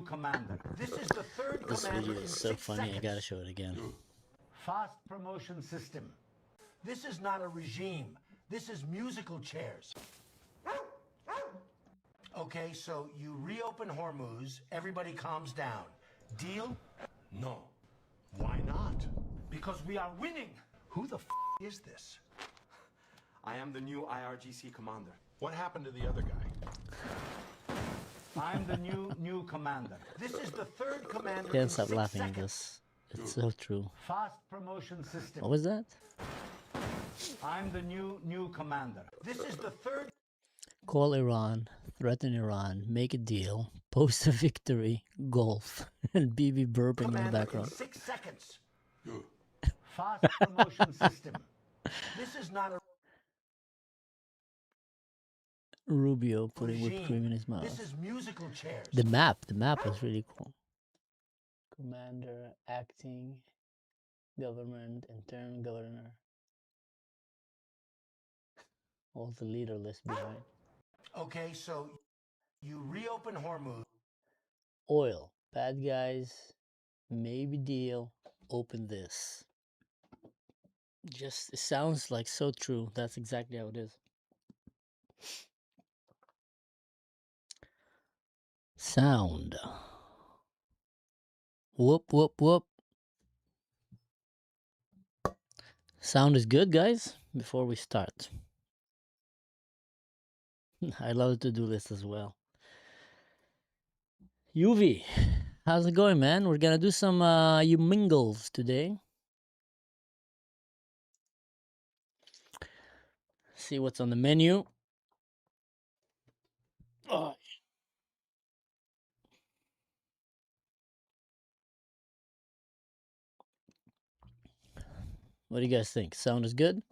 commander. This is the third This commander video in is so 6 funny, I seconds. gotta show it again. Fast promotion system. This is not a regime. This is musical chairs. Okay, so you reopen Hormuz, everybody calms down. Deal? No. Why not? Because we are winning. Who the is this? I am the new IRGC commander. What happened to the other guy? I'm the new commander. This is the third commander Can't in stop 6 laughing at seconds. this. It's so true. Fast promotion system. What was that? I'm the new commander. This is the third. Call Iran, threaten Iran, make a deal, post a victory, golf, and BB burping in the commander in background. 6 seconds. Fast promotion system. This is not a Rubio putting whipped regime. cream in his mouth. This is musical chairs. The map was really cool. Commander, acting, government, interim governor. All the leader list behind. Okay, so you reopen Hormuz. Oil, bad guys, maybe deal, open this. Just, it sounds like so true. That's exactly how it is. Sound. Whoop, whoop, whoop. Sound is good, guys, before we start. I love to do this as well. UV, how's it going, man? We're gonna do some you mingles today. See what's on the menu. Oh. What do you guys think? Sound is good?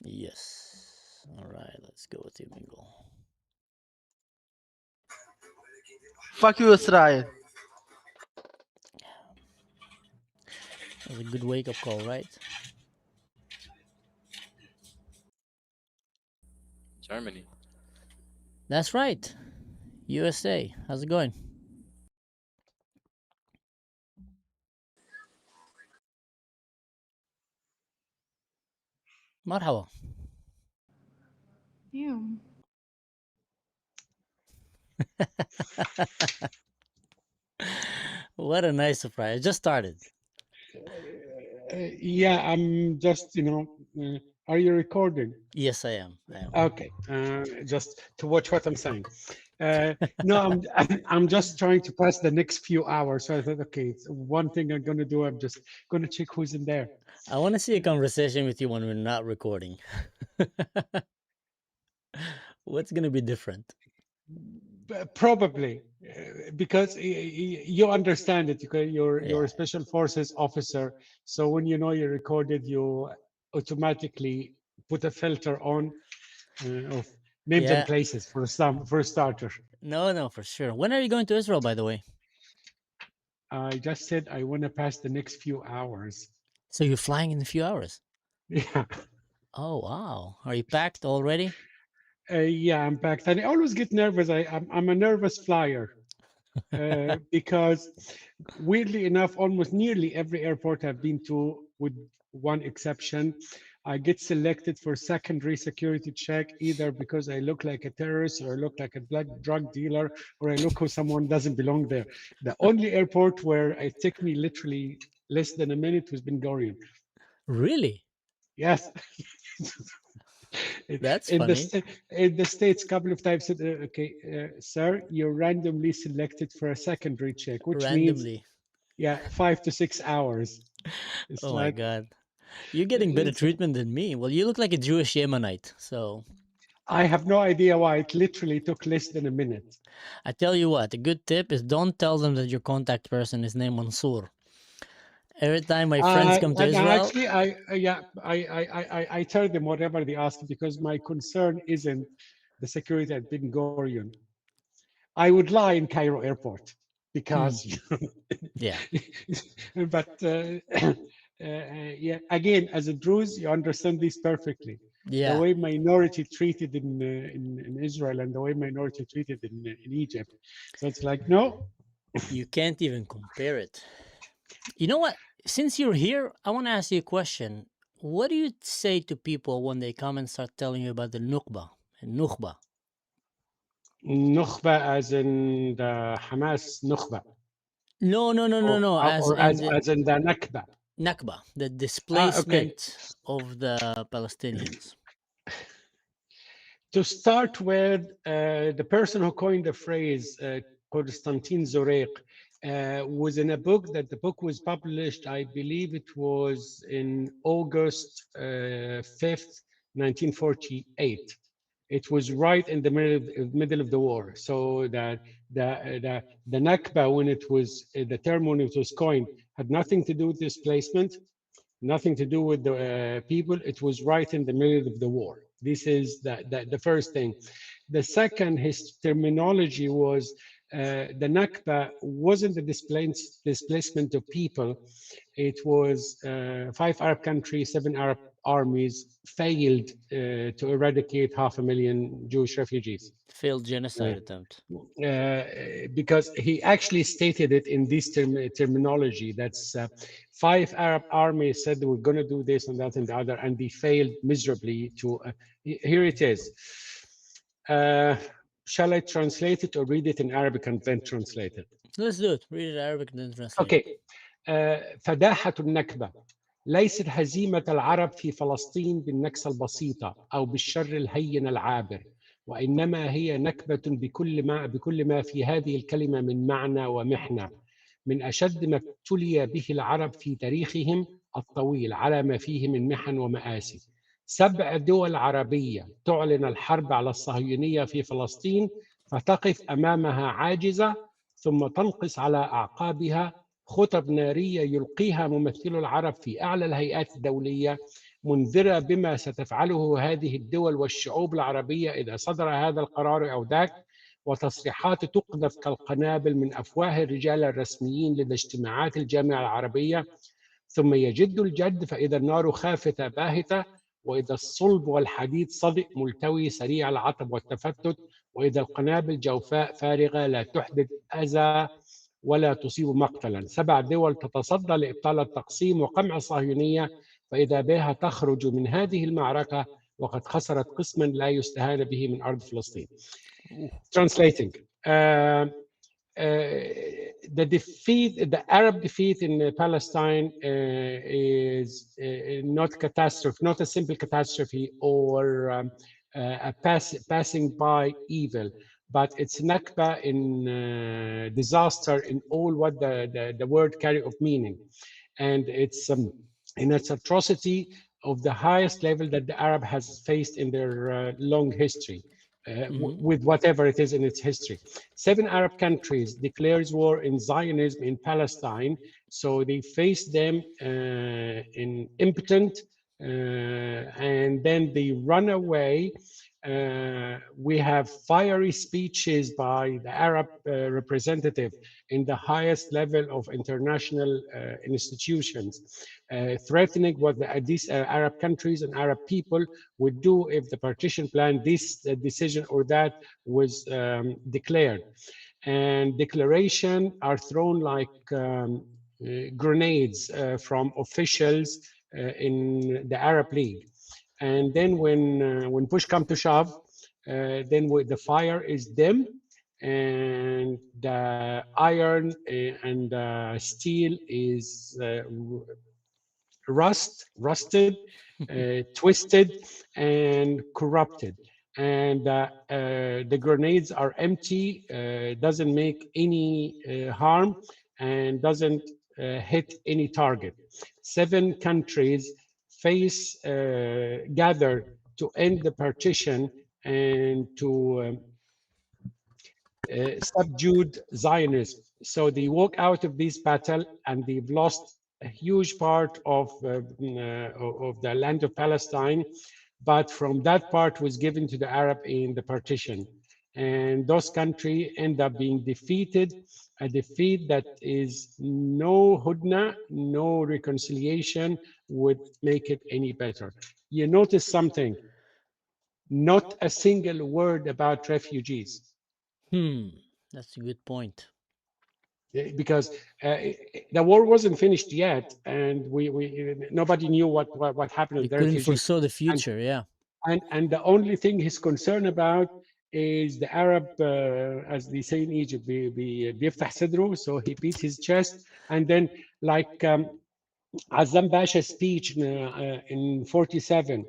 Yes. All right, let's go with you mingle. Fuck you, Israel. That was a good wake-up call, right? Germany. That's right. USA. How's it going? Marhaba. Ew. What a nice surprise. I just started. Yeah, I'm just, are you recording? Yes, I am. Okay, just to watch what I'm saying. No, I'm just trying to pass the next few hours. So I thought, okay, it's one thing I'm gonna do. I'm just gonna check who's in there. I want to see a conversation with you when we're not recording. What's gonna be different? Probably because you understand it. You're a special forces officer, so when you know you're recorded, you automatically put a filter on of names and places for a starter. No, for sure. When are you going to Israel, by the way? I just said I want to pass the next few hours. So you're flying in a few hours? Yeah. Oh wow! Are you packed already? Yeah, I'm packed. And I always get nervous. I'm a nervous flyer because weirdly enough, almost nearly every airport I've been to, with one exception, I get selected for secondary security check, either because I look like a terrorist or I look like a black drug dealer or I look who someone doesn't belong there. The only airport where it took me literally less than a minute was Ben Gurion. Really? Yes. That's funny. In the States, a couple of times said, okay, sir, you're randomly selected for a secondary check, which means, 5 to 6 hours. It's oh my God. You're getting better treatment than me. Well, you look like a Jewish Yemenite, so. I have no idea why it literally took less than a minute. I tell you what, a good tip is don't tell them that your contact person is named Mansour. Every time my friends come to Israel, actually, I tell them whatever they ask because my concern isn't the security at Ben Gurion. I would lie in Cairo airport because, but yeah, again, as a Druze, you understand this perfectly. Yeah. the way minority treated in Israel and the way minority treated in Egypt. So it's like, no, You can't even compare it. You know what? Since you're here, I want to ask you a question. What do you say to people when they come and start telling you about the Nukhba and Nukhba? Nukhba as in the Hamas Nukhba, No, no, no, no, no. As or in the as in the Nakba. Nakba, the Okay. displacement of the Palestinians. To start with, the person who coined the phrase, Konstantin Zorek, was in a book that the book was published, I believe it was in August 5th, 1948. It was right in the middle of the war. So that the Nakba, when it was, the term when it was coined, had nothing to do with displacement, nothing to do with the people. It was right in the middle of the war. This is the first thing. The second, his terminology was the Nakba wasn't the displacement of people. It was 5 Arab countries, 7 Arab armies failed to eradicate 500,000 Jewish refugees. Failed genocide attempt. Because he actually stated it in this terminology. That's 5 Arab armies said they were going to do this and that and the other, and they failed miserably to. Here it is. Shall I translate it or read it in Arabic and then translate it? Let's do it. Read it in Arabic and then translate. Okay. فداحة النكبة ليست هزيمة العرب في فلسطين بالنكسة البسيطة أو بالشر الهين العابر، وإنما هي نكبة بكل ما في هذه الكلمة من معنى ومحنة، من أشد ما ابتلي به العرب في تاريخهم الطويل على ما فيه من محن ومآسي. 7 دول عربية تعلن الحرب على الصهيونية في فلسطين، فتقف أمامها عاجزة، ثم تنقص على أعقابها خطب نارية يلقيها ممثلو العرب في أعلى الهيئات الدولية، منذرة بما ستفعله هذه الدول والشعوب العربية إذا صدر هذا القرار أو ذاك، وتصريحات تقذف كالقنابل من أفواه الرجال الرسميين لدى اجتماعات الجامعة العربية، ثم يجد الجد فإذا النار خافتة باهتة، وإذا الصلب والحديد صدئ ملتوي سريع العطب والتفتت، وإذا القنابل جوفاء فارغة لا تحدث أذى ولا تصيب مقتلا. 7 دول تتصدى لإبطال التقسيم وقمع الصهيونية، فإذا بها تخرج من هذه المعركة وقد خسرت قسما لا يستهان به من أرض فلسطين. Translating. The defeat, the Arab defeat in Palestine is not catastrophe, not a simple catastrophe or a passing by evil, but it's Nakba in disaster in all what the word carry of meaning. And it's atrocity of the highest level that the Arab has faced in their long history. With whatever it is in its history. 7 Arab countries declares war in Zionism in Palestine, so they face them in impotent, and then they run away. We have fiery speeches by the Arab representative in the highest level of international institutions, threatening what these Arab countries and Arab people would do if the partition plan, this decision or that was declared. And declarations are thrown like grenades from officials in the Arab League. And then when push comes to shove, then the fire is dim and the iron and the steel is rusted, twisted, and corrupted. And the grenades are empty, doesn't make any harm, and doesn't hit any target. 7 countries gather to end the partition and to subdued Zionism. So they walk out of this battle and they've lost a huge part of the land of Palestine, but from that part was given to the Arab in the partition. And those countries end up being defeated, a defeat that is no hudna, no reconciliation would make it any better. You notice something, not a single word about refugees. That's a good point. Because the war wasn't finished yet, and nobody knew what happened We with the couldn't refugees. foresaw the future. Yeah. And the only thing he's concerned about is the Arab, as they say in Egypt, بيفتح صدره, so he beats his chest, and then like Azam Pasha's speech in 47,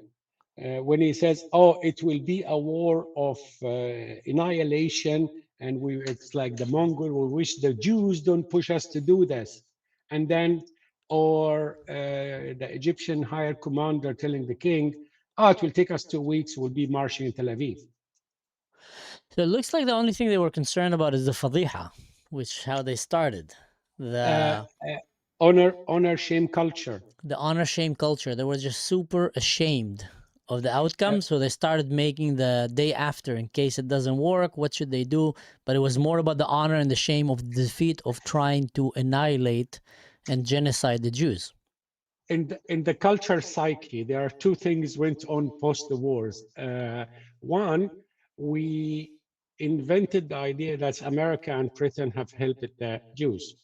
when he says, "Oh, it will be a war of annihilation, and it's like the Mongol will wish the Jews don't push us to do this," and then, or the Egyptian higher commander telling the king, "Oh, it will take us 2 weeks. We'll be marching in Tel Aviv." So it looks like the only thing they were concerned about is the fadiha, which how they started. The Honor, shame culture. the honor shame culture. They were just super ashamed of the outcome, so they started making the day after in case it doesn't work. What should they do? But it was more about the honor and the shame of the defeat of trying to annihilate and genocide the Jews. In the culture psyche, there are two things went on post the wars. One, we invented the idea that America and Britain have helped the Jews,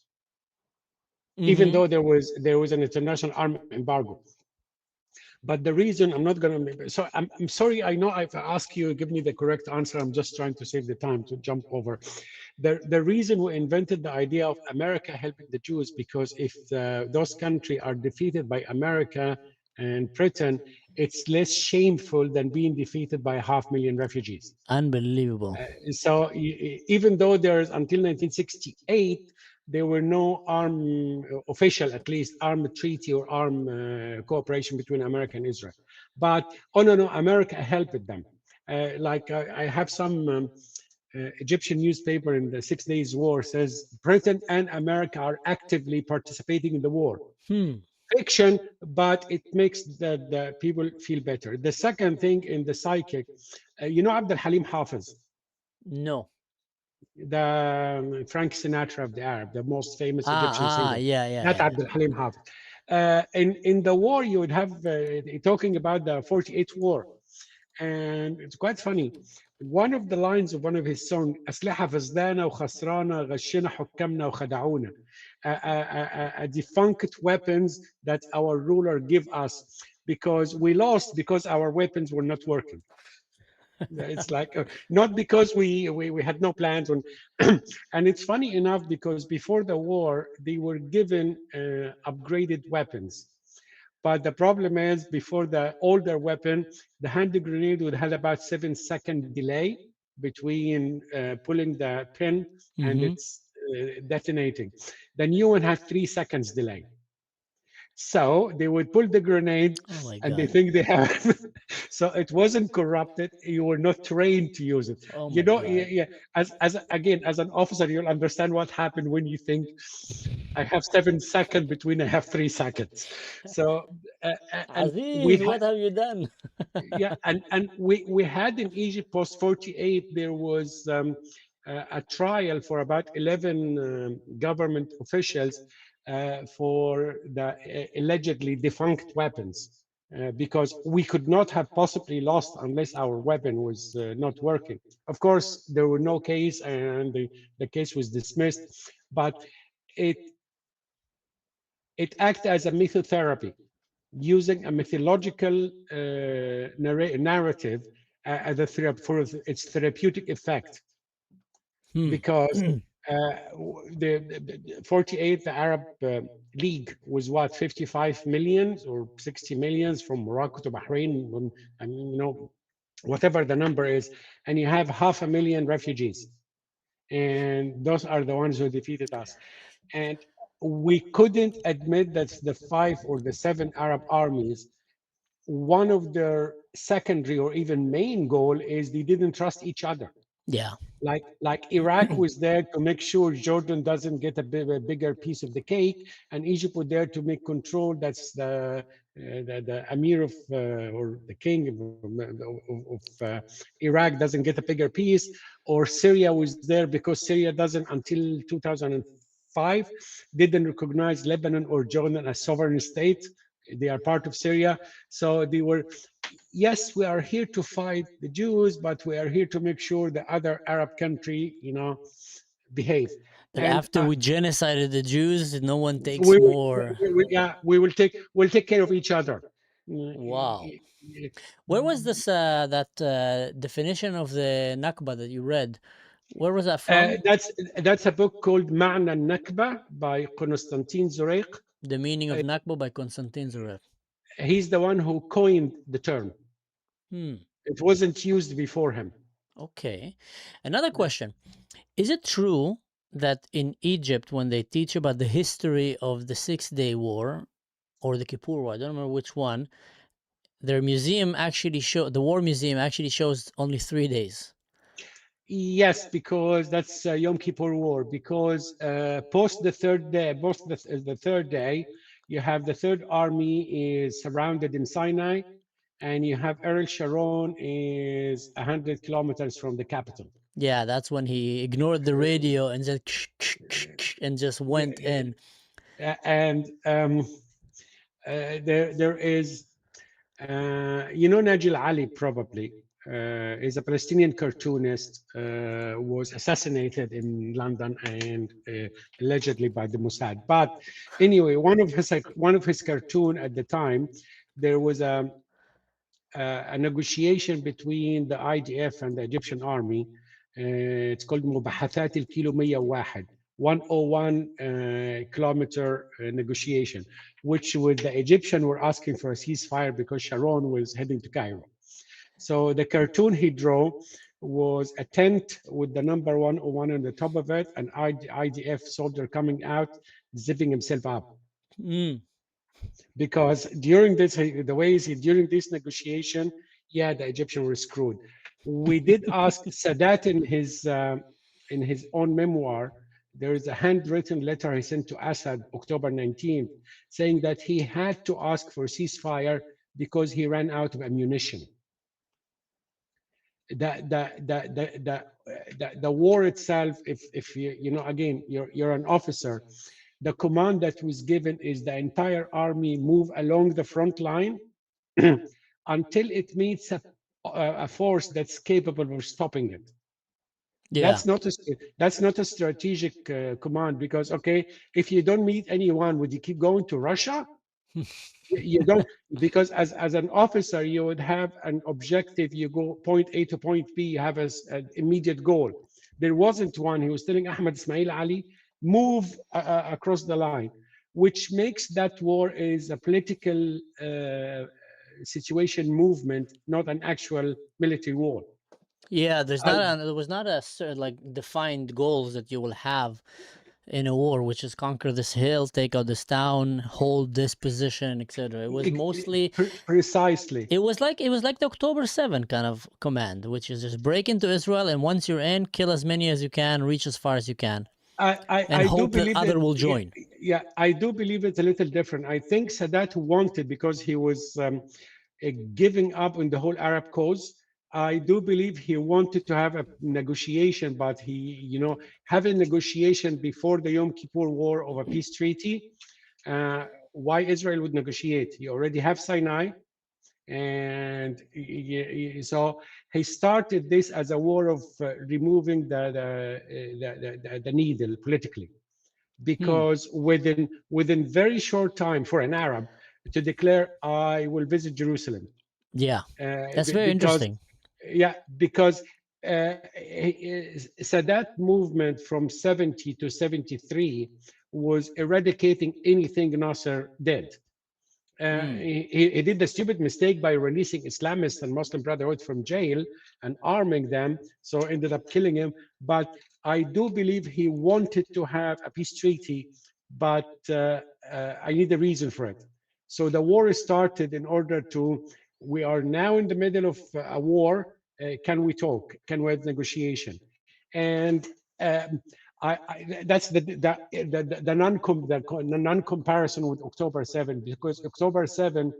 even though there was an international arms embargo. But the reason I'm not going to, so I'm sorry, I know if I ask you, give me the correct answer. I'm just trying to save the time to jump over. The reason we invented the idea of America helping the Jews, because if those countries are defeated by America and Britain, it's less shameful than being defeated by 500,000 refugees. Unbelievable. So even though there's until 1968, there were no official, at least, armed treaty or armed cooperation between America and Israel. But, oh no, America helped them. Like I have some Egyptian newspaper in the 6 Days War says Britain and America are actively participating in the war. Fiction, but it makes the people feel better. The second thing in the psychic, you know Abdel Halim Hafez? No. The Frank Sinatra of the Arab, the most famous Egyptian singer. Yeah. Not Abdel Halim Hafez. In the war, you would have talking about the 48 war, and it's quite funny. One of the lines of one of his songs, أسلحة فزدانة وخسرانة غشنا حكامنا وخدعونا. Defunct weapons that our ruler give us because we lost because our weapons were not working. It's like not because we had no plans on. And it's funny enough because before the war they were given upgraded weapons, but the problem is before the older weapon, the hand grenade would have about 7-second delay between pulling the pin and it's detonating. The new one has 3 seconds delay. So they would pull the grenade and they think they have. So it wasn't corrupted. You were not trained to use it. You know, yeah. As an officer, you'll understand what happened when you think I have 7 seconds between I have 3 seconds. So Aziz, what have you done? Yeah, and we had in Egypt post 48 there was a trial for about 11 government officials for the allegedly defunct weapons, because we could not have possibly lost unless our weapon was not working. Of course, there were no case and the case was dismissed, but it acted as a mythotherapy, using a mythological narrative for its therapeutic effect. Because the 48, the Arab League was what, 55 million or 60 millions from Morocco to Bahrain, and you know, whatever the number is, and you have 500,000 refugees, and those are the ones who defeated us. And we couldn't admit that the 5 or the 7 Arab armies, one of their secondary or even main goal is they didn't trust each other. Yeah. Like Iraq was there to make sure Jordan doesn't get a bigger piece of the cake, and Egypt was there to make control. That's the Emir of or the king of Iraq doesn't get a bigger piece, or Syria was there because Syria doesn't until 2005 didn't recognize Lebanon or Jordan as sovereign state. They are part of Syria, so they were yes, we are here to fight the Jews, but we are here to make sure the other Arab country, behave. That And after we genocided the Jews, no one takes we, more. yeah, we'll take care of each other. Wow. Where was this that definition of the Nakba that you read? Where was that from? That's a book called Ma'na al-Nakba by Constantine Zurayq. The Meaning of Nakba by Konstantin Zurayq. He's the one who coined the term. It wasn't used before him. Okay. Another question. Is it true that in Egypt, when they teach about the history of the 6-Day War or the Kippur War, I don't remember which one, their museum actually the war museum actually shows only 3 days? Yes, because that's Yom Kippur War. Because post the third day, you have the Third Army is surrounded in Sinai, and you have Ariel Sharon is 100 kilometers from the capital. Yeah, that's when he ignored the radio and just went in. And there is, Najil Ali probably is a Palestinian cartoonist, was assassinated in London and allegedly by the Mossad. But anyway, one of his cartoon at the time, there was a negotiation between the IDF and the Egyptian army. It's called Mubahathat al-Kilo 101 kilometer negotiation, which the Egyptian were asking for a ceasefire because Sharon was heading to Cairo. So the cartoon he drew was a tent with the number 101 on the top of it, an IDF soldier coming out, zipping himself up. Because during this negotiation, yeah, the Egyptians were screwed. We did ask Sadat in his own memoir. There is a handwritten letter he sent to Assad October 19th, saying that he had to ask for ceasefire because he ran out of ammunition. The war itself, if you again, you're an officer, the command that was given is the entire army move along the front line until it meets a force that's capable of stopping it. Yeah. That's not a strategic command, because if you don't meet anyone, would you keep going to Russia? You don't, because as an officer, you would have an objective. You go point A to point B, you have an immediate goal. There wasn't one. He was telling Ahmed Ismail Ali, move across the line, which makes that war is a political situation movement, not an actual military war. Yeah, there was not a defined goals that you will have in a war, which is conquer this hill, take out this town, hold this position, etc. It was mostly precisely. It was like the October 7 kind of command, which is just break into Israel, and once you're in, kill as many as you can, reach as far as you can, and hope that other will join. Yeah, I do believe it's a little different. I think Sadat wanted, because he was giving up on the whole Arab cause. I do believe he wanted to have a negotiation, but he, have a negotiation before the Yom Kippur War of a peace treaty. Why Israel would negotiate? You already have Sinai, and so he started this as a war of removing the needle politically, because within very short time for an Arab to declare, I will visit Jerusalem. Yeah, that's very interesting. Yeah, because Sadat movement from 70 to 73 was eradicating anything Nasser did. He did the stupid mistake by releasing Islamists and Muslim Brotherhood from jail and arming them, so ended up killing him. But I do believe he wanted to have a peace treaty, but I need a reason for it. So the war started in order to, we are now in the middle of a war. Can we talk? Can we have negotiation? And that's the non-comparison with October 7, because October 7,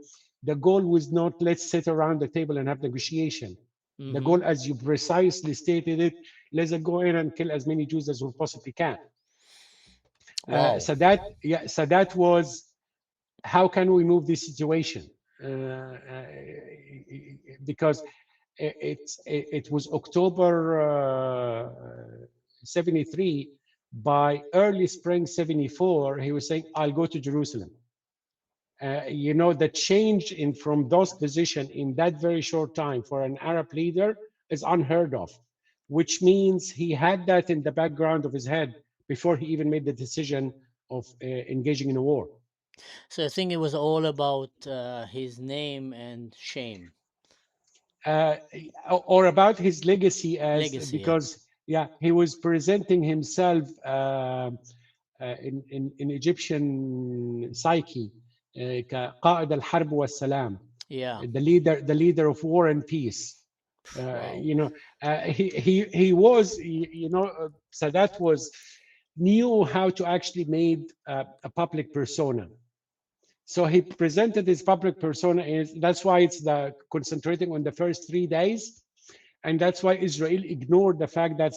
the goal was not let's sit around the table and have negotiation. The goal, as you precisely stated it, let's go in and kill as many Jews as we possibly can. Wow. So that was, how can we move this situation? because it was October 73. By early spring 74, he was saying, I'll go to Jerusalem. The change in from those positions in that very short time for an Arab leader is unheard of, which means he had that in the background of his head before he even made the decision of engaging in a war. So I think it was all about his name and shame. Or about his legacy, as Legacy, yeah. because he was presenting himself in Egyptian psyche, كقائد الحرب والسلام, Yeah. the leader of war and peace. He was, Sadat knew how to actually made a public persona. So he presented his public persona, and that's why it's concentrating on the first 3 days, and that's why Israel ignored the fact that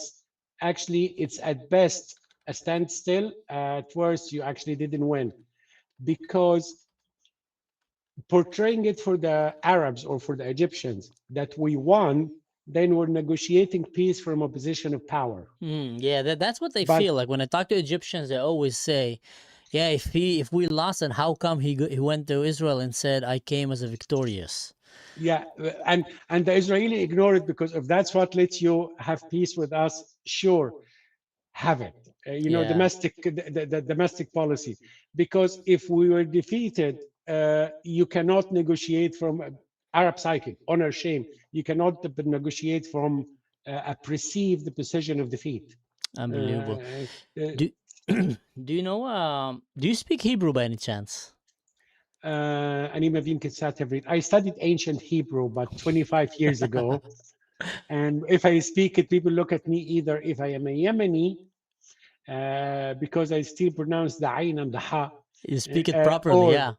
actually it's at best a standstill. At worst, you actually didn't win, because portraying it for the Arabs or for the Egyptians that we won, then we're negotiating peace from a position of power. Yeah, that's what they feel like. When I talk to Egyptians, they always say, yeah, if we lost, then how come he went to Israel and said, I came as a victorious? Yeah, and the Israeli ignore it, because if that's what lets you have peace with us, sure, have it. Yeah. The domestic policy. Because if we were defeated, you cannot negotiate from Arab psychic, honor, shame. You cannot negotiate from a perceived position of defeat. Unbelievable. Do you know? Do you speak Hebrew by any chance? I studied ancient Hebrew about 25 years ago. And if I speak it, people look at me either if I am a Yemeni, because I still pronounce the Ain and the Ha. You speak it properly, yeah.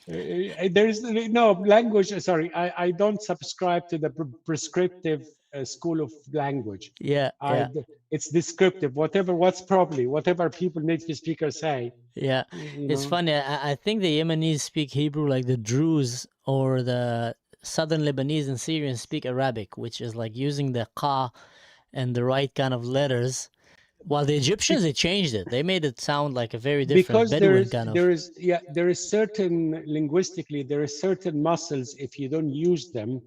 There's no language. Sorry, I don't subscribe to the prescriptive school of language. Yeah. It's descriptive. Whatever people, native speakers say. Yeah, it's funny. I think the Yemenis speak Hebrew like the Druze or the southern Lebanese and Syrians speak Arabic, which is like using the qa and the right kind of letters. While the Egyptians, they changed it. They made it sound like a very different Bedouin kind of. There is certain, linguistically, there is certain muscles, if you don't use them,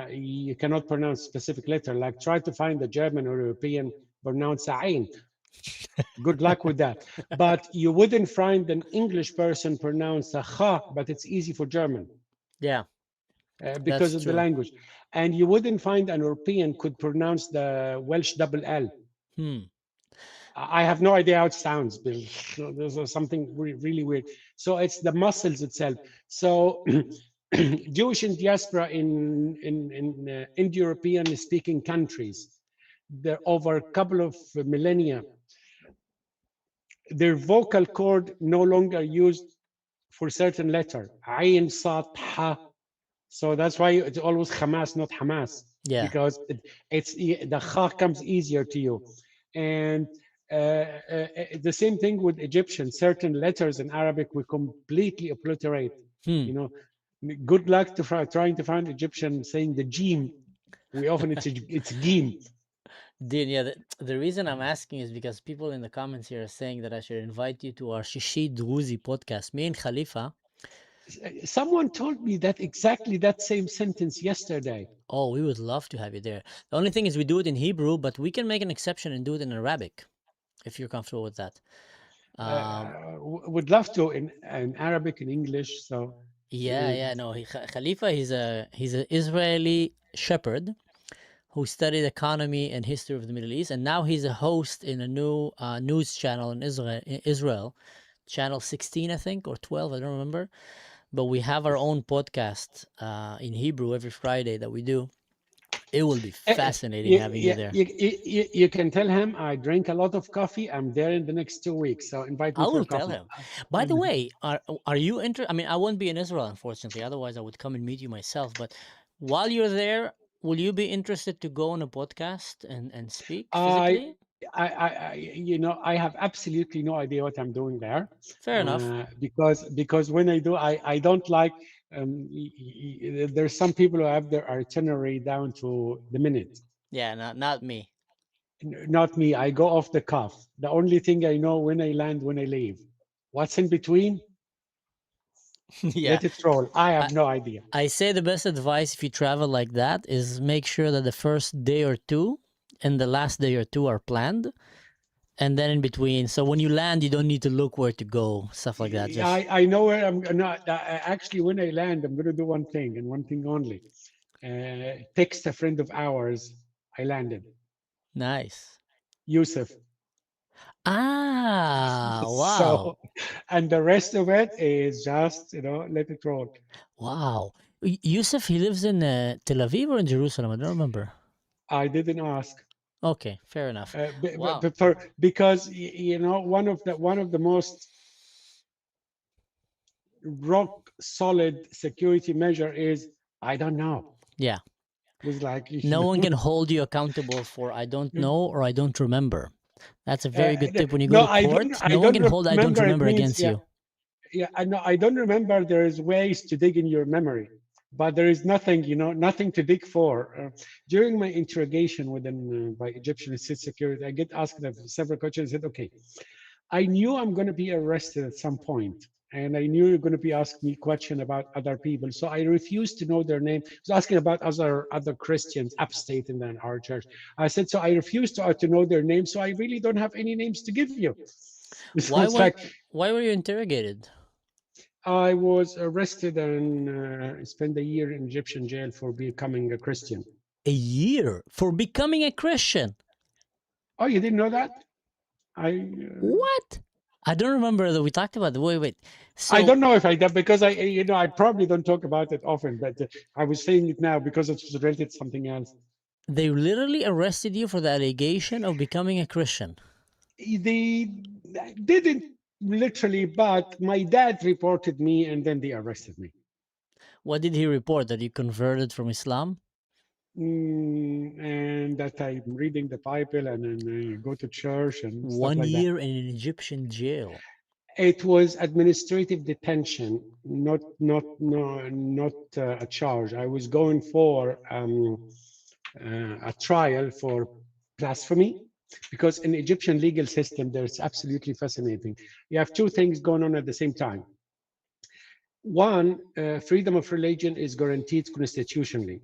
you cannot pronounce specific letter. Like try to find a German or European pronounce Ain. Good luck with that. But you wouldn't find an English person pronounce a Kha, but it's easy for German. Yeah. Because of the language. And you wouldn't find an European could pronounce the Welsh double L. I have no idea how it sounds, but there's something really weird. So it's the muscles itself. So Jewish in diaspora in Indo-European speaking countries, there over a couple of millennia, their vocal cord no longer used for certain letter. Ayn, Sad, Ha. So that's why it's always Hamas, not Hamas. Yeah. Because it's the Ha comes easier to you. And the same thing with Egyptian. Certain letters in Arabic we completely obliterate. Good luck to trying to find Egyptian saying the Jim. We often it's Jim. Dean, yeah, the reason I'm asking is because people in the comments here are saying that I should invite you to our Shishi Druzi podcast. Me and Khalifa. Someone told me that exactly that same sentence yesterday. Oh, we would love to have you there. The only thing is we do it in Hebrew, but we can make an exception and do it in Arabic, if you're comfortable with that. Would love to in Arabic and English. So no, Khalifa, he's an Israeli shepherd who studied economy and history of the Middle East, and now he's a host in a new news channel in Israel, channel 16, I think, or 12, I don't remember. But we have our own podcast in Hebrew every Friday that we do. It will be fascinating having you there. You can tell him I drink a lot of coffee. I'm there in the next 2 weeks, so invite me for coffee. I will tell him. By the way, are you interested? I mean, I won't be in Israel, unfortunately. Otherwise, I would come and meet you myself. But while you're there, will you be interested to go on a podcast and speak physically? I have absolutely no idea what I'm doing there. Fair enough. Because when I do, I don't like There's some people who have their itinerary down to the minute. Yeah, not me. Not me. I go off the cuff. The only thing I know when I land, when I leave. What's in between? Yeah. Let it roll. I have no idea. I say the best advice if you travel like that is make sure that the first day or two and the last day or two are planned, and then in between. So when you land, you don't need to look where to go, stuff like that. Just I know where I'm not. Actually, when I land, I'm going to do one thing and one thing only. Text a friend of ours. I landed. nice. Yusuf. Ah, wow, So, and the rest of it is just, let it roll. wow. Yusuf, he lives in Tel Aviv or in Jerusalem? I don't remember. I didn't ask. Okay, fair enough. Wow. Because one of the most rock solid security measure is I don't know. Yeah. It's like No one can hold you accountable for I don't know or I don't remember. That's a very good tip when you go to court. No one can hold I don't remember against you. Yeah, I know. I don't remember. There is ways to dig in your memory, but there is nothing, nothing to dig for. During my interrogation within by Egyptian state security, I get asked several questions. I said, okay, I knew I'm going to be arrested at some point, and I knew you're going to be asking me question about other people. So I refused to know their name. I was asking about other Christians upstate in our church. I said, so I refused to know their names. So I really don't have any names to give you. So Why were you interrogated? I was arrested and spent a year in Egyptian jail for becoming a Christian. A year for becoming a Christian? Oh, you didn't know that? What? I don't remember that we talked about it. Wait. So, I don't know if I did because I probably don't talk about it often, but I was saying it now because it was related to something else. They literally arrested you for the allegation of becoming a Christian. They didn't literally, but my dad reported me and then they arrested me. What did he report? That you converted from Islam? And that I'm reading the Bible and then I go to church and stuff 1 like that. year in an Egyptian jail. It was administrative detention, not a charge. I was going for a trial for blasphemy, because in Egyptian legal system, there's absolutely fascinating. You have two things going on at the same time. One, freedom of religion is guaranteed constitutionally.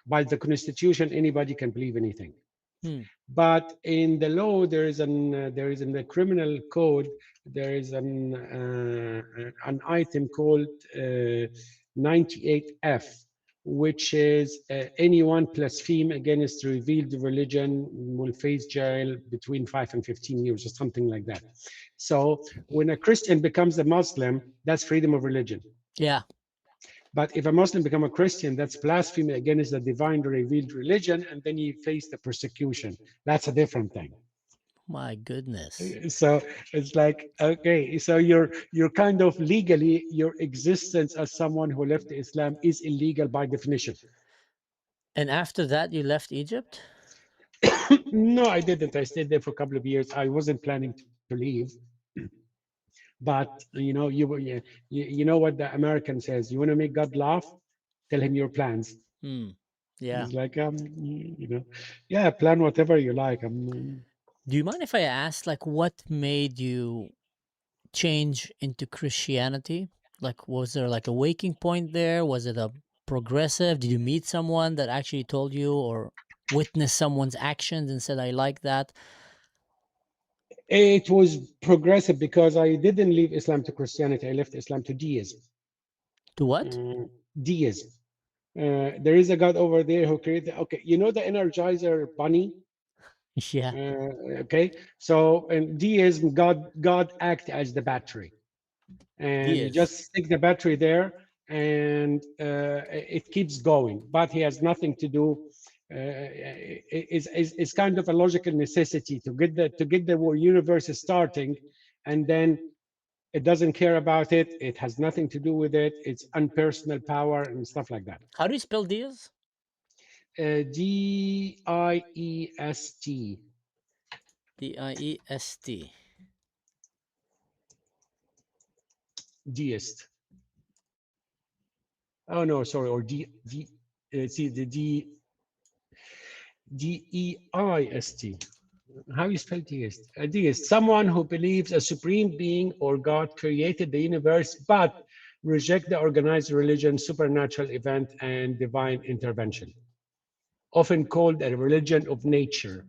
By the constitution, anybody can believe anything. But in the law, there is in the criminal code, there is an item called 98F, which is anyone blaspheme against revealed religion will face jail between 5 and 15 years or something like that. So when a Christian becomes a Muslim, that's freedom of religion. Yeah. But if a Muslim become a Christian, that's blasphemy against the divine revealed religion, and then you face the persecution. That's a different thing. My goodness. So it's like, okay, so you're kind of legally, your existence as someone who left Islam is illegal by definition. And after that, you left Egypt? No, I didn't. I stayed there for a couple of years. I wasn't planning to leave. But you know what the American says, you want to make God laugh, tell him your plans. Yeah. It's like yeah, plan whatever you like. Do you mind if I ask, like, what made you change into Christianity? Like, was there like a waking point there? Was it a progressive? Did you meet someone that actually told you or witnessed someone's actions and said, I like that? It was progressive because I didn't leave Islam to Christianity. I left Islam to deism. To what? Deism. There is a God over there who created, okay, you know the Energizer bunny? Yeah. Okay, so in deism, God acts as the battery. And you just stick the battery there and it keeps going, but he has nothing to do. It's kind of a logical necessity to get the universe starting, and then it doesn't care about it. It has nothing to do with it. It's unpersonal power and stuff like that. How do you spell deist? D-I-E-S-T. D-I-E-S-T. Deist. Oh no, sorry, or see the deist. How you spell deist? A deist, someone who believes a supreme being or God created the universe, but reject the organized religion, supernatural event, and divine intervention. Often called a religion of nature.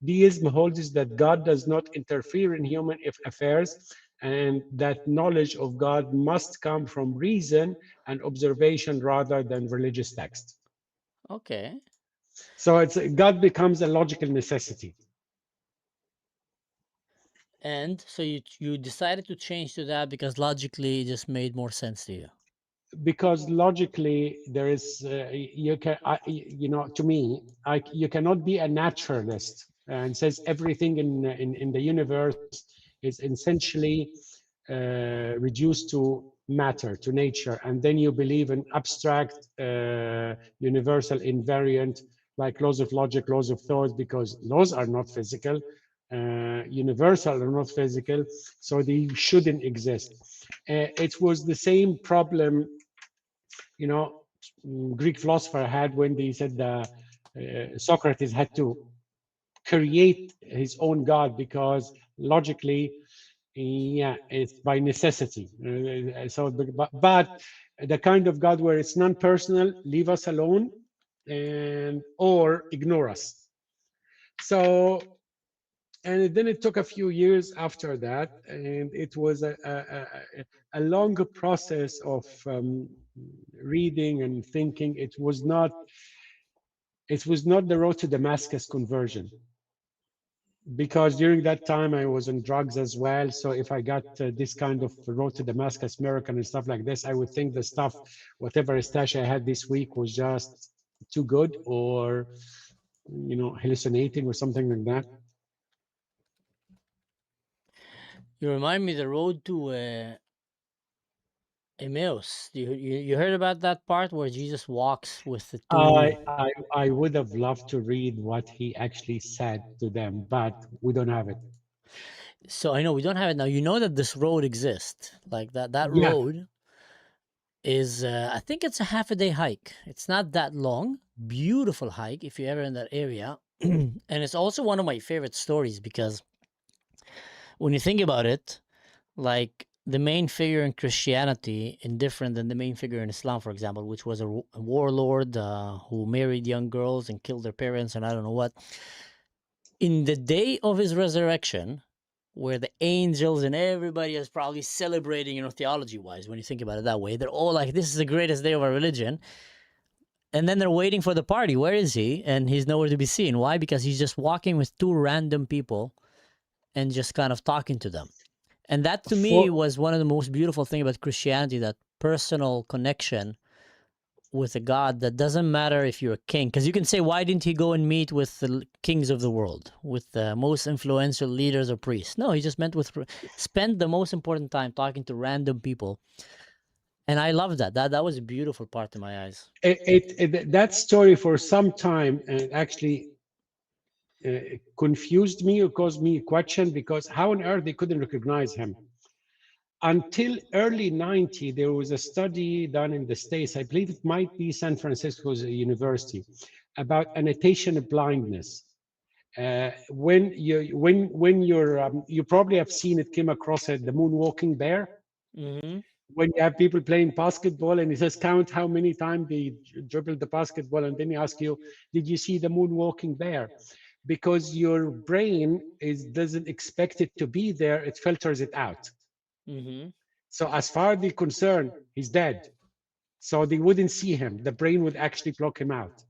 Deism holds that God does not interfere in human affairs and that knowledge of God must come from reason and observation rather than religious text. Okay. So it's God becomes a logical necessity. And so you decided to change to that because logically it just made more sense to you. Because logically there is to me you cannot be a naturalist and says everything in the universe is essentially reduced to matter, to nature, and then you believe in abstract universal invariant like laws of logic, laws of thought, because laws are not physical, universal are not physical, so they shouldn't exist. It was the same problem, Greek philosopher had when they said Socrates had to create his own God because logically, it's by necessity. But the kind of God where it's non-personal, leave us alone, and or ignore us. So, and then it took a few years after that, and it was a longer process of reading and thinking. It was not the road to Damascus conversion, because during that time I was on drugs as well. So if I got this kind of road to Damascus miracle and stuff like this, I would think the stuff, whatever stash I had this week was just too good, or hallucinating or something like that. You remind me the road to Emmaus. You heard about that part where Jesus walks with the two? I would have loved to read what he actually said to them, but we don't have it. So I know we don't have it now. You know that this road exists. Like that Yeah. road is I think it's a half a day hike. It's not that long. Beautiful hike if you're ever in that area. And it's also one of my favorite stories because when you think about it, like the main figure in Christianity, indifferent than the main figure in Islam, for example, which was a warlord who married young girls and killed their parents and I don't know what. In the day of his resurrection, where the angels and everybody is probably celebrating, theology-wise, when you think about it that way, they're all like, this is the greatest day of our religion. And then they're waiting for the party. Where is he? And he's nowhere to be seen. Why? Because he's just walking with two random people and just kind of talking to them. And that to me was one of the most beautiful things about Christianity, that personal connection with a God that doesn't matter if you're a king. Because you can say, why didn't he go and meet with the kings of the world, with the most influential leaders or priests? No, he just spent the most important time talking to random people. And I love that. That was a beautiful part in my eyes. That story for some time actually confused me or caused me a question, because how on earth they couldn't recognize him? Until early 90, there was a study done in the States, I believe it might be San Francisco's university, about annotation blindness. When you're you probably have seen it, came across it, the moonwalking bear. Mm-hmm. When you have people playing basketball and he says, count how many times they dribbled the basketball, and then he asks you, did you see the moonwalking bear? Because your brain doesn't expect it to be there, it filters it out. Mm-hmm. So as far as they're concerned, he's dead. So they wouldn't see him. The brain would actually block him out.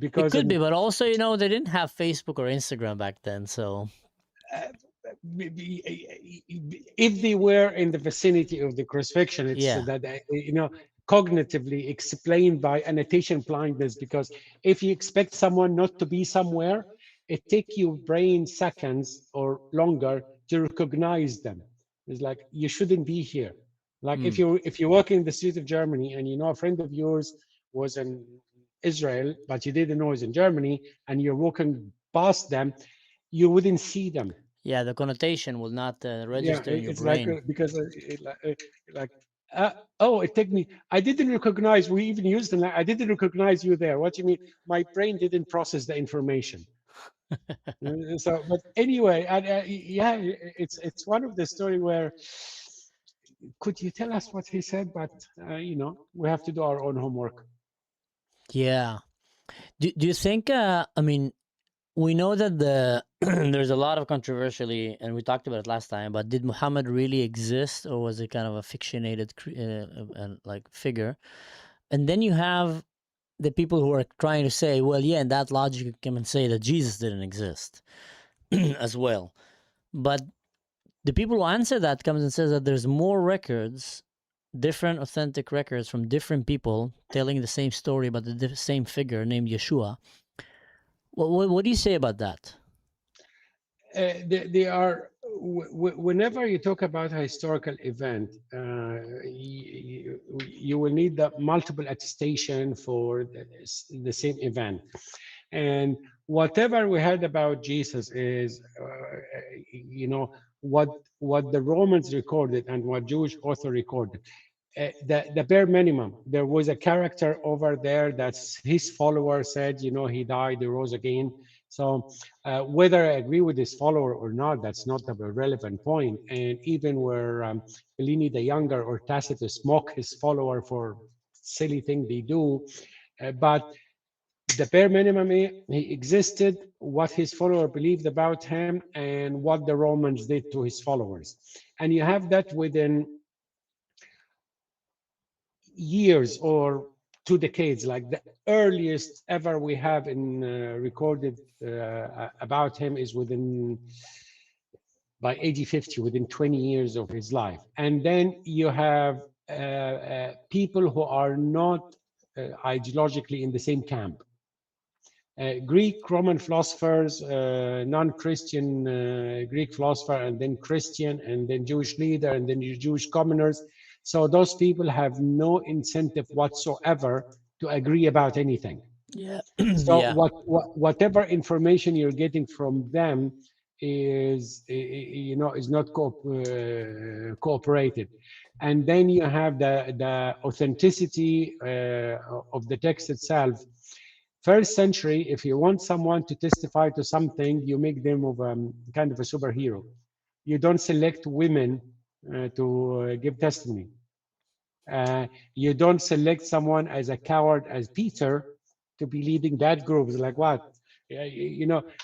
Because it could be, but also, they didn't have Facebook or Instagram back then, so if they were in the vicinity of the crucifixion, it's that cognitively explained by annotation blindness. Because if you expect someone not to be somewhere, it takes your brain seconds or longer to recognize them. It's like, you shouldn't be here. Like if you walk in the street of Germany and a friend of yours was in Israel, but you didn't know he's in Germany, and you're walking past them, you wouldn't see them. Yeah, the connotation will not register in your it's brain. like because like Oh, it took me. I didn't recognize. We even used the. I didn't recognize you there. What do you mean? My brain didn't process the information. So, but anyway, yeah, it's one of the story where. Could you tell us what he said? But we have to do our own homework. Yeah. Do you think? I mean, we know that there's a lot of controversially, and we talked about it last time. But did Muhammad really exist, or was it kind of a fictionated like figure? And then you have the people who are trying to say, well, yeah, in that logic, you can say that Jesus didn't exist as well. But the people who answer that comes and says that there's more records, different authentic records from different people telling the same story about the same figure named Yeshua. What do you say about that? They are. Whenever you talk about a historical event, you will need the multiple attestation for the same event. And whatever we heard about Jesus is, what the Romans recorded and what Jewish author recorded. The bare minimum. There was a character over there that's his follower said, he died, he rose again. So whether I agree with his follower or not, that's not the relevant point. And even where Pliny the Younger or Tacitus mock his follower for silly thing they do, but the bare minimum, he existed, what his follower believed about him, and what the Romans did to his followers. And you have that within years or 2 decades, like the earliest ever we have in recorded about him is by AD 50, within 20 years of his life. And then you have people who are not ideologically in the same camp. Greek Roman philosophers, non-Christian Greek philosopher, and then Christian, and then Jewish leader, and then Jewish commoners. So those people have no incentive whatsoever to agree about anything. Yeah. So Yeah. whatever information you're getting from them is not cooperated. And then you have the authenticity of the text itself. First century, if you want someone to testify to something, you make them of kind of a superhero. You don't select women to give testimony. You don't select someone as a coward as Peter to be leading that group. It's like what?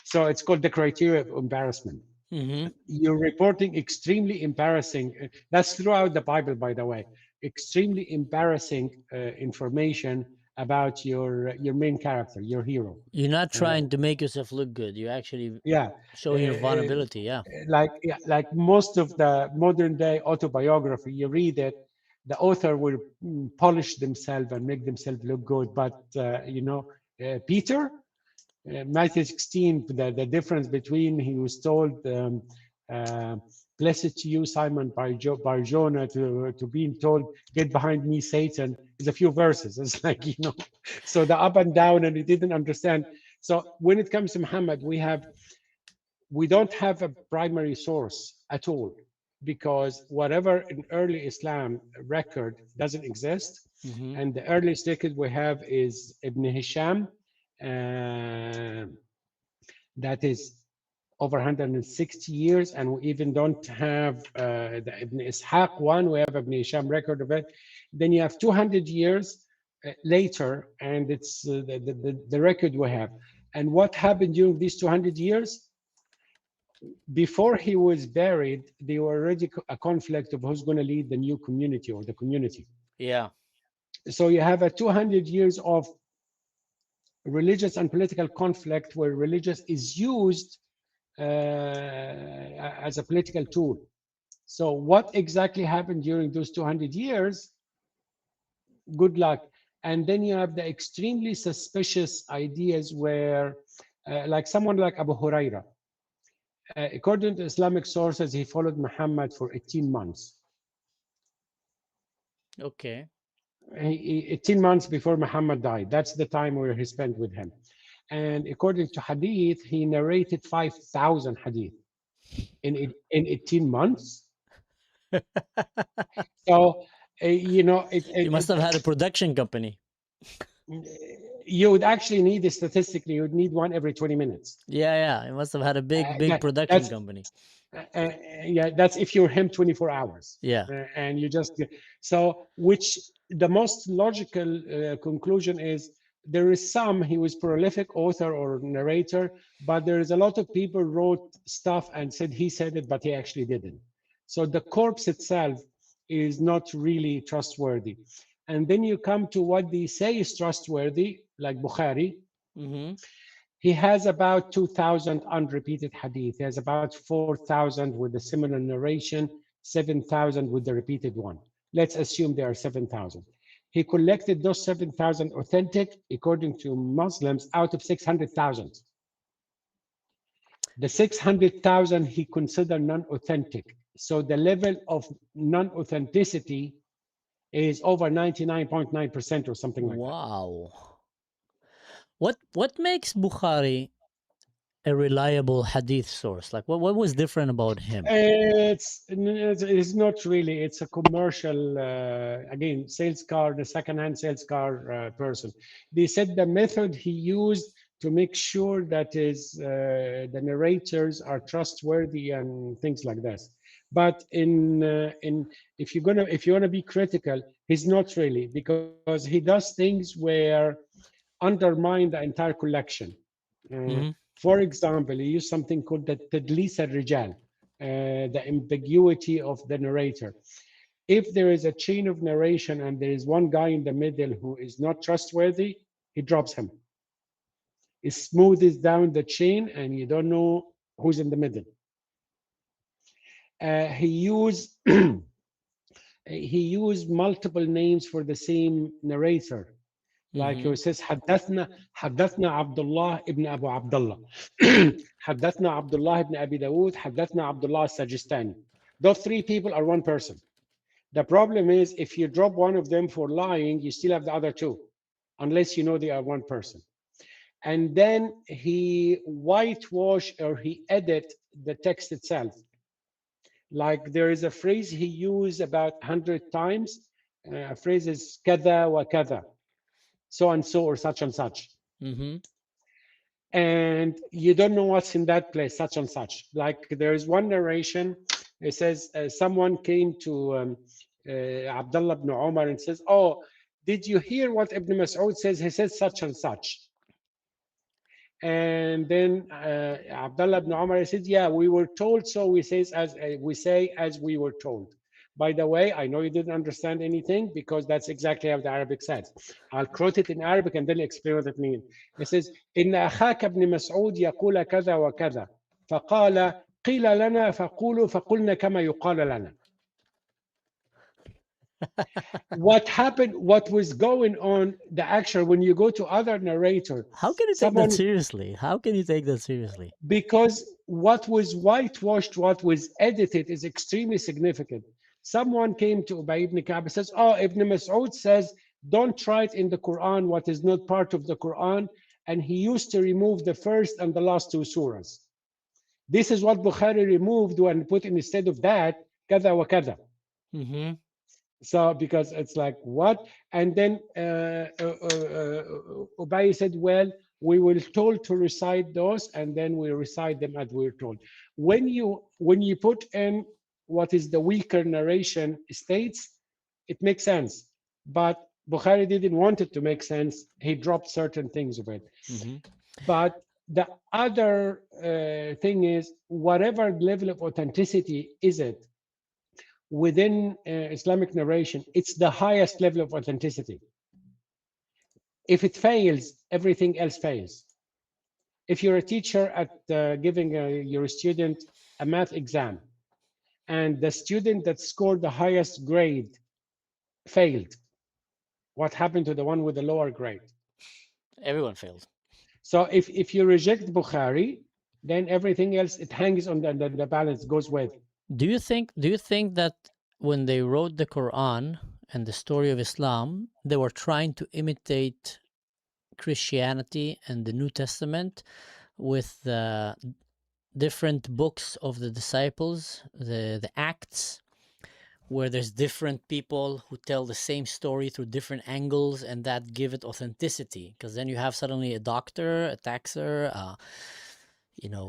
So it's called the criteria of embarrassment. Mm-hmm. You're reporting extremely embarrassing. That's throughout the Bible, by the way. Extremely embarrassing information about your main character, your hero. You're not trying to make yourself look good. You're actually Yeah, showing your vulnerability. Yeah. like most of the modern day autobiography, you read it, the author will polish themselves and make themselves look good. But Peter, Matthew 16, the difference between he was told, blessed to you, Simon Bar-Jonah, to being told, get behind me, Satan, is a few verses. It's like, so the up and down, and he didn't understand. So when it comes to Muhammad, we don't have a primary source at all, because whatever in early Islam record doesn't exist. Mm-hmm. And the earliest record we have is Ibn Hisham, that is over 160 years, and we even don't have the Ibn Ishaq one. We have Ibn Hisham record of it. Then you have 200 years later, and it's the record we have. And what happened during these 200 years? Before he was buried, there were already a conflict of who's going to lead the new community or the community. Yeah. So you have a 200 years of religious and political conflict where religious is used as a political tool. So what exactly happened during those 200 years? Good luck. And then you have the extremely suspicious ideas where, like someone like Abu Huraira, according to Islamic sources, he followed Muhammad for 18 months. Okay. 18 months before Muhammad died. That's the time where he spent with him. And according to hadith, he narrated 5,000 hadith in 18 months. So You know, You must have had a production company. you would actually need a statistically, you would need one every 20 minutes. Yeah. You must have had a big that- production that's- company. Yeah, that's if you're him 24 hours. Yeah. And you just so which the most logical conclusion is there is some he was prolific author or narrator, but there is a lot of people wrote stuff and said he said it, but he actually didn't. So the corpse itself is not really trustworthy. And then you come to what they say is trustworthy, like Bukhari. Mm-hmm. He has about 2,000 unrepeated hadith. He has about 4,000 with a similar narration, 7,000 with the repeated one. Let's assume there are 7,000. He collected those 7,000 authentic, according to Muslims, out of 600,000. The 600,000 he considered non-authentic. So the level of non-authenticity is over 99.9% or something like that. Wow. What makes Bukhari a reliable hadith source? Like what was different about him? It's not really. It's a commercial, again, sales car, the second-hand sales car person. They said the method he used to make sure that the narrators are trustworthy and things like this. But if you want to be critical, he's not really, because he does things where undermine the entire collection. For example, he used something called the tadlis al-rijal, the ambiguity of the narrator. If there is a chain of narration and there is one guy in the middle who is not trustworthy, he drops him. It smoothes down the chain and you don't know who's in the middle. He used he used multiple names for the same narrator. Like he says, حدثنا عبد الله ابن أبو عبد الله حدثنا عبد الله ابن أبي داود حدثنا عبد الله السجستاني. Those three people are one person. The problem is if you drop one of them for lying, you still have the other two, unless you know they are one person. And then he whitewash or he edit the text itself. Like there is a phrase he used about 100 times. A phrase is كذا وكذا. So and so or such and such. And you don't know what's in that place, such and such. Like there is one narration, it says someone came to Abdullah ibn Umar and says, oh, did you hear what Ibn Mas'ud says? He says such and such. And then Abdullah ibn Umar said, yeah, we were told so. We say as we were told. By the way, I know you didn't understand anything because that's exactly how the Arabic says. I'll quote it in Arabic and then explain what it means. It says, إن أخاك ابن مسعود يقول كذا وكذا فقال قيل لنا فقولوا فقلنا كما يقال لنا. What happened, what was going on, the actual, when you go to other narrator. How can you take that seriously? How can you take that seriously? Because what was whitewashed, what was edited is extremely significant. Someone came to Ubay ibn Ka'b and says, oh, Ibn Mas'ud says, don't write in the Quran what is not part of the Quran. And he used to remove the first and the last two surahs. This is what Bukhari removed and put instead of that, kada wa kada. So because it's like, what? And then Ubay said, well, we were told to recite those and then we recite them as we're told. When you put in what is the weaker narration states, it makes sense. But Bukhari didn't want it to make sense. He dropped certain things of it. But the other thing is, whatever level of authenticity is it, within Islamic narration, it's the highest level of authenticity. If it fails, everything else fails. If you're a teacher at giving your student a math exam, and the student that scored the highest grade failed, what happened to the one with the lower grade? Everyone failed. So if you reject Bukhari, then everything else, it hangs on the balance, goes with. Do you think that when they wrote the Quran and the story of Islam, they were trying to imitate Christianity and the New Testament with different books of the disciples, the Acts, where there's different people who tell the same story through different angles, and that give it authenticity. Because then you have suddenly a doctor, a taxer, a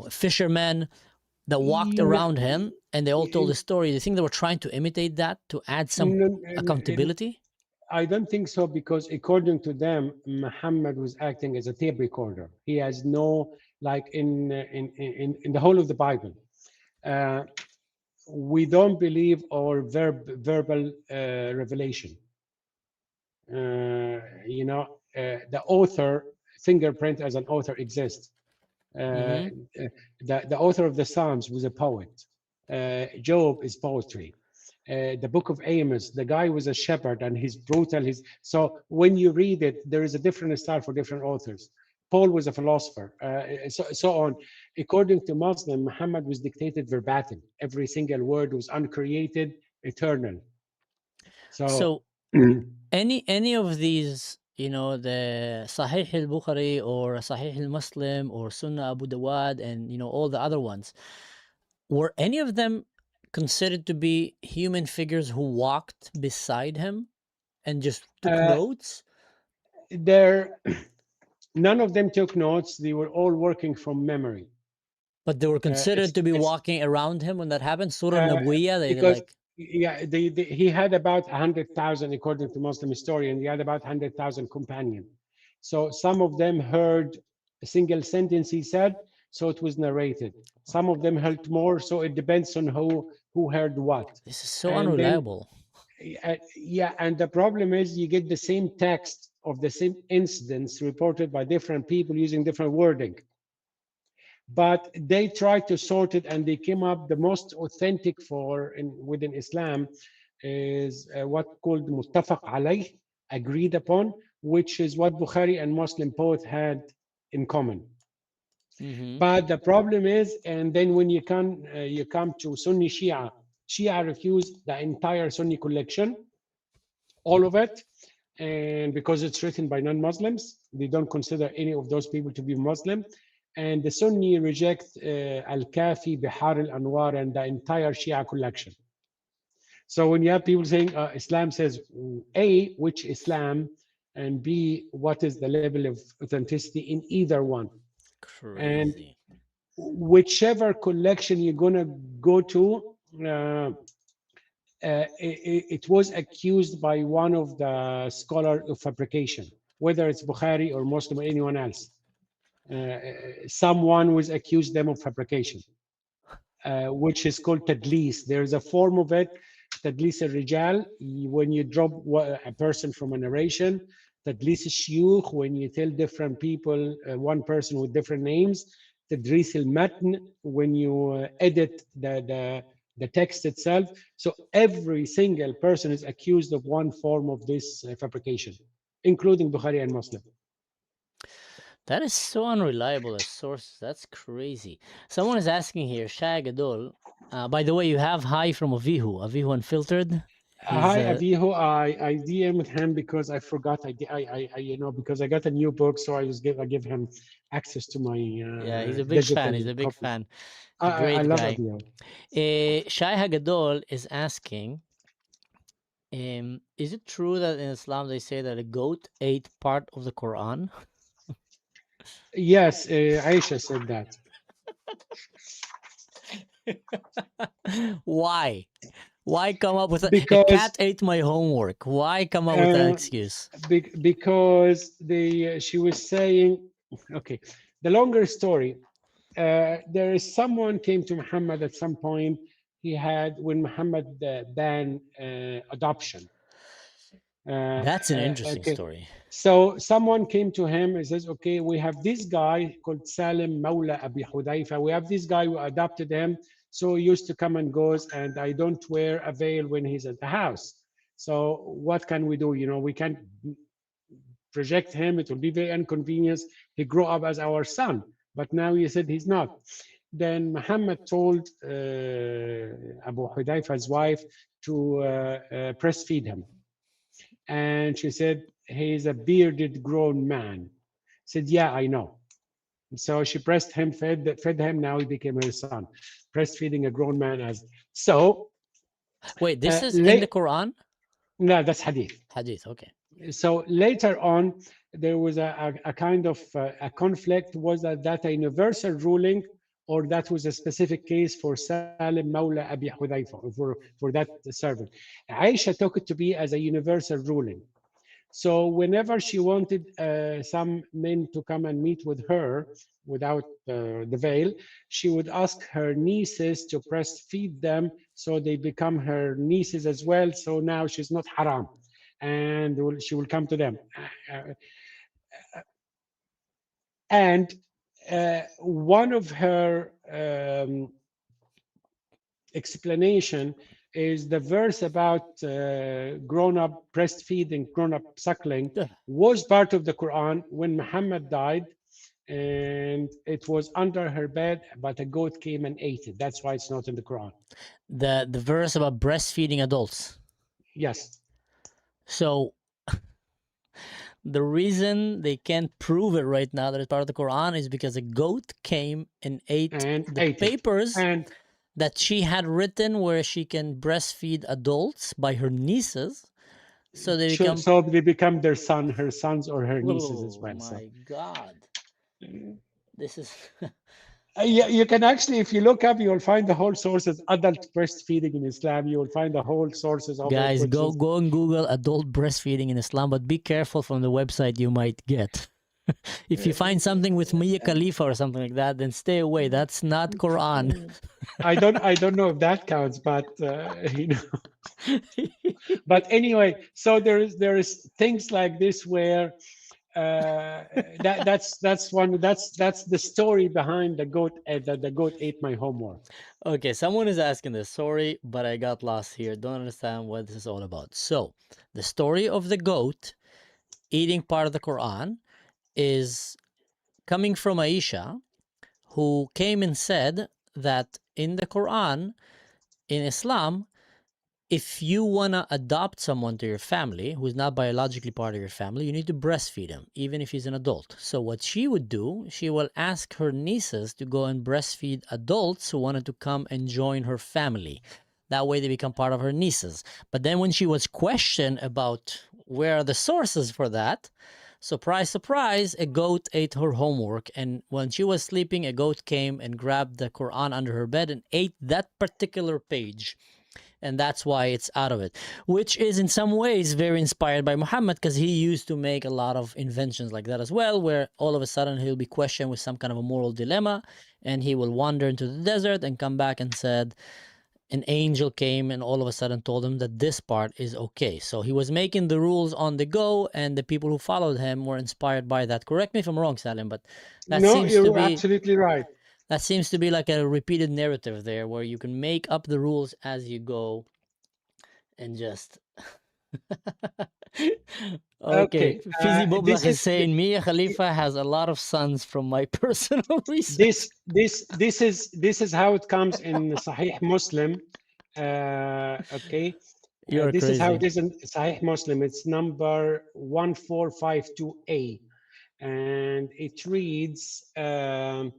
fisherman that walked No, around him, and they all told the story. Do you think they were trying to imitate that to add some accountability? I don't think so, because according to them, Muhammad was acting as a tape recorder. He has no, like in the whole of the Bible, we don't believe or verbal revelation. The author fingerprint as an author exists. The author of the Psalms was a poet. Job is poetry. The book of Amos, the guy was a shepherd and he's brutal. So when you read it, there is a different style for different authors. Paul was a philosopher, so on. According to Muslim, Muhammad was dictated verbatim. Every single word was uncreated, eternal. So any of these, the Sahih al-Bukhari or Sahih al-Muslim or Sunnah Abu Dawud and, all the other ones, were any of them considered to be human figures who walked beside him and just took notes? None of them took notes. They were all working from memory. But they were considered to be walking around him when that happened? Surah Nabawiyah, he had about 100,000, according to Muslim historian. He had about 100,000 companions. So some of them heard a single sentence he said, so it was narrated. Some of them heard more, so it depends on who heard what. This is so unreliable. And the problem is you get the same text of the same incidents reported by different people using different wording. But they tried to sort it, and they came up the most authentic within Islam is what called muttafaq alayh, agreed upon, which is what Bukhari and Muslim both had in common. But the problem is, and then when you come to Sunni Shia refuse the entire Sunni collection, all of it, and because it's written by non-Muslims, they don't consider any of those people to be Muslim. And the Sunni reject Al-Kafi, Bihar al-Anwar, and the entire Shia collection. So when you have people saying Islam says A, which Islam, and B, what is the level of authenticity in either one? Crazy. And whichever collection you're going to go to, it was accused by one of the scholars of fabrication, whether it's Bukhari or Muslim or anyone else. Someone was accused them of fabrication, which is called tadlis. There's a form of it, tadlis al-rijal, when you drop a person from a narration. Tadlis al-shuyukh, when you tell different people, one person with different names. Tadlis al-matn, when you edit the text itself. So every single person is accused of one form of this fabrication, including Bukhari and Muslim. That is so unreliable as sources. That's crazy. Someone is asking here, Shai Gadol. By the way, you have hi from Avihu Unfiltered. Hi, Avihu. I DM'd him because I forgot. Because I got a new book, so I give him access to my. Yeah, he's a big fan. He's a big fan. I love Avihu. Shai Hagadol is asking, is it true that in Islam they say that a goat ate part of the Quran? Yes, Aisha said that. Why? Why come up with a cat ate my homework? Why come up with that excuse? Because she was saying, okay, the longer story, there is someone came to Muhammad at some point. When Muhammad banned adoption. That's an interesting story. So someone came to him and says, okay, we have this guy called Salim Mawla Abi Hudayfa. We have this guy who adopted him. So he used to come and goes, and I don't wear a veil when he's at the house. So what can we do? We can't project him. It will be very inconvenient. He grew up as our son, but now he said he's not. Then Muhammad told Abu Hudayfa's wife to breastfeed him. And she said, he's a bearded grown man. Said, yeah, I know. So she breastfed him, fed him, now he became her son. Breastfeeding a grown man as. So Wait, this is la- in the Quran? No, that's hadith. Hadith, okay. So later on, there was a kind of a conflict. Was that a universal ruling, or that was a specific case for Salim Mawla Abi Hudayfa, for that servant? Aisha took it to be as a universal ruling. So whenever she wanted some men to come and meet with her without the veil, she would ask her nieces to breastfeed them, so they become her nieces as well. So now she's not haram, and she will come to them. And one of her explanation is the verse about grown-up breastfeeding, grown-up suckling, Yeah. was part of the Quran when Muhammad died, and it was under her bed, but a goat came and ate it. That's why it's not in the Quran. The verse about breastfeeding adults. Yes. So the reason they can't prove it right now that it's part of the Quran is because a goat came and ate And the ate it. papers And that she had written where she can breastfeed adults by her nieces. So they so, become. so they become her sons or her nieces as Oh well. So. my God. This is. You can actually, if you look up, you'll find the whole sources, adult breastfeeding in Islam. You will find the whole sources of Guys, it. go and Google adult breastfeeding in Islam, but be careful from the website you might get. If you find something with Mia Khalifa or something like that, then stay away. That's not Quran. I don't know if that counts, but you know. But anyway, so there is things like this where that's the story behind the goat. The goat ate my homework. Okay, someone is asking this. Sorry, but I got lost here. Don't understand what this is all about. So, the story of the goat eating part of the Quran is coming from Aisha, who came and said that in the Quran, in Islam, if you want to adopt someone to your family who's not biologically part of your family, you need to breastfeed him, even if he's an adult. So what she would do, she will ask her nieces to go and breastfeed adults who wanted to come and join her family. That way they become part of her nieces. But then when she was questioned about where are the sources for that, surprise, surprise, a goat ate her homework. And when she was sleeping, a goat came and grabbed the Quran under her bed and ate that particular page. And that's why it's out of it, which is in some ways very inspired by Muhammad, because he used to make a lot of inventions like that as well, where all of a sudden he'll be questioned with some kind of a moral dilemma, and he will wander into the desert and come back and said, an angel came and all of a sudden told him that this part is okay. So he was making the rules on the go, and the people who followed him were inspired by that. Correct me if I'm wrong, Salim, but that No, seems to you're be absolutely right. that seems to be like a repeated narrative there, where you can make up the rules as you go and just. Okay, Fizi Boblak this is is saying Mia Khalifa has a lot of sons from my personal research. this is how it comes in Sahih Muslim. Okay, You're this is how it crazy. is in Sahih Muslim. It's number 1452A, and it reads the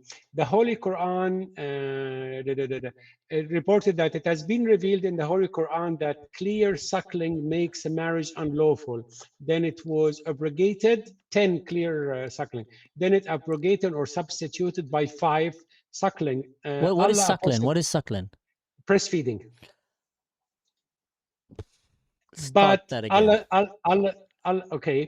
Holy Quran. It reported that it has been revealed in the Holy Quran that clear suckling makes a marriage unlawful. Then it was abrogated, 10 clear suckling. Then it abrogated or substituted by 5 suckling. What is suckling? What is suckling? Breastfeeding. Start But that again. okay,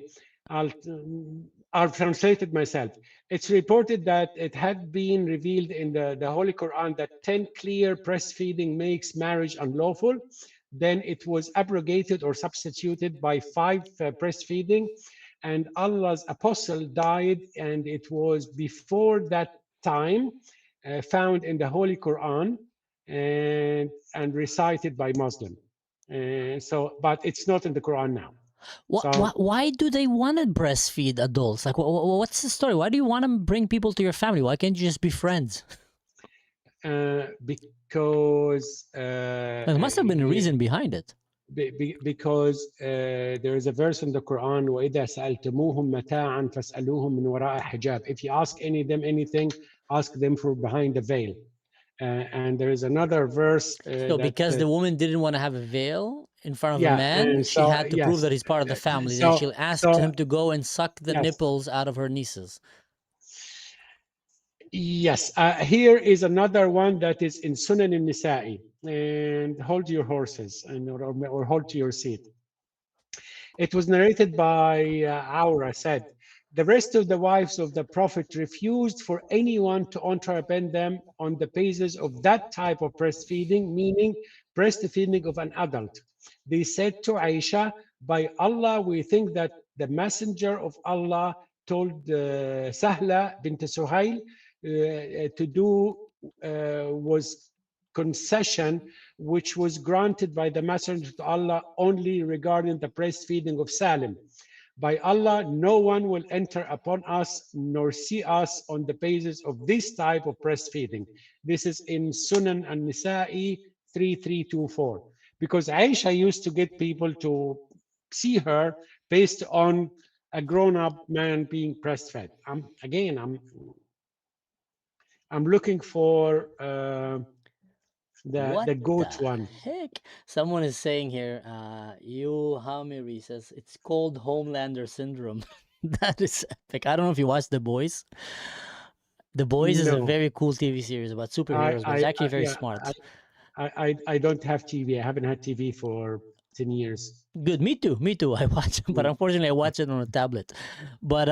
I've translated myself. It's reported that it had been revealed in the Holy Quran that 10 clear breastfeeding makes marriage unlawful. Then it was abrogated or substituted by 5 breastfeeding, and Allah's apostle died, and it was before that time found in the Holy Quran and recited by Muslim. But it's not in the Quran now. Why do they want to breastfeed adults? Like, what's the story? Why do you want to bring people to your family? Why can't you just be friends? Because There must have been a reason behind it. Because there is a verse in the Quran, وَإِذَا سَأَلْتُمُوهُمْ مَتَاعًا فَاسْأَلُوهُمْ مِنْ وَرَاءِ حِجَابٍ. If you ask them anything, ask them from behind the veil. And there is another verse So that because the woman didn't want to have a veil in front of a yeah, man, and she so had to prove yes, that he's part of the family. Then she'll ask so him to go and suck the yes, nipples out of her nieces. yes. Here is another one that is in Sunan al-Nisa'i, and hold your horses and or hold to your seat. It was narrated by Aura said, the rest of the wives of the Prophet refused for anyone to contraband them on the basis of that type of breastfeeding, meaning breastfeeding of an adult. They said to Aisha, by Allah, we think that the messenger of Allah told Sahla bint Suhail to do was concession which was granted by the messenger to Allah only regarding the breastfeeding of Salim. By Allah, no one will enter upon us nor see us on the basis of this type of breastfeeding. This is in Sunan al-Nisa'i 3324. Because Aisha used to get people to see her based on a grown-up man being breastfed. I'm looking for What the goat the one. heck? Someone is saying here, you Hamiri says it's called Homelander syndrome. That is epic. I don't know if you watched The Boys. The Boys is a No, very cool TV series about superheroes, but it's actually very yeah, smart. I don't have TV. I haven't had TV for 10 years. Good, me too, me too. I watch it, but unfortunately I watch it on a tablet. But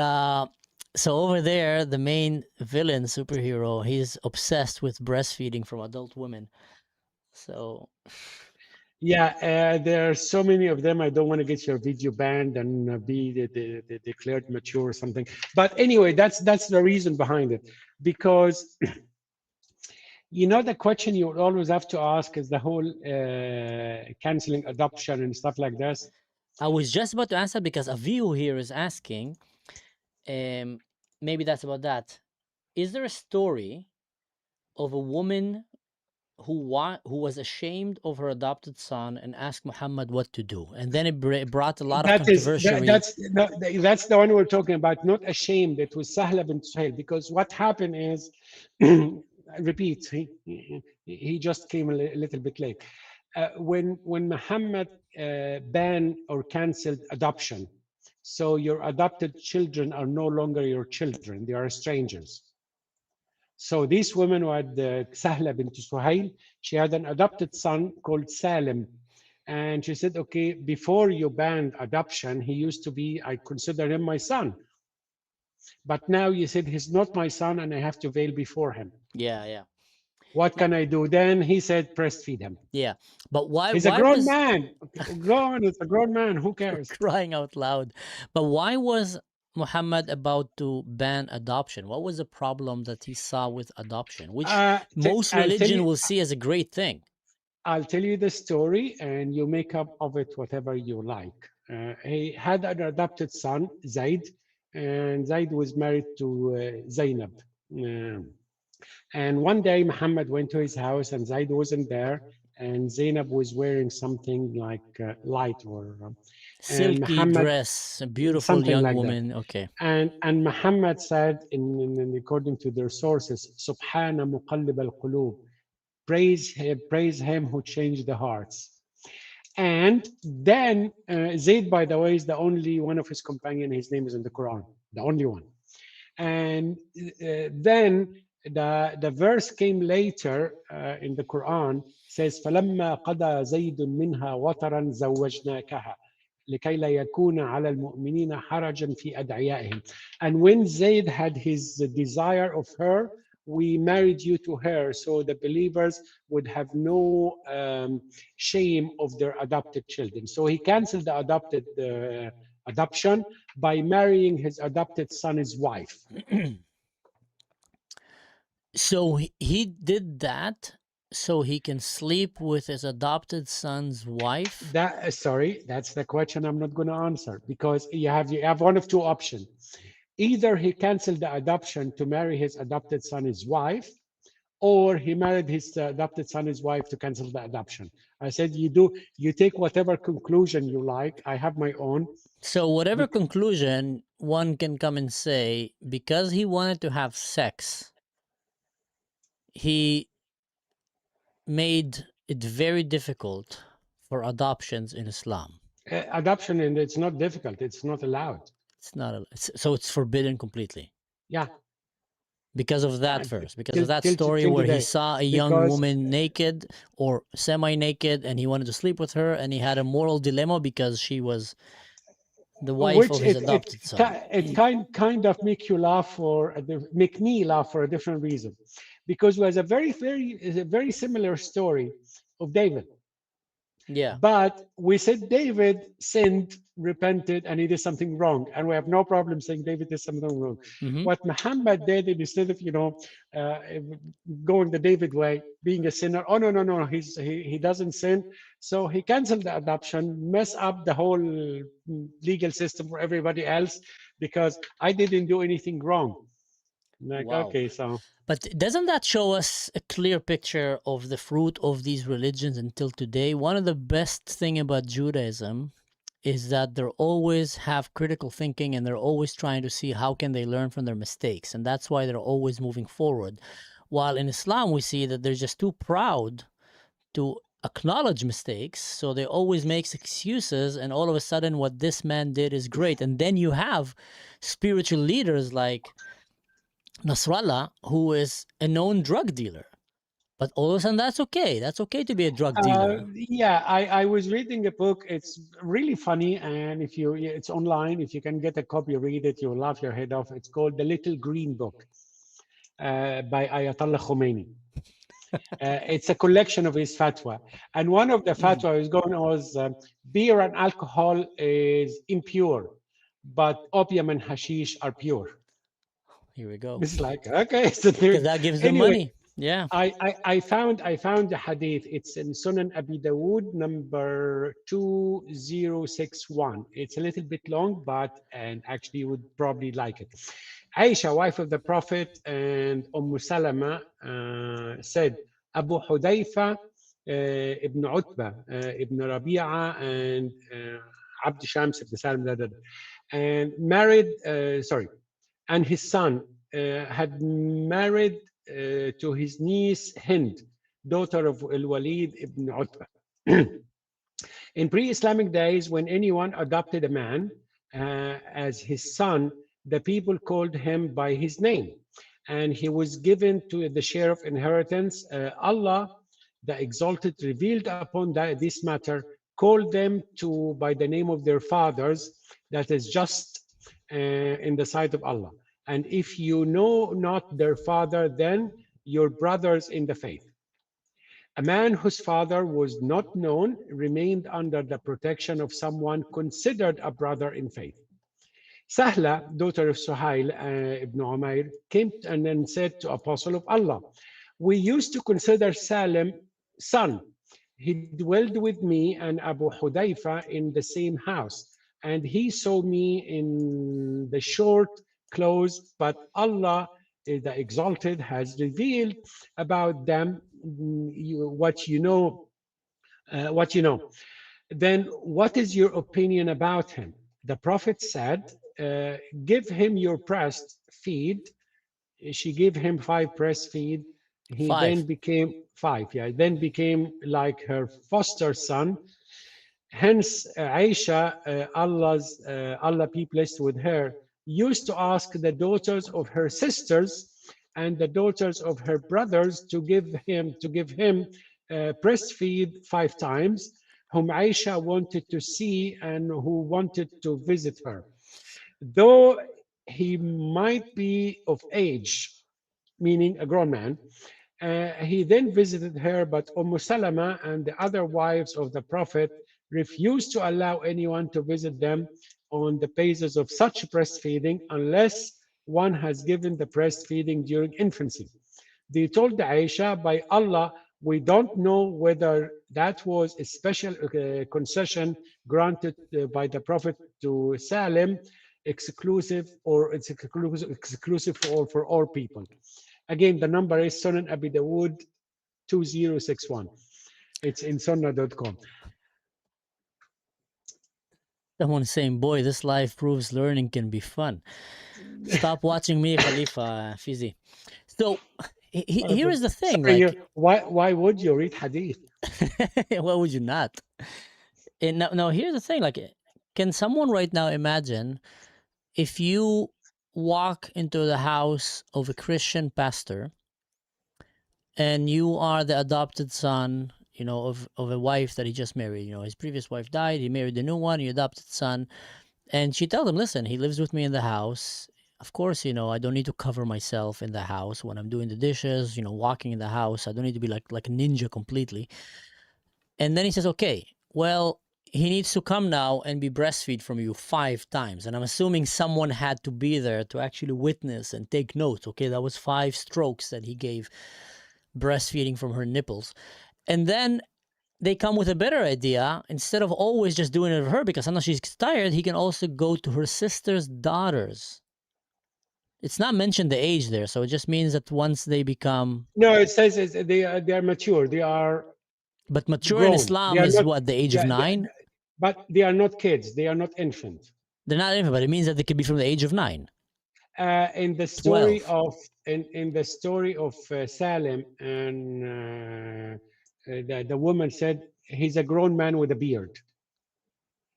so over there, the main villain superhero, he's obsessed with breastfeeding from adult women. So Yeah, there are so many of them. I don't want to get your video banned and be declared mature or something. But anyway, that's the reason behind it. Because you know the question you would always have to ask is the whole canceling adoption and stuff like this. I was just about to answer because a view here is asking, maybe that's about that. Is there a story of a woman who was ashamed of her adopted son and asked Muhammad what to do, and then it brought a lot of controversy? That's the one we're talking about. Not ashamed. It was Sahla bint Suhail, because what happened is, repeat. He just came a little bit late. When Muhammad banned or canceled adoption, so your adopted children are no longer your children; they are strangers. So this woman had Sahla bint Suhail, she had an adopted son called Salim. And she said, okay, before you banned adoption, he used to be, I consider him my son. But now you said he's not my son and I have to veil before him. Yeah. What can I do? Then he said, breastfeed him. Yeah, but why? He's why a grown was man. Go on, it's a grown man. Who cares? crying out loud? But why was Muhammad about to ban adoption? What was the problem that he saw with adoption, which most religion will see as a great thing? I'll tell you the story and you make up of it whatever you like. He had an adopted son, Zaid, and Zaid was married to Zainab. And one day Muhammad went to his house and Zaid wasn't there, and Zainab was wearing something like light or silky Muhammad, dress, a beautiful young like woman. that. Okay. And Muhammad said, according to their sources, Subhana muqallib al-qulub, praise him who changed the hearts. And then Zaid, by the way, is the only one of his companions. His name is in the Quran, the only one. And then the verse came later in the Quran, says فَلَمَّا قَضَى زَيْدٌ مِنْهَا وَطَرًا زَوَّجْنَاكَهَا لكي لا يكون على المؤمنين حرجا في أدعيائهم. And when Zayd had his desire of her, we married you to her, so the believers would have no shame of their adopted children. So he canceled the adoption by marrying his adopted son's wife. So he did that so he can sleep with his adopted son's wife? Sorry, that's the question I'm not going to answer, because you have one of two options. Either he canceled the adoption to marry his adopted son's wife, or he married his adopted son's wife to cancel the adoption. I said, you take whatever conclusion you like. I have my own. So whatever conclusion, one can come and say, because he wanted to have sex, he made it very difficult for adoptions in Islam. Adoption, and it's not difficult. It's not allowed. It's not so it's forbidden completely Yeah. because of that Uh, verse, because till- of that till story where he today. saw a young Because- woman naked or semi-naked and he wanted to sleep with her, and he had a moral dilemma because she was the wife of his adopted son. It kind of make you laugh make me laugh for a different reason, because it was a very similar story of David. Yeah. But we said David sinned, repented, and he did something wrong, and we have no problem saying David did something wrong. Mhm. What Muhammad did, instead of going the David way, being a sinner, oh no, he doesn't sin, so he canceled the adoption, mess up the whole legal system for everybody else, because I didn't do anything wrong. Like, Wow. okay, so But doesn't that show us a clear picture of the fruit of these religions until today? One of the best thing about Judaism is that they always have critical thinking, and they're always trying to see how can they learn from their mistakes, and that's why they're always moving forward. While in Islam we see that they're just too proud to acknowledge mistakes, so they always makes excuses, and all of a sudden what this man did is great. And then you have spiritual leaders like Nasrallah, who is a known drug dealer, but all of a sudden that's okay. That's okay to be a drug dealer. yeah, I was reading a book. It's really funny, and it's online. If you can get a copy, read it. You'll laugh your head off. It's called The Little Green Book by Ayatollah Khomeini. It's a collection of his fatwa, and one of the fatwa was beer and alcohol is impure, but opium and hashish are pure. Here we go. It's like, okay, so Because that gives them anyway, money. Yeah. I found the hadith. It's in Sunan Abi Dawood number 2061. It's a little bit long, and actually you would probably like it. Aisha, wife of the Prophet, and Salama said, Abu Hudayfa ibn Utbah ibn Rabi'a and Abd Shams ibn Salam, and married, and his son had married to his niece Hind, daughter of Al-Walid ibn Utbah. In pre-Islamic days, when anyone adopted a man as his son, the people called him by his name, and he was given to the share of inheritance. Allah, the Exalted, revealed upon this matter, called them by the name of their fathers, that is just in the sight of Allah. And if you know not their father, then your brothers in the faith. A man whose father was not known remained under the protection of someone considered a brother in faith. Sahla, daughter of Suhail ibn Umair, came and then said to Apostle of Allah, we used to consider Salim son. He dwelled with me and Abu Hudayfa in the same house, and he saw me in the short clothes, but Allah, the Exalted, has revealed about them what you know. Then what is your opinion about him? The Prophet said, give him your breast feed. She gave him 5 breastfeed. He 5. then became 5, then became like her foster son. Hence, Aisha, Allah be pleased with her, used to ask the daughters of her sisters and the daughters of her brothers to give him breastfeed 5 times, whom Aisha wanted to see and who wanted to visit her. Though he might be of age, meaning a grown man, he then visited her, but Salama and the other wives of the Prophet refused to allow anyone to visit them on the basis of such breastfeeding unless one has given the breastfeeding during infancy. They told Aisha, by Allah, we don't know whether that was a special concession granted by the Prophet to Salim, exclusive, or it's exclusive for all people. Again, the number is Sunan Abi Dawood 2061. It's in sunnah.com. Someone is saying, boy, this life proves learning can be fun. Stop watching me, Khalifa Fizi. So Here is the thing. Sorry, Like, why would you read hadith? why would you not? And now, here's the thing. Like, can someone right now imagine if you walk into the house of a Christian pastor and you are the adopted son, of a wife that he just married. His previous wife died, he married the new one, he adopted son, and she tells him, listen, he lives with me in the house. Of course, I don't need to cover myself in the house when I'm doing the dishes, walking in the house. I don't need to be like a ninja completely. And then he says, okay, well, he needs to come now and be breastfeed from you 5 times. And I'm assuming someone had to be there to actually witness and take notes. Okay, that was 5 strokes that he gave breastfeeding from her nipples. And then they come with a better idea. Instead of always just doing it for her, because sometimes she's tired, he can also go to her sister's daughters. It's not mentioned the age there, so it just means that once they become... No, it says they are mature. They are... But mature grown. in Islam They are is not- what, the age of 9? But they are not kids. They are not infant. They're not infant, but it means that they could be from the age of 9. In the story 12. of in the story of Salim, and the woman said he's a grown man with a beard.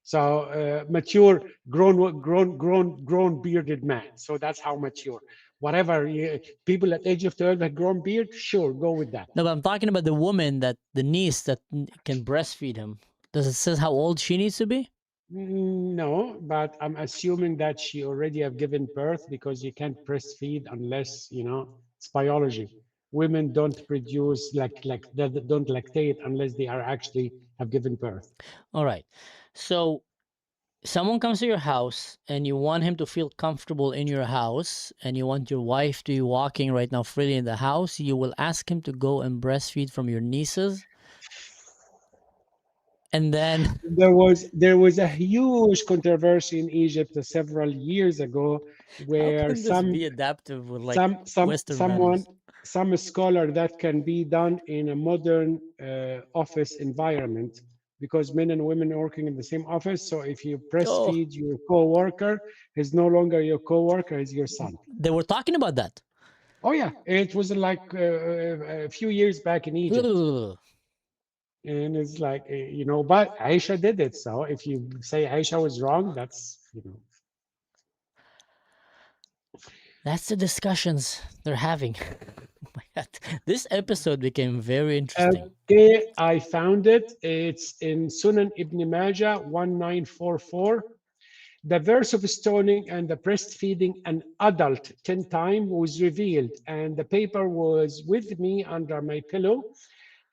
So mature, grown bearded man. So that's how mature. Whatever people at age of 12 have grown beard, sure, go with that. No, but I'm talking about the woman, the niece that can breastfeed him. Does it say how old she needs to be? No, but I'm assuming that she already have given birth, because you can't breastfeed unless it's biology. Women don't produce they don't lactate unless they are actually have given birth. All right. So someone comes to your house and you want him to feel comfortable in your house, and you want your wife to be walking right now freely in the house, you will ask him to go and breastfeed from your nieces. And then There was a huge controversy in Egypt several years ago, how where can this be adaptive with like Western values? some scholar that can be done in a modern office environment, because men and women are working in the same office. So if you breastfeed your co-worker, he's no longer your co-worker, he's your son. They were talking about that. Oh yeah, it was like a few years back in Egypt. Ugh. And it's like, but Aisha did it. So if you say Aisha was wrong, that's, That's the discussions they're having. Oh my God. This episode became very interesting. Okay, I found it. It's in Sunan Ibn Majah 1944. The verse of stoning and the breastfeeding an adult 10 times was revealed, and the paper was with me under my pillow.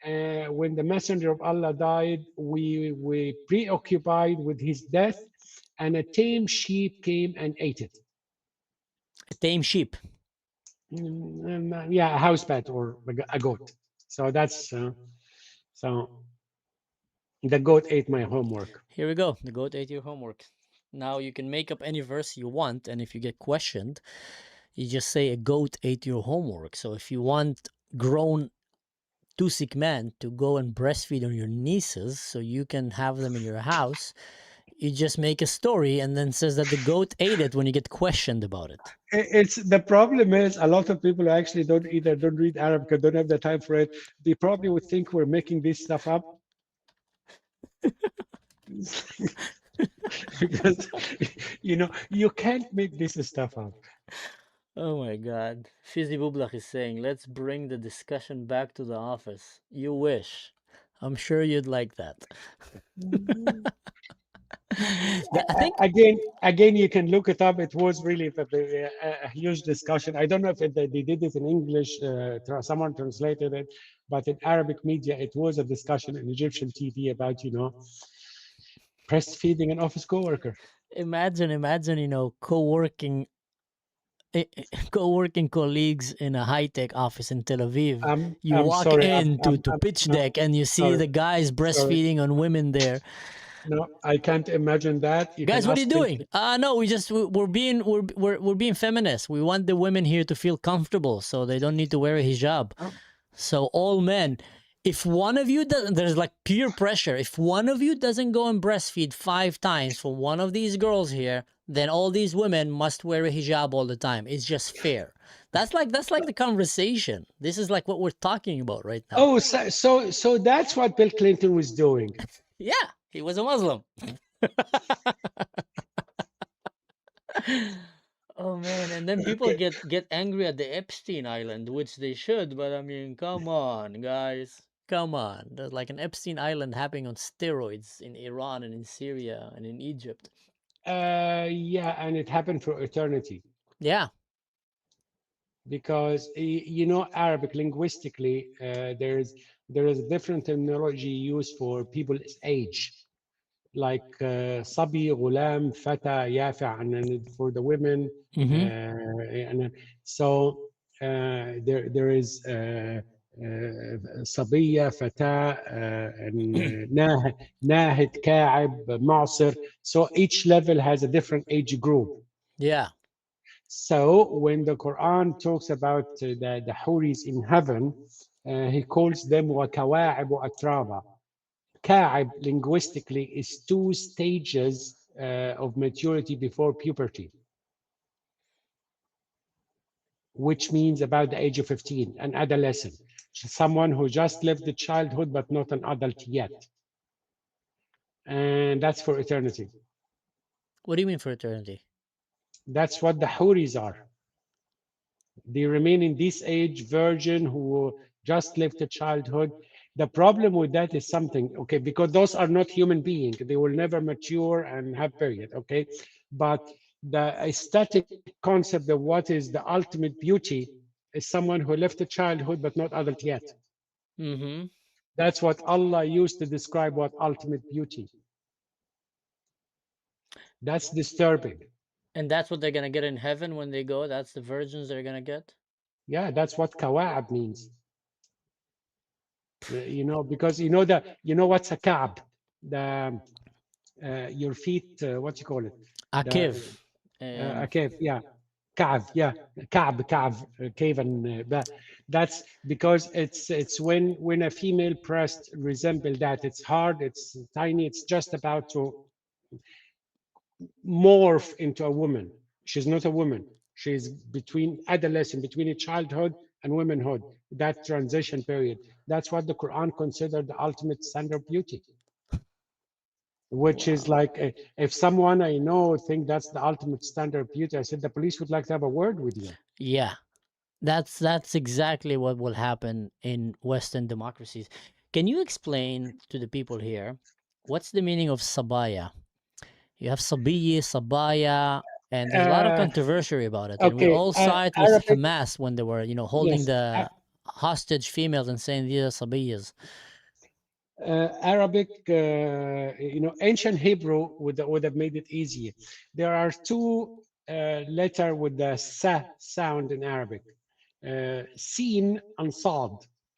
When the messenger of Allah died, we were preoccupied with his death, and a tame sheep came and ate it. A tame sheep. Yeah, a house pet or a goat. So that's so the goat ate my homework. Here we go. The goat ate your homework. Now you can make up any verse you want, and if you get questioned, you just say a goat ate your homework. So if you want grown Tusik man to go and breastfeed on your nieces so you can have them in your house, you just make a story and then says that the goat ate it when you get questioned about it. It's the problem is a lot of people actually don't read Arabic or don't have the time for it. They probably would think we're making this stuff up. Because you can't make this stuff up. Oh my God. Fizi Bublak is saying, let's bring the discussion back to the office. You wish. I'm sure you'd like that. I think again, you can look it up. It was really a huge discussion. I don't know if they did it in English, someone translated it, but in Arabic media, it was a discussion in Egyptian TV about, breastfeeding an office coworker. Imagine, co-working colleagues in a high-tech office in Tel Aviv. You walk into pitch deck and you see the guys breastfeeding on women there. No, I can't imagine that. Guys, what are you doing? No, we're being feminist. We want the women here to feel comfortable, so they don't need to wear a hijab. So all men, if one of you doesn't, there's like peer pressure. If one of you doesn't go and breastfeed 5 times for one of these girls here, then all these women must wear a hijab all the time. It's just fair. That's like the conversation. This is like what we're talking about right now. Oh, so that's what Bill Clinton was doing. Yeah, he was a Muslim. Oh man, and then people get angry at the Epstein Island, which they should, but I mean, come on, guys. Come on. There's like an Epstein Island happening on steroids in Iran and in Syria and in Egypt. Yeah, and it happened for eternity. Yeah. Because you know, Arabic linguistically, there is a different terminology used for people's age, like sabi, ghulam, fata, yafa, and then for the women. And then, so there is صبية, فتاة, and ناهد, كاعب, معصر. So each level has a different age group. Yeah. So when the Quran talks about the Huris in heaven, he calls them وَكَوَاعِبُ أَتْرَابًا. Ka'ib linguistically is 2 stages of maturity before puberty, which means about the age of 15, an adolescent, someone who just lived the childhood but not an adult yet. And that's for eternity. What do you mean for eternity? That's what the Huris are. They remain in this age, virgin, who just lived a childhood. The problem with that is something, okay, because those are not human beings. They will never mature and have period, okay? But the aesthetic concept of what is the ultimate beauty is someone who left a childhood but not adult yet. That's what Allah used to describe what ultimate beauty. That's disturbing. And that's what they're going to get in heaven when they go? That's the virgins they're going to get? Yeah, that's what kawa'ab means. You know, because you know what's a ka'ab? The your feet, what you call it? Akiv. A cave, yeah. Ka'ab, yeah. Ka'ab, cave, and that's because it's when a female breast resemble that. It's hard, it's tiny, it's just about to morph into a woman. She's not a woman. She's between adolescent, between a childhood and womanhood, that transition period. That's what the Quran considered the ultimate standard of beauty. Which is like, if someone I know think that's the ultimate standard of beauty, I said the police would like to have a word with you. Yeah, that's exactly what will happen in Western democracies. Can you explain to the people here, what's the meaning of sabaya? You have sabiyi, sabaya, and there's a lot of controversy about it. And we all saw it with Arabic, Hamas when they were, holding yes, the hostage females and saying these are sabiyas. Arabic, ancient Hebrew would have made it easier. There are 2 letters with the sa sound in Arabic, sin and sad.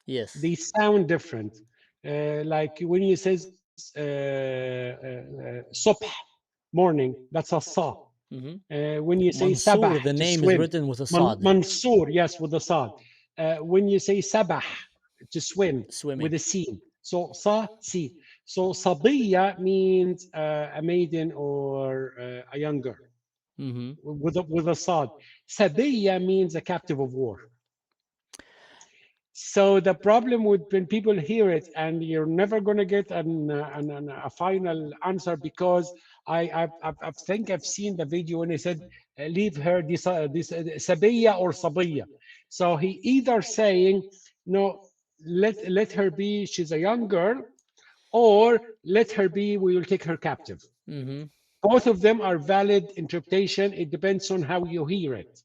Yes. They sound different. Like when you say subh, morning, that's a sa. When you say Mansour, sabah, the name swim, is written with a sad. Mansour, yes, with a sad. When you say sabah, to swim, Swimming. with a sin. So sa, si. So sabiya means a maiden or a young girl, with a sad. Sabiya means a captive of war. So the problem with when people hear it, and you're never going to get a final answer, because I think I've seen the video when he said, leave her this sabiya or sabiya. So he either saying, no, let her be, she's a young girl, or let her be, we will take her captive. Both of them are valid interpretation. It depends on how you hear it.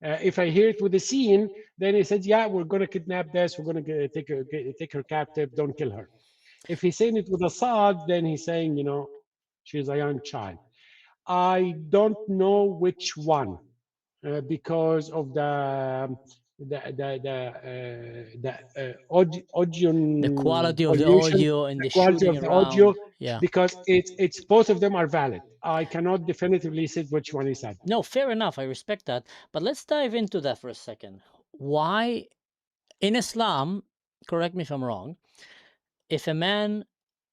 If I hear it with a scene, then he said, yeah, we're going to kidnap this, we're going to take her captive, don't kill her. If he's saying it with a sad, then he's saying, she's a young child. I don't know which one, because of the audio, the quality of the audio and the quality shooting of the around. audio, Yeah. because it's both of them are valid. I cannot definitively say which one he said. No, fair enough. I respect that. But let's dive into that for a second. Why, in Islam, correct me if I'm wrong, if a man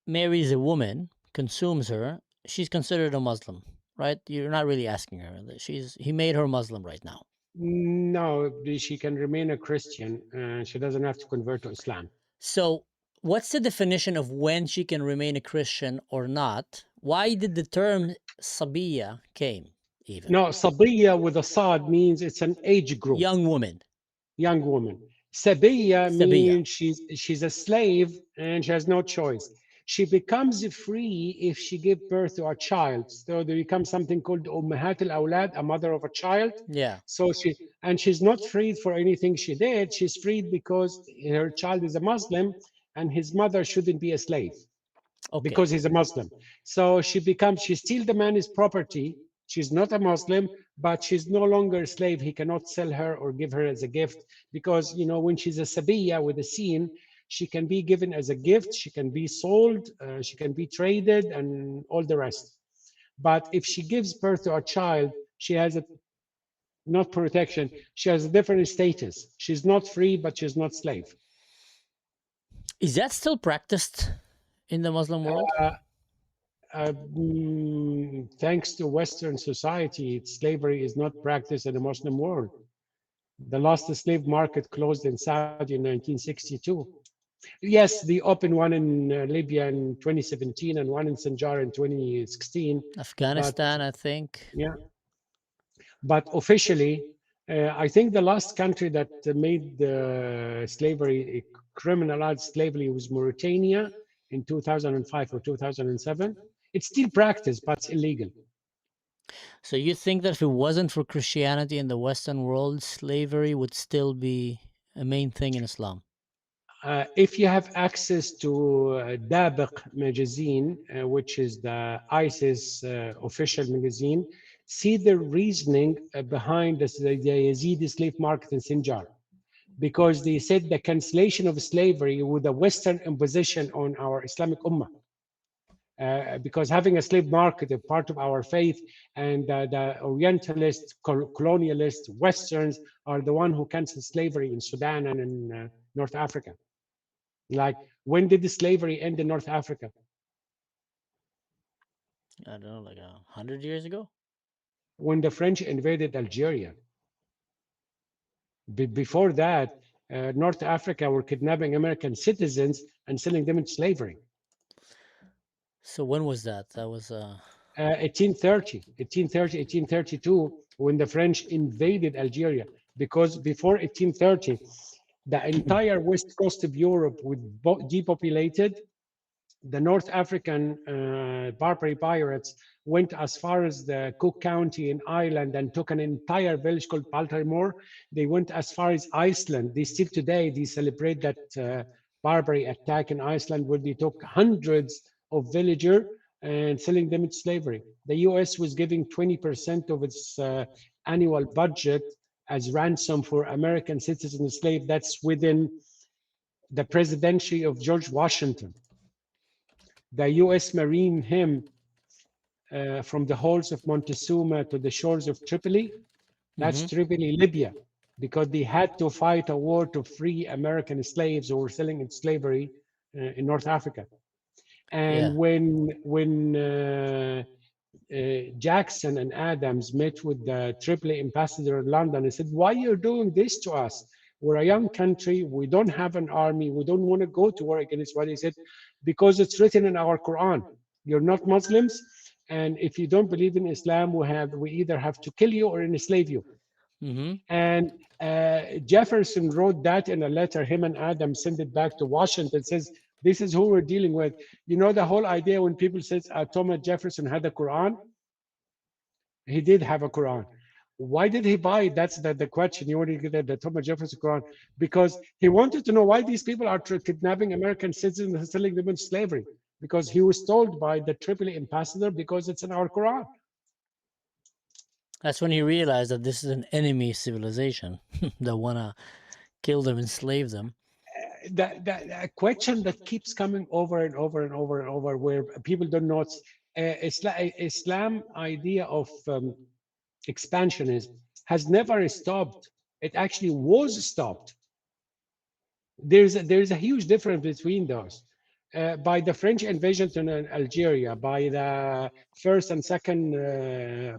marries a woman, consumes her, she's considered a Muslim, right? You're not really asking her. He made her Muslim right now. No, she can remain a Christian. She doesn't have to convert to Islam. So, what's the definition of when she can remain a Christian or not? Why did the term Sabiya came even? No, Sabiya with a Sad means it's an age group. Young woman. Young woman. Sabiya Sabiya. means she's a slave and she has no choice. She becomes free if she gives birth to a child. So there becomes something called Ummahat al-Awlad, a mother of a child. Yeah. So she's not freed for anything she did. She's freed because her child is a Muslim and his mother shouldn't be a slave. Okay. Because he's a Muslim. So she's still the man is property. She's not a Muslim, but she's no longer a slave. He cannot sell her or give her as a gift because, you know, when she's a Sabiya with a sin, she can be given as a gift, she can be sold, she can be traded and all the rest. But if she gives birth to a child, she has not protection, she has a different status. She's not free, but she's not slave. Is that still practiced in the Muslim world? Thanks to Western society, slavery is not practiced in the Muslim world. The last slave market closed in Saudi in 1962. Yes, the open one in Libya in 2017 and one in Sinjar in 2016. Afghanistan, I think. Yeah. But officially, I think the last country that made slavery, criminalized slavery was Mauritania in 2005 or 2007. It's still practiced, but it's illegal. So you think that if it wasn't for Christianity in the Western world, slavery would still be a main thing in Islam? If you have access to Dabiq magazine, which is the ISIS official magazine, see the reasoning behind the Yazidi slave market in Sinjar. Because they said the cancellation of slavery with a Western imposition on our Islamic Ummah. Because having a slave market is part of our faith, and the Orientalists, colonialists, Westerns are the one who canceled slavery in Sudan and in North Africa. Like, when did the slavery end in North Africa? I don't know, like 100 years ago? When the French invaded Algeria. Before that, North Africa were kidnapping American citizens and selling them into slavery. So when was that? That was 1830, 1832, when the French invaded Algeria. Because before 1830, the entire west coast of Europe was depopulated. The North African Barbary pirates went as far as the Cook County in Ireland and took an entire village called Baltimore. They went as far as Iceland. They still today, they celebrate that Barbary attack in Iceland, where they took hundreds of villagers and selling them into slavery. The US was giving 20% of its annual budget as ransom for American citizens slaves. That's within the presidency of George Washington. The US Marine him from the halls of Montezuma to the shores of Tripoli. That's Tripoli, Libya, because they had to fight a war to free American slaves who were selling in slavery in North Africa. And when Jackson and Adams met with the Tripoli ambassador in London, he said, "Why are you doing this to us? We're a young country. We don't have an army. We don't want to go to war against what." He said, "Because it's written in our Quran. You're not Muslims, and if you don't believe in Islam, we either have to kill you or enslave you." And Jefferson wrote that in a letter. Him and Adams sent it back to Washington. Says, "This is who we're dealing with." You know, the whole idea when people say Thomas Jefferson had a Quran, he did have a Quran. Why did he buy it? That's the question. You want to get the Thomas Jefferson Quran because he wanted to know why these people are kidnapping American citizens and selling them in slavery. Because he was told by the Tripoli ambassador, because it's in our Quran. That's when he realized that this is an enemy civilization that want to kill them, enslave them. The question that keeps coming over and over and over and over, where people don't know, Islam idea of expansionism has never stopped. It actually was stopped There's a huge difference between those. By the French invasion to Algeria, by the First and Second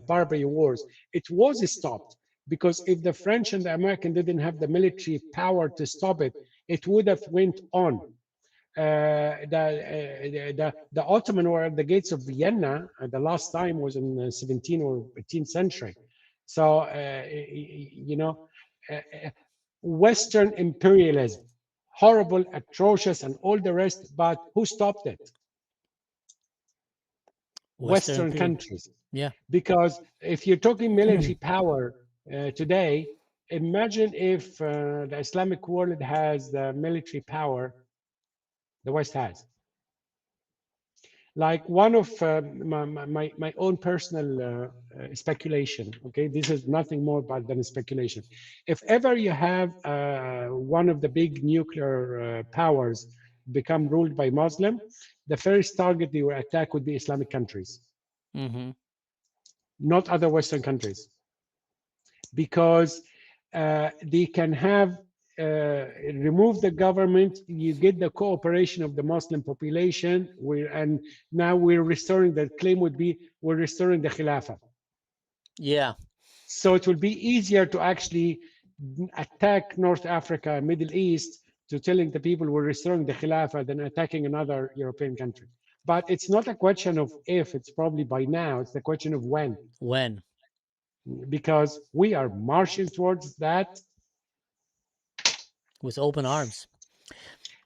Barbary Wars, it was stopped because if the French and the American didn't have the military power to stop it, it would have went on. The Ottoman were at the gates of Vienna. The last time was in the 17th or 18th century. So Western imperialism, horrible, atrocious, and all the rest. But who stopped it? Western period. countries. Yeah. Because if you're talking military power today, imagine if the Islamic world has the military power the West has. Like one of my own personal speculation, okay, this is nothing more but than a speculation. If ever you have one of the big nuclear powers become ruled by Muslim, the first target they will attack would be Islamic countries, not other Western countries, because they can have remove the government, you get the cooperation of the Muslim population, and now we're restoring, the claim would be we're restoring the Khilafah. Yeah. So it will be easier to actually attack North Africa, Middle East, to telling the people we're restoring the Khilafah than attacking another European country. But it's not a question of if, it's probably by now, it's the question of when. When? Because we are marching towards that with open arms,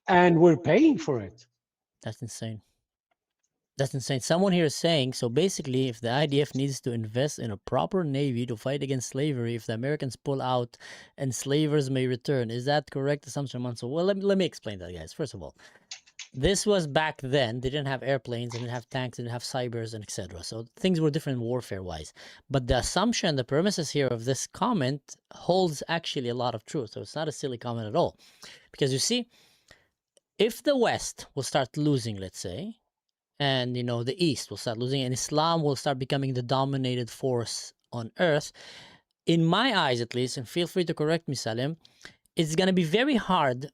and we're paying for it. That's insane. That's insane. Someone here is saying, so basically, if the IDF needs to invest in a proper navy to fight against slavery, if the Americans pull out, enslavers may return. Is that correct assumption, Mansour? Well, let me explain that, guys. First of all, this was back then. They didn't have airplanes, they didn't have tanks, they didn't have cybers, and etc. So things were different warfare-wise. But the assumption, the premises here of this comment holds actually a lot of truth. So it's not a silly comment at all. Because you see, if the West will start losing, let's say, and the East will start losing, and Islam will start becoming the dominated force on earth, in my eyes at least, and feel free to correct me, Salim, it's going to be very hard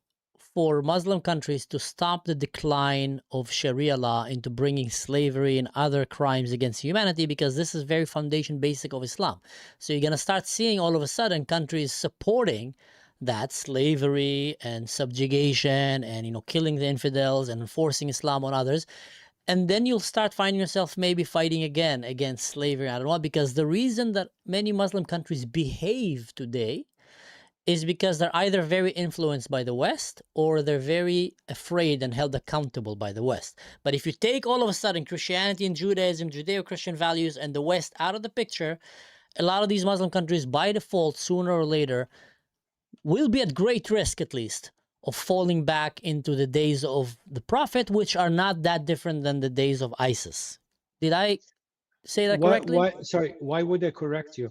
for Muslim countries to stop the decline of Sharia law into bringing slavery and other crimes against humanity, because this is very foundation basic of Islam. So you're going to start seeing all of a sudden countries supporting that slavery and subjugation and killing the infidels and enforcing Islam on others. And then you'll start finding yourself maybe fighting again against slavery. I don't know, because the reason that many Muslim countries behave today is because they're either very influenced by the West or they're very afraid and held accountable by the West. But if you take all of a sudden Christianity and Judaism, Judeo-Christian values, and the West out of the picture, a lot of these Muslim countries by default, sooner or later, will be at great risk at least of falling back into the days of the Prophet, which are not that different than the days of ISIS. Did I say that correctly? Sorry, why would I correct you?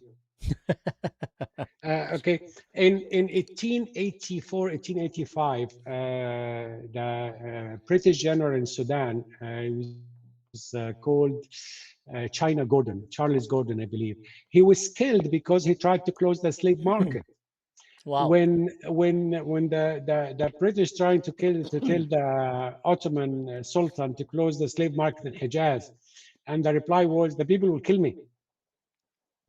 Okay, in 1884, 1885, the British general in Sudan was called China Gordon, Charles Gordon, I believe. He was killed because he tried to close the slave market. Wow. When the British trying to tell the Ottoman Sultan to close the slave market in Hijaz, and the reply was, the people will kill me.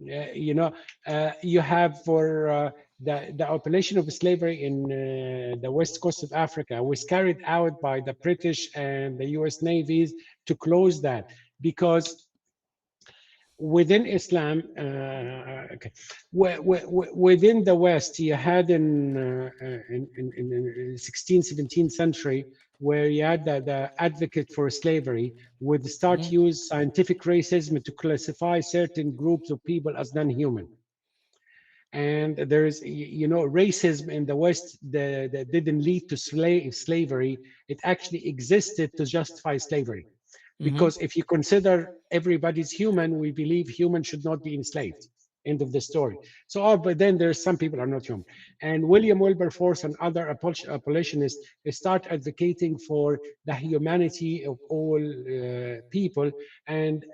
You have for the operation of slavery in the west coast of Africa was carried out by the British and the US navies to close that, because within Islam, within the West, you had in 16th, 17th century, where you had the advocate for slavery would start use scientific racism to classify certain groups of people as non-human. And there's, racism in the West that didn't lead to slavery. It actually existed to justify slavery. Because if you consider everybody's human, we believe humans should not be enslaved. End of the story. So, but then there's some people are not human. And William Wilberforce and other abolitionists start advocating for the humanity of all people. And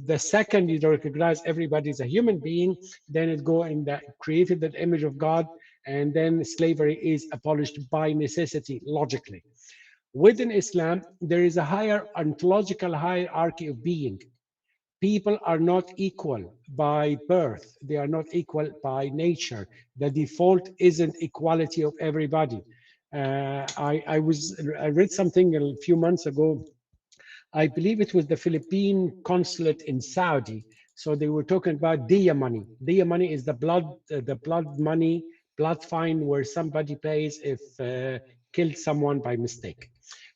the second you recognize everybody as a human being, then it go in that created that image of God, and then slavery is abolished by necessity, logically. Within Islam, there is a higher ontological hierarchy of being. People are not equal by birth. They are not equal by nature. The default isn't equality of everybody. I read something a few months ago. I believe it was the Philippine consulate in Saudi. So they were talking about diya money. Diya money is the blood money, blood fine where somebody pays if killed someone by mistake.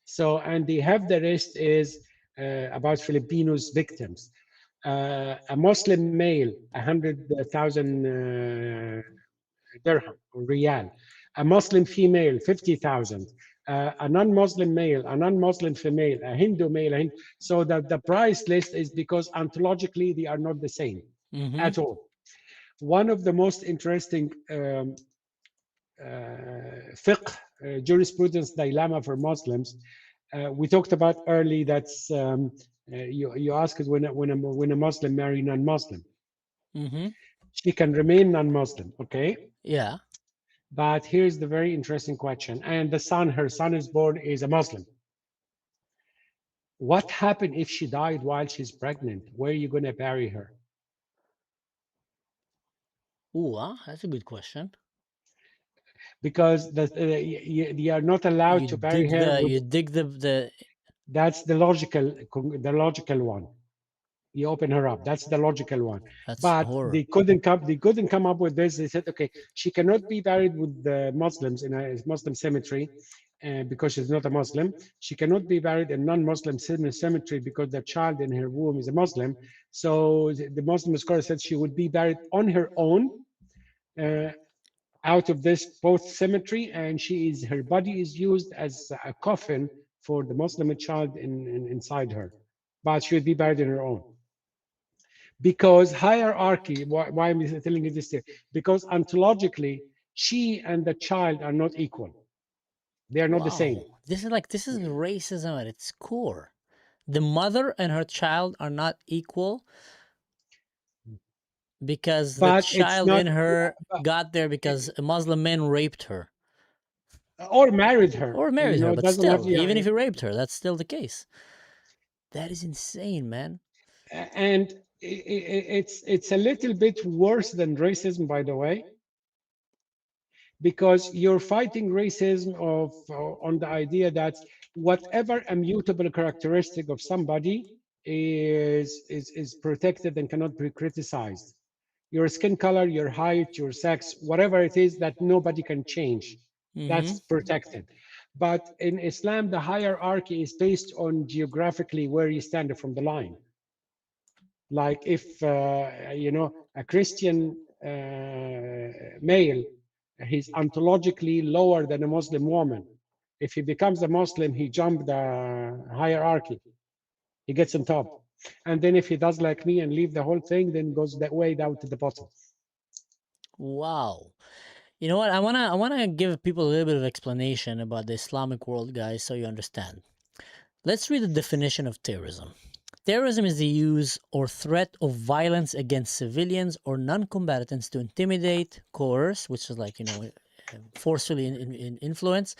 So, and they have the rest is about Filipinos victims. A Muslim male, 100,000 dirham or riyal. A Muslim female, 50,000. A non-Muslim male, a non-Muslim female, a Hindu male. So the price list is because ontologically they are not the same at all. One of the most interesting fiqh jurisprudence dilemma for Muslims. We talked about early that's you ask us when a Muslim marry non-Muslim, she can remain non-Muslim, okay? Yeah. But here's the very interesting question. And the son, her son is born is a Muslim. What happened if she died while she's pregnant? Where are you going to bury her? Ooh, that's a good question. Because you are not allowed to bury her. You dig the. That's the logical one. You open her up. That's the logical one. That's but horror. they couldn't come up with this. They said, okay, she cannot be buried with the Muslims in a Muslim cemetery because she's not a Muslim. She cannot be buried in non-Muslim cemetery because the child in her womb is a Muslim. So the Muslim scholar said she would be buried on her own out of this both cemetery, and her body is used as a coffin for the Muslim child inside her, but she would be buried in her own. Because hierarchy, why am I telling you this here? Because ontologically, she and the child are not equal. They are not the same. This is racism at its core. The mother and her child are not equal because the child in her got there because a Muslim man raped her. Or married her. Or married her, but still, even if he raped her, that's still the case. That is insane, man. And it's a little bit worse than racism, by the way, because you're fighting racism on the idea that whatever immutable characteristic of somebody is protected and cannot be criticized. Your skin color, your height, your sex, whatever it is that nobody can change, that's protected. But in Islam, the hierarchy is based on geographically where you stand from the line. Like if, a Christian male, he's ontologically lower than a Muslim woman. If he becomes a Muslim, he jumped the hierarchy. He gets on top. And then if he does like me and leave the whole thing, then goes that way down to the bottom. Wow. You know what? I wanna give people a little bit of explanation about the Islamic world, guys, so you understand. Let's read the definition of terrorism. Terrorism is the use or threat of violence against civilians or non-combatants to intimidate, coerce, which is forcefully influence,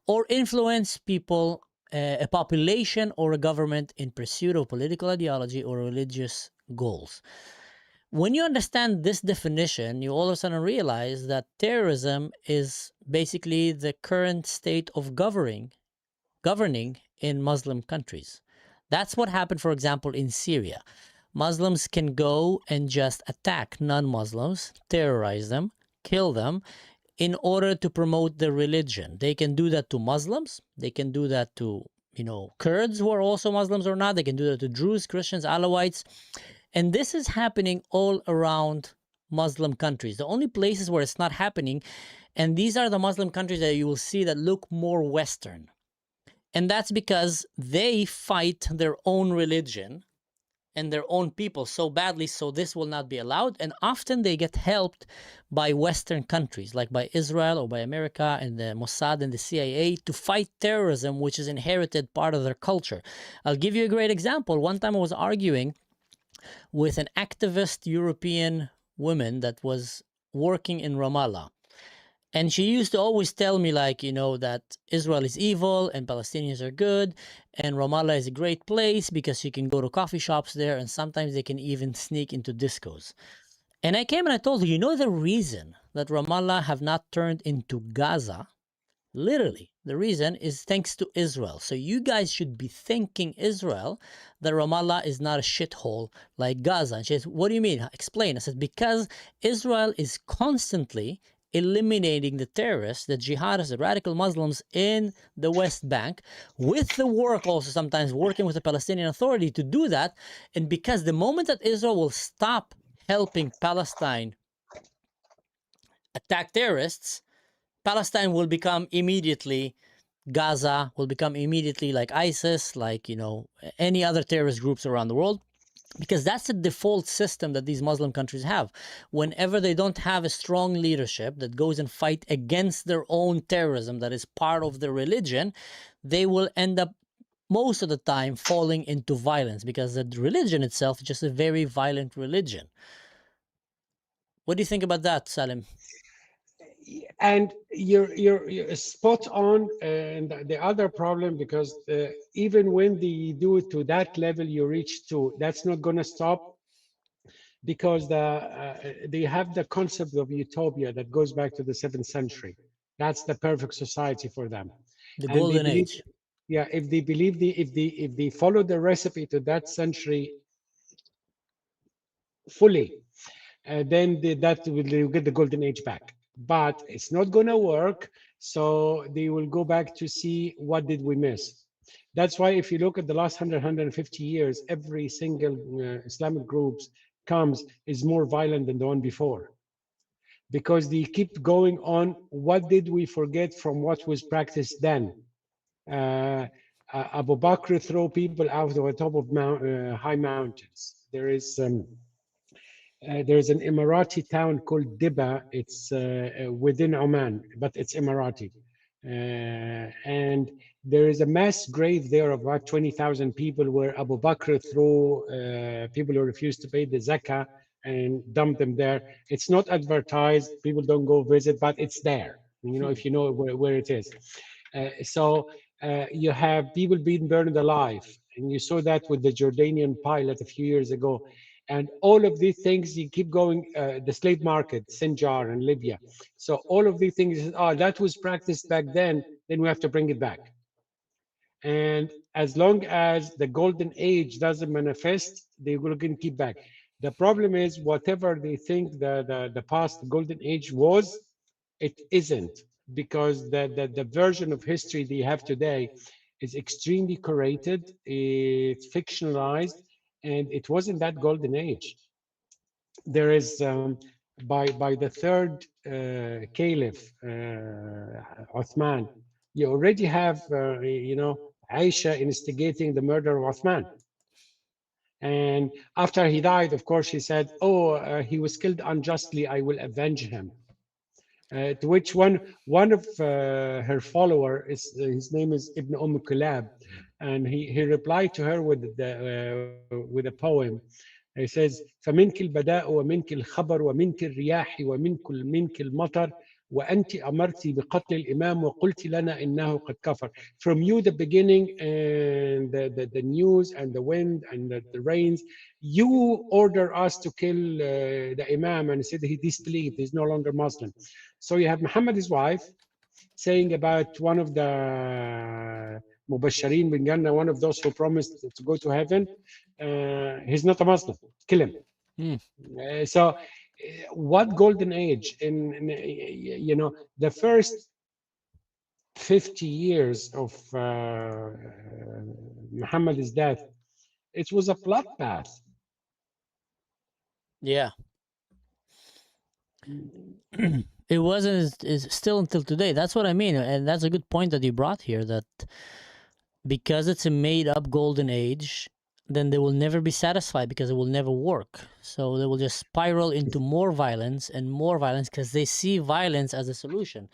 or influence people, a population or a government in pursuit of political ideology or religious goals. When you understand this definition, you all of a sudden realize that terrorism is basically the current state of governing in Muslim countries. That's what happened, for example, in Syria. Muslims can go and just attack non-Muslims, terrorize them, kill them, in order to promote their religion. They can do that to Muslims. They can do that to, Kurds who are also Muslims or not. They can do that to Druze, Christians, Alawites. And this is happening all around Muslim countries. The only places where it's not happening, and these are the Muslim countries that you will see that look more Western. And that's because they fight their own religion and their own people so badly, so this will not be allowed. And often they get helped by Western countries, like by Israel or by America and the Mossad and the CIA, to fight terrorism, which is inherited part of their culture. I'll give you a great example. One time I was arguing with an activist European woman that was working in Ramallah. And she used to always tell me, like, that Israel is evil and Palestinians are good, and Ramallah is a great place because you can go to coffee shops there, and sometimes they can even sneak into discos. And I came and I told her, the reason that Ramallah have not turned into Gaza, literally, the reason is thanks to Israel. So you guys should be thanking Israel that Ramallah is not a shithole like Gaza. And she says, what do you mean? Explain. I said, because Israel is constantly eliminating the terrorists, the jihadists, the radical Muslims in the West Bank, with the work also sometimes working with the Palestinian Authority to do that. And because the moment that Israel will stop helping Palestine attack terrorists, Palestine will become immediately, Gaza will become immediately like ISIS, like, any other terrorist groups around the world, because that's the default system that these Muslim countries have. Whenever they don't have a strong leadership that goes and fight against their own terrorism that is part of their religion, they will end up most of the time falling into violence, because the religion itself is just a very violent religion. What do you think about that, Salim? And you're spot on. And the other problem, because even when they do it to that level you reach to, that's not going to stop, because they have the concept of utopia that goes back to the 7th century. That's the perfect society for them. The And golden age. Yeah, if they believe if they follow the recipe to that century fully, then they'll get the golden age back. But it's not going to work, so they will go back to see what did we miss. That's why if you look at the last 150 years, every single Islamic groups is more violent than the one before, because they keep going on. What did we forget from what was practiced then? Abu Bakr throw people out of the top of high mountains. There's an Emirati town called Dibba. It's within Oman, but it's Emirati. And there is a mass grave there of about 20,000 people where Abu Bakr threw people who refused to pay the zakah and dumped them there. It's not advertised. People don't go visit, but it's there. If you know where it is. So you have people being burned alive. And you saw that with the Jordanian pilot a few years ago. And all of these things, you keep going, the slave market, Sinjar and Libya. So all of these things, that was practiced back then we have to bring it back. And as long as the golden age doesn't manifest, they will keep back. The problem is, whatever they think the past golden age was, it isn't, because the version of history they have today is extremely curated, it's fictionalized, and it wasn't that golden age. There is, by the third caliph, Uthman, you already have, Aisha instigating the murder of Uthman. And after he died, of course, she said, he was killed unjustly, I will avenge him. To which one of her follower, his name is Ibn Kulab, and he replied to her with a poem. He says, فمنك البداء ومنك الخبر ومنك الرياح ومنك المطر وأنت أمرتي بقتل الإمام وقلت لنا إنه قد كفر. From you, the beginning and the news and the wind and the rains, you order us to kill the Imam, and said he disbelieved, he's no longer Muslim. So you have Muhammad, his wife, saying about one of the Mubashirin bin Jannah, one of those who promised to go to heaven, he's not a Muslim, kill him. So what golden age? In the first 50 years of Muhammad's death, it was a bloodbath. Yeah. It wasn't, it's still until today. That's what I mean. And that's a good point that you brought here, that because it's a made up golden age, then they will never be satisfied, because it will never work. So they will just spiral into more violence and more violence, because they see violence as a solution.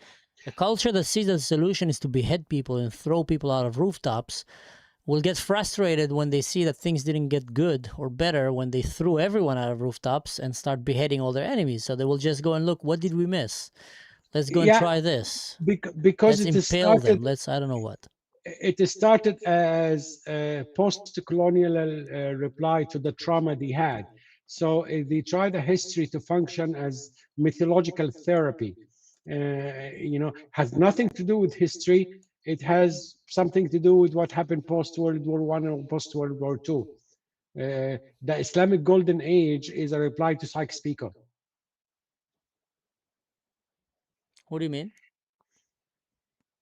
A culture that sees that the solution is to behead people and throw people out of rooftops will get frustrated when they see that things didn't get good or better when they threw everyone out of rooftops and start beheading all their enemies. So they will just go and look, what did we miss? Let's go and Yeah, try this. because Let's it is impale started. them. Let's I don't know what. It started as a post-colonial reply to the trauma they had. So they tried the history to function as mythological therapy. Has nothing to do with history. It has something to do with what happened post-World War I and post-World War II. The Islamic Golden Age is a reply to Sykes-Picot. What do you mean?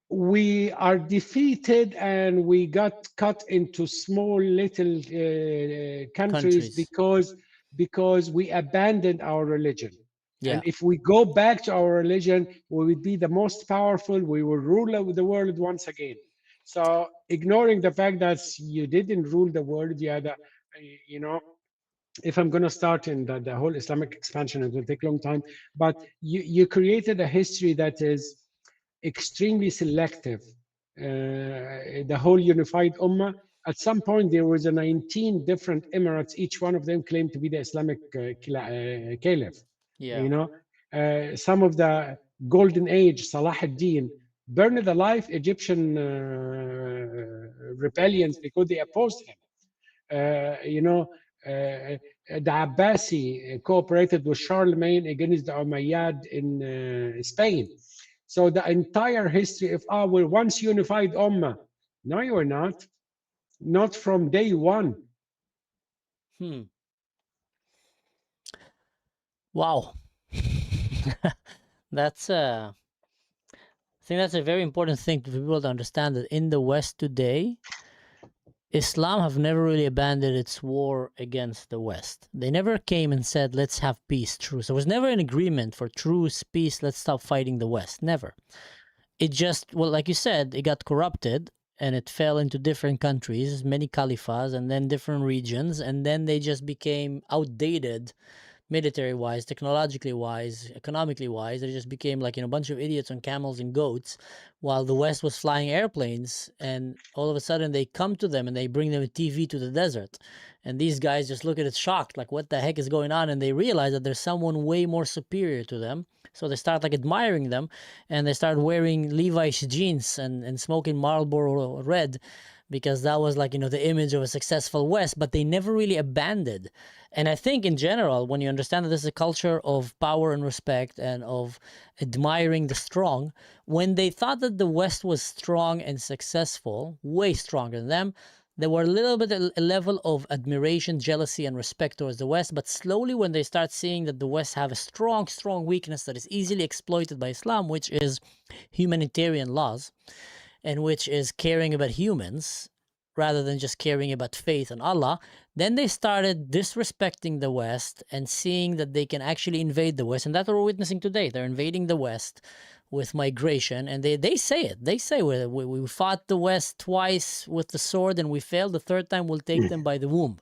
We are defeated and we got cut into small little countries because we abandoned our religion. Yeah. And if we go back to our religion, we would be the most powerful. We will rule the world once again. So ignoring the fact that you didn't rule the world, you had a, if I'm going to start in the whole Islamic expansion, it will take a long time. But you created a history that is extremely selective. The whole unified ummah. At some point, there was 19 different emirates. Each one of them claimed to be the Islamic caliph. Yeah. Some of the golden age, Salah ad-Din, burned alive Egyptian rebellions because they opposed him. The Abbasi cooperated with Charlemagne against the Umayyad in Spain. So the entire history of we're once unified ummah. No, you are not. Not from day one. Wow. That's I think that's a very important thing for people to understand, that in the West today, Islam have never really abandoned its war against the West. They never came and said, let's have peace, truce. There was never an agreement for truce, peace, let's stop fighting the West. Never. It just, well, like you said, it got corrupted and it fell into different countries, many caliphs, and then different regions, and then they just became outdated military-wise, technologically-wise, economically-wise. They just became like a bunch of idiots on camels and goats, while the West was flying airplanes, and all of a sudden they come to them and they bring them a TV to the desert. And these guys just look at it shocked, like, what the heck is going on? And they realize that there's someone way more superior to them. So they start like admiring them, and they start wearing Levi's jeans and smoking Marlboro Red, because that was like, the image of a successful West, but they never really abandoned. And I think in general, when you understand that this is a culture of power and respect and of admiring the strong, when they thought that the West was strong and successful, way stronger than them, there were a little bit a level of admiration, jealousy, and respect towards the West. But slowly, when they start seeing that the West have a strong, strong weakness that is easily exploited by Islam, which is humanitarian laws, and which is caring about humans rather than just caring about faith and Allah, then they started disrespecting the West and seeing that they can actually invade the West. And that's what we're witnessing today. They're invading the West with migration, and they say it. They say we fought the West twice with the sword and we failed. The third time we'll take them by the womb.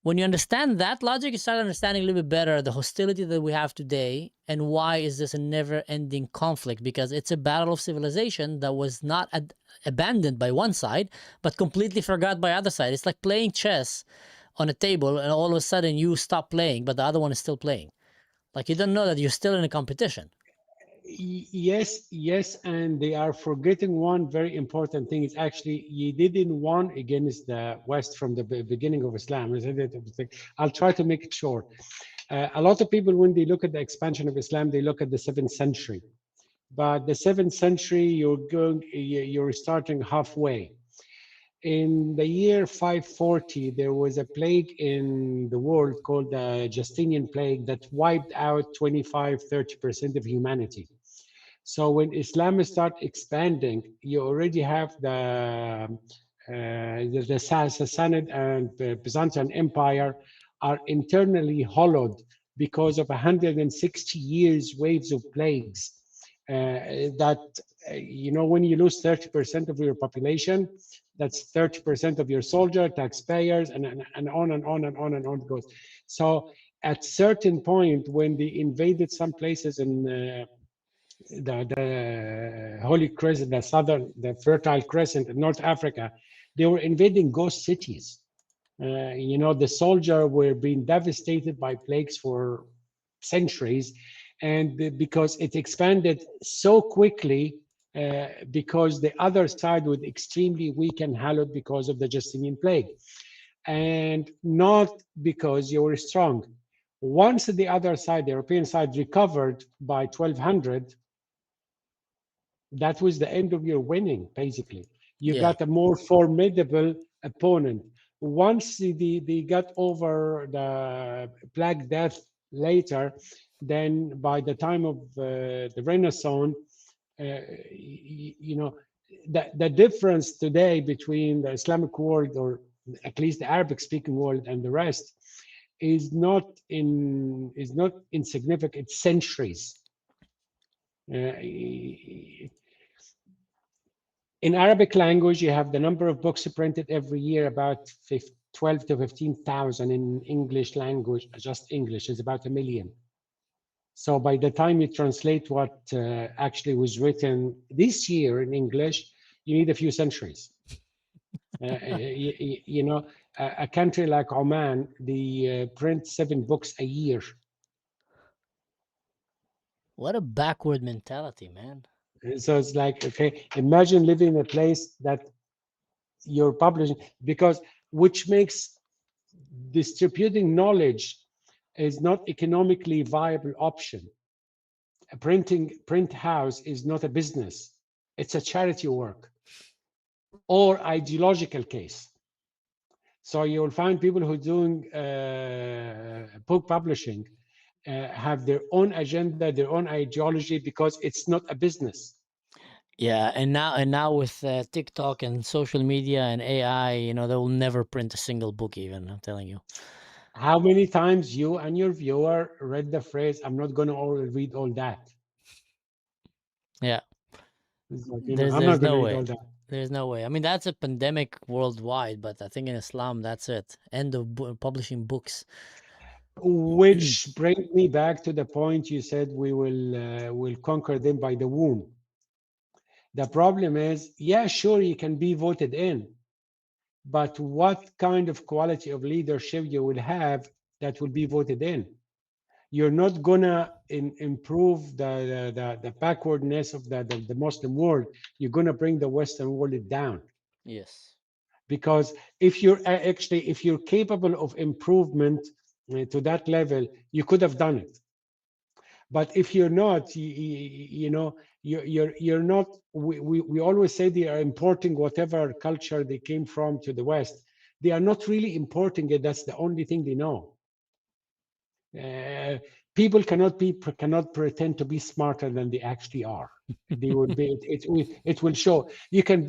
When you understand that logic, you start understanding a little bit better the hostility that we have today and why is this a never-ending conflict, because it's a battle of civilization that was not abandoned by one side, but completely forgot by other side. It's like playing chess on a table and all of a sudden you stop playing, but the other one is still playing. Like, you don't know that you're still in a competition. Yes, and they are forgetting one very important thing. Is actually you didn't won against the West from the beginning of Islam. I'll try to make it short. A lot of people, when they look at the expansion of Islam, they look at the 7th century. But the 7th century, you're starting halfway. In the year 540, there was a plague in the world called the Justinian plague that wiped out 25-30% of humanity. So when Islam starts expanding, you already have the Sassanid and Byzantine Empire are internally hollowed because of 160 years waves of plagues. When you lose 30% of your population, that's 30% of your soldier, taxpayers, and on and on and on and on it goes. So at certain point, when they invaded some places in the Holy Crescent, the Fertile Crescent in North Africa, they were invading ghost cities. The soldier were being devastated by plagues for centuries, and because it expanded so quickly, because the other side was extremely weak and hallowed because of the Justinian plague, and not because you were strong. Once the other side, the European side, recovered by 1200, that was the end of your winning, basically. You Yeah. got a more formidable opponent. Once they got over the Black Death later, then by the time of the Renaissance, you know, the difference today between the Islamic world, or at least the Arabic-speaking world, and the rest is not insignificant. It's centuries. In Arabic language, you have the number of books printed every year, about 12 to 15,000. In English language, just English, is about 1 million. So by the time you translate what actually was written this year in English, you need a few centuries. You know, a country like Oman, they print 7 books a year. What a backward mentality, man. So it's like, okay, imagine living in a place that you're publishing, because which makes distributing knowledge is not economically viable option. A print house is not a business. It's a charity work or ideological case. So you'll find people who are doing book publishing have their own agenda, their own ideology, because it's not a business. Yeah, and now with TikTok and social media and AI, you know, they will never print a single book even, I'm telling you. How many times you and your viewer read the phrase, "I'm not going to read all that"? Yeah. It's like, There's I'm not going no to way. read all that. There's no way. I mean, that's a pandemic worldwide, but I think in Islam, that's it. End of publishing books. Which brings me back to the point you said we will conquer them by the womb. The problem is, yeah, sure, you can be voted in, but what kind of quality of leadership you will have that will be voted in? You're not gonna improve the backwardness of the Muslim world. You're gonna bring the Western world down. Yes. Because if you're capable of improvement to that level, you could have done it. But if you're not, you know, you're not. We always say they are importing whatever culture they came from to the West. They are not really importing it. That's the only thing they know. People cannot pretend to be smarter than they actually are. They would be. It will show. You can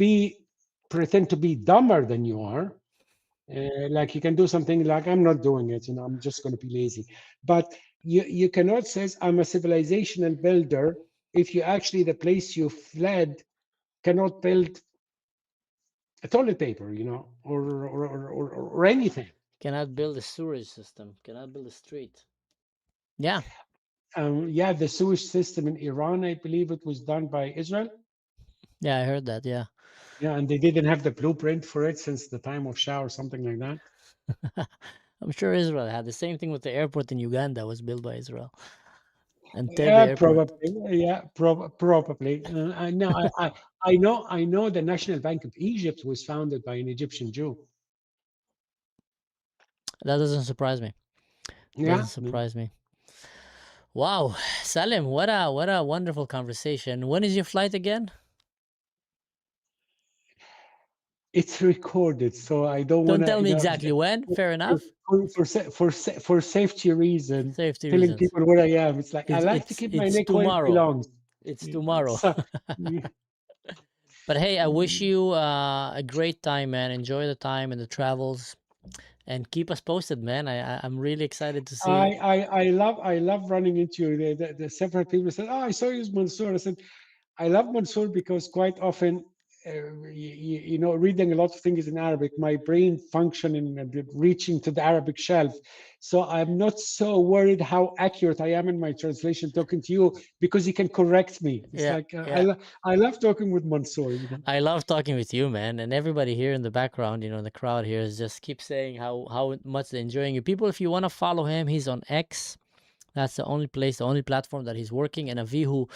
pretend to be dumber than you are. Like you can do something like, I'm not doing it, you know, I'm just going to be lazy. But you cannot say I'm a civilizational builder if you actually, the place you fled cannot build a toilet paper, you know, or anything. Cannot build a sewage system. Cannot build a street. Yeah. Yeah, the sewage system in Iran, I believe it was done by Israel. Yeah, I heard that. Yeah. Yeah, and they didn't have the blueprint for it since the time of Shah or something like that. I'm sure Israel had the same thing with the airport in Uganda was built by Israel. And Tebe Yeah, Airport. probably. Yeah, probably. I know. I know. The National Bank of Egypt was founded by an Egyptian Jew. That doesn't surprise me. Yeah. Doesn't surprise me. Wow, Salim, what a wonderful conversation. When is your flight again? It's recorded, so I don't want to. Don't tell me exactly when. Fair enough. For safety reasons, Safety telling reasons. people where I am. It's like I like to keep my neck where it tomorrow. belongs. It's tomorrow. So, But hey, I wish you a great time, man. Enjoy the time and the travels, and keep us posted, man. I'm really excited to see. I love running into you. The several people said, "Oh, I saw you as Mansour." I said, I love Mansour because quite often, you know, reading a lot of things in Arabic, my brain functioning and reaching to the Arabic shelf. So I'm not so worried how accurate I am in my translation talking to you, because he can correct me. It's like I love talking with Mansour. You know? I love talking with you, man, and everybody here in the background, you know, the crowd here is just keep saying how much they're enjoying you. People, if you want to follow him, he's on X. That's the only place, the only platform that he's working. And Avihu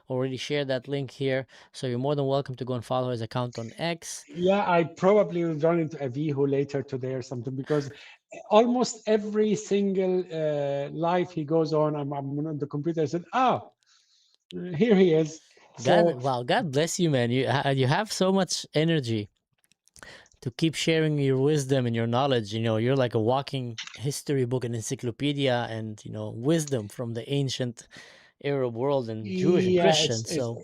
already shared that link here. So you're more than welcome to go and follow his account on X. Yeah, I probably will run into Avihu later today or something, because almost every single live he goes on, I'm on the computer. I said, "Oh, here he is." So Wow, God bless you, man. You have so much energy to keep sharing your wisdom and your knowledge. You're like a walking history book, an encyclopedia, and wisdom from the ancient Arab world and Jewish and yeah, Christian. it's So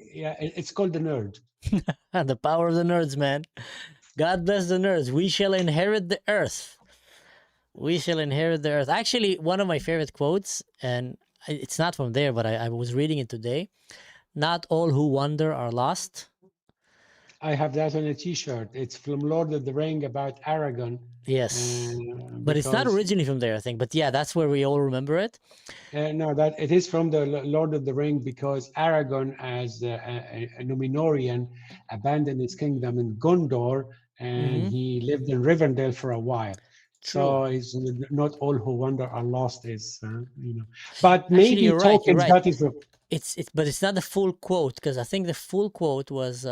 it's called the nerd. the power of the nerds, man. God bless the nerds. We shall inherit the earth. We shall inherit the earth. Actually, one of my favorite quotes, and it's not from there, but I was reading it today. Not all who wander are lost. I have that on a T-shirt. It's from Lord of the Ring about Aragon. Yes. But it's not because- originally from there, I think. But yeah, that's where we all remember it. No, that it is from the Lord of the Ring, because Aragon, as a Numenorean, abandoned his kingdom in Gondor, and Mhm. he lived in Rivendell for a while. True. So it's not all who wander are lost, But Actually, maybe you're right. You're tokens, right. that is But it's not the full quote, because I think the full quote was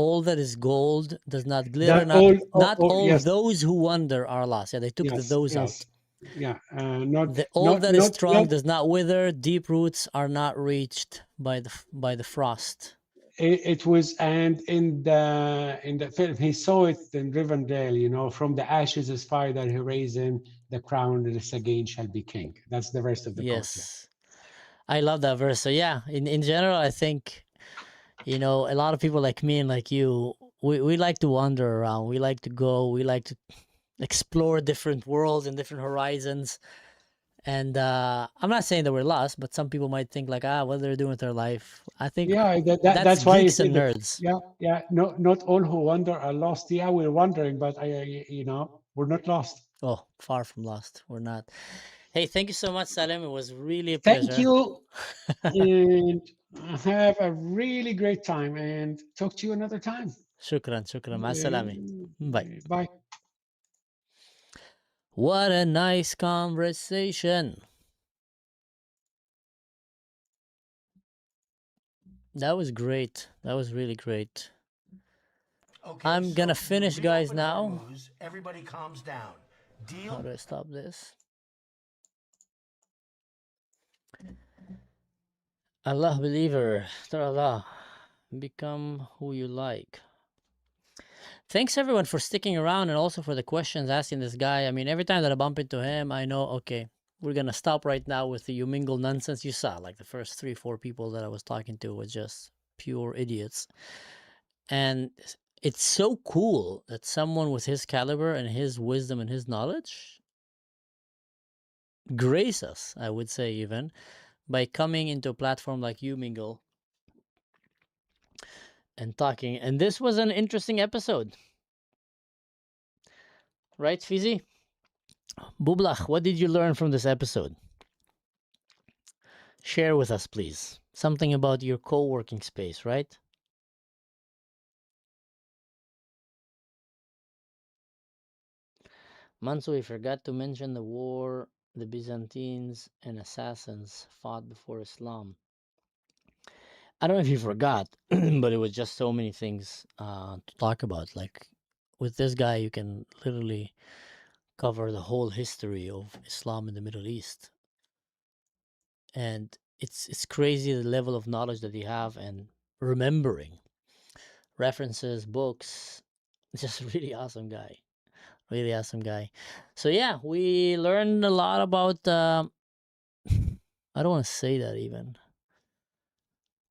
all that is gold does not glitter. Not all yes, those who wander are lost. Yeah, they took the yes, those yes. out. Yeah, not All not, that is not, strong not- does not wither. Deep roots are not reached by the frost. it was, and in the film he saw it in Rivendell, from the ashes is fire that he raised in the crown, and this again shall be king. That's the rest of the quote. Yeah. Yes, I love that verse. So yeah, in general, I think a lot of people like me and like you, we like to wander around. We like to go. We like to explore different worlds and different horizons. And I'm not saying that we're lost, but some people might think like, what they're doing with their life. I think Yeah, that's why geeks you and see nerds. yeah. No, not all who wander are lost. Yeah, we're wandering, but we're not lost. Oh, far from lost. We're not. Hey, thank you so much, Salim. It was really a pleasure. Thank you, and have a really great time, and talk to you another time. Shukran. مع السلامة. Bye. Bye. What a nice conversation. That was great. That was really great. Okay, I'm gonna so finish, you guys, reopen now. Hormuz, everybody calms down. Deal? How do I stop this? Allah believer, Allah, become who you like. Thanks everyone for sticking around, and also for the questions asking this guy. I mean, every time that I bump into him, I know, okay, we're gonna stop right now with the Umingle nonsense. You saw like the first 3-4 people that I was talking to were just pure idiots. And it's so cool that someone with his caliber and his wisdom and his knowledge grace us, I would say, even by coming into a platform like Umingle and talking. And this was an interesting episode, right, Fizi? Bublach, what did you learn from this episode? Share with us, please. Something about your co-working space, right? Manso, we forgot to mention the war the Byzantines and assassins fought before Islam. I don't know if you forgot, but it was just so many things to talk about. Like with this guy, you can literally cover the whole history of Islam in the Middle East. And it's crazy the level of knowledge that you have and remembering references, books. Just a really awesome guy. Really awesome guy. So yeah, we learned a lot about I don't want to say that even.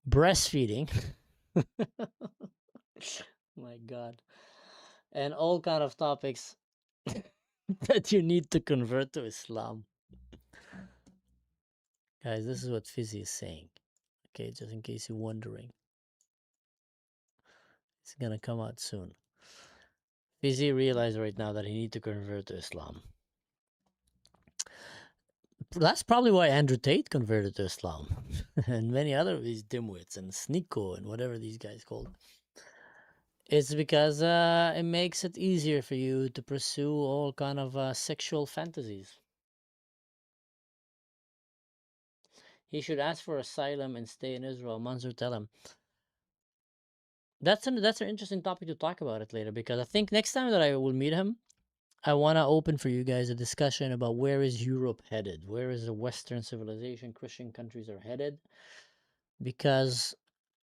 Breastfeeding. My God. And all kind of topics that you need to convert to Islam. Guys, this is what Fizzy is saying. Okay, just in case you're wondering. It's gonna come out soon. Fizzy realized right now that he need to convert to Islam. That's probably why Andrew Tate converted to Islam. And many other of these dimwits and Sneeko and whatever these guys called. It's because it makes it easier for you to pursue all kind of sexual fantasies. He should ask for asylum and stay in Israel. Mansour, tell him. That's an interesting topic to talk about it later, because I think next time that I will meet him, I want to open for you guys a discussion about where is Europe headed, where is the Western civilization, Christian countries are headed, because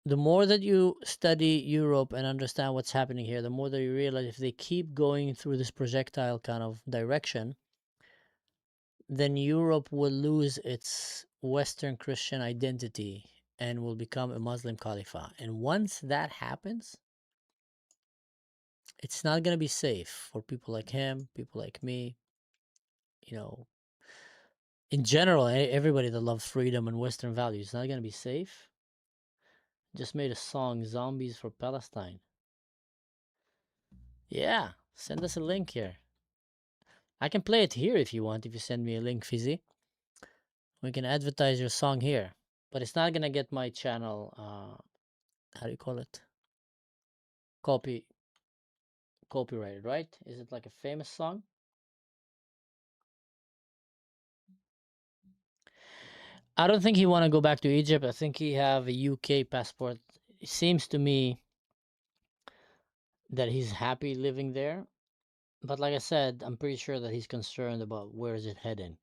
the more that you study Europe and understand what's happening here, the more that you realize if they keep going through this projectile kind of direction, then Europe will lose its Western Christian identity and will become a Muslim caliphate. And once that happens, it's not going to be safe for people like him, people like me, you know, in general, everybody that loves freedom and Western values. It's not going to be safe. Just made a song, Zombies for Palestine. Yeah, send us a link here. I can play it here if you want, if you send me a link, Fizzy. We can advertise your song here. But it's not going to get my channel, how do you call it? Copyrighted, right? Is it like a famous song? I don't think he want to go back to Egypt. I think he have a UK passport. It seems to me that he's happy living there. But like I said, I'm pretty sure that he's concerned about where is it heading.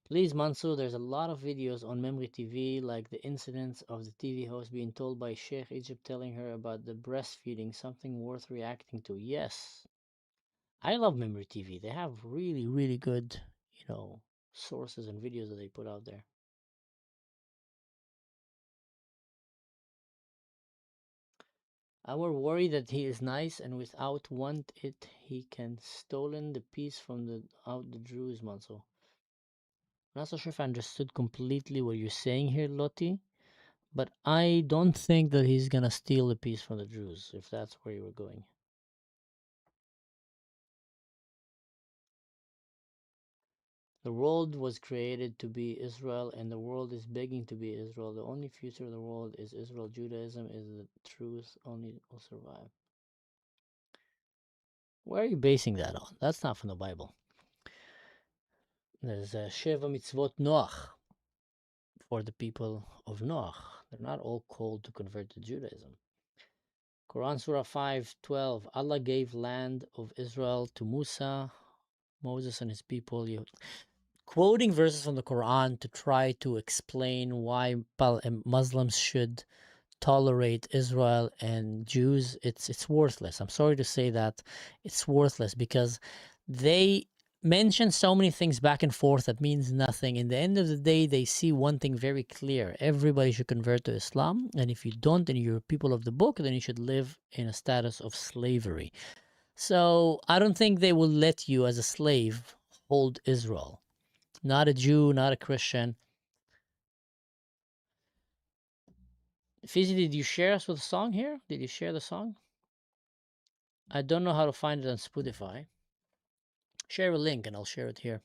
Please, Mansour, there's a lot of videos on Memory TV, like the incidents of the TV host being told by Sheikh Egypt telling her about the breastfeeding, something worth reacting to. Yes. I love Memory TV. They have really, really good, sources and videos that they put out there. I were worried that he is nice and without want it he can stolen the peace from the Jews, Mansour. I'm not so sure if I understood completely what you're saying here, Lottie, but I don't think that he's gonna steal the peace from the Jews, if that's where you were going. The world was created to be Israel, and the world is begging to be Israel. The only future of the world is Israel. Judaism is the truth, only will survive. Where are you basing that on? That's not from the Bible. There's Sheva Mitzvot Noach for the people of Noach. They're not all called to convert to Judaism. Quran Surah 5:12. Allah gave land of Israel to Musa, Moses and his people. Quoting verses from the Quran to try to explain why Muslims should tolerate Israel and Jews, it's worthless. I'm sorry to say that it's worthless, because they mention so many things back and forth that means nothing. In the end of the day, they see one thing very clear: everybody should convert to Islam, and if you don't and you're people of the book, then you should live in a status of slavery. So I don't think they will let you as a slave hold Israel. Not a Jew, not a Christian. Fizzy, did you share us with a song here? Did you share the song? I don't know how to find it on Spotify. Share a link and I'll share it here.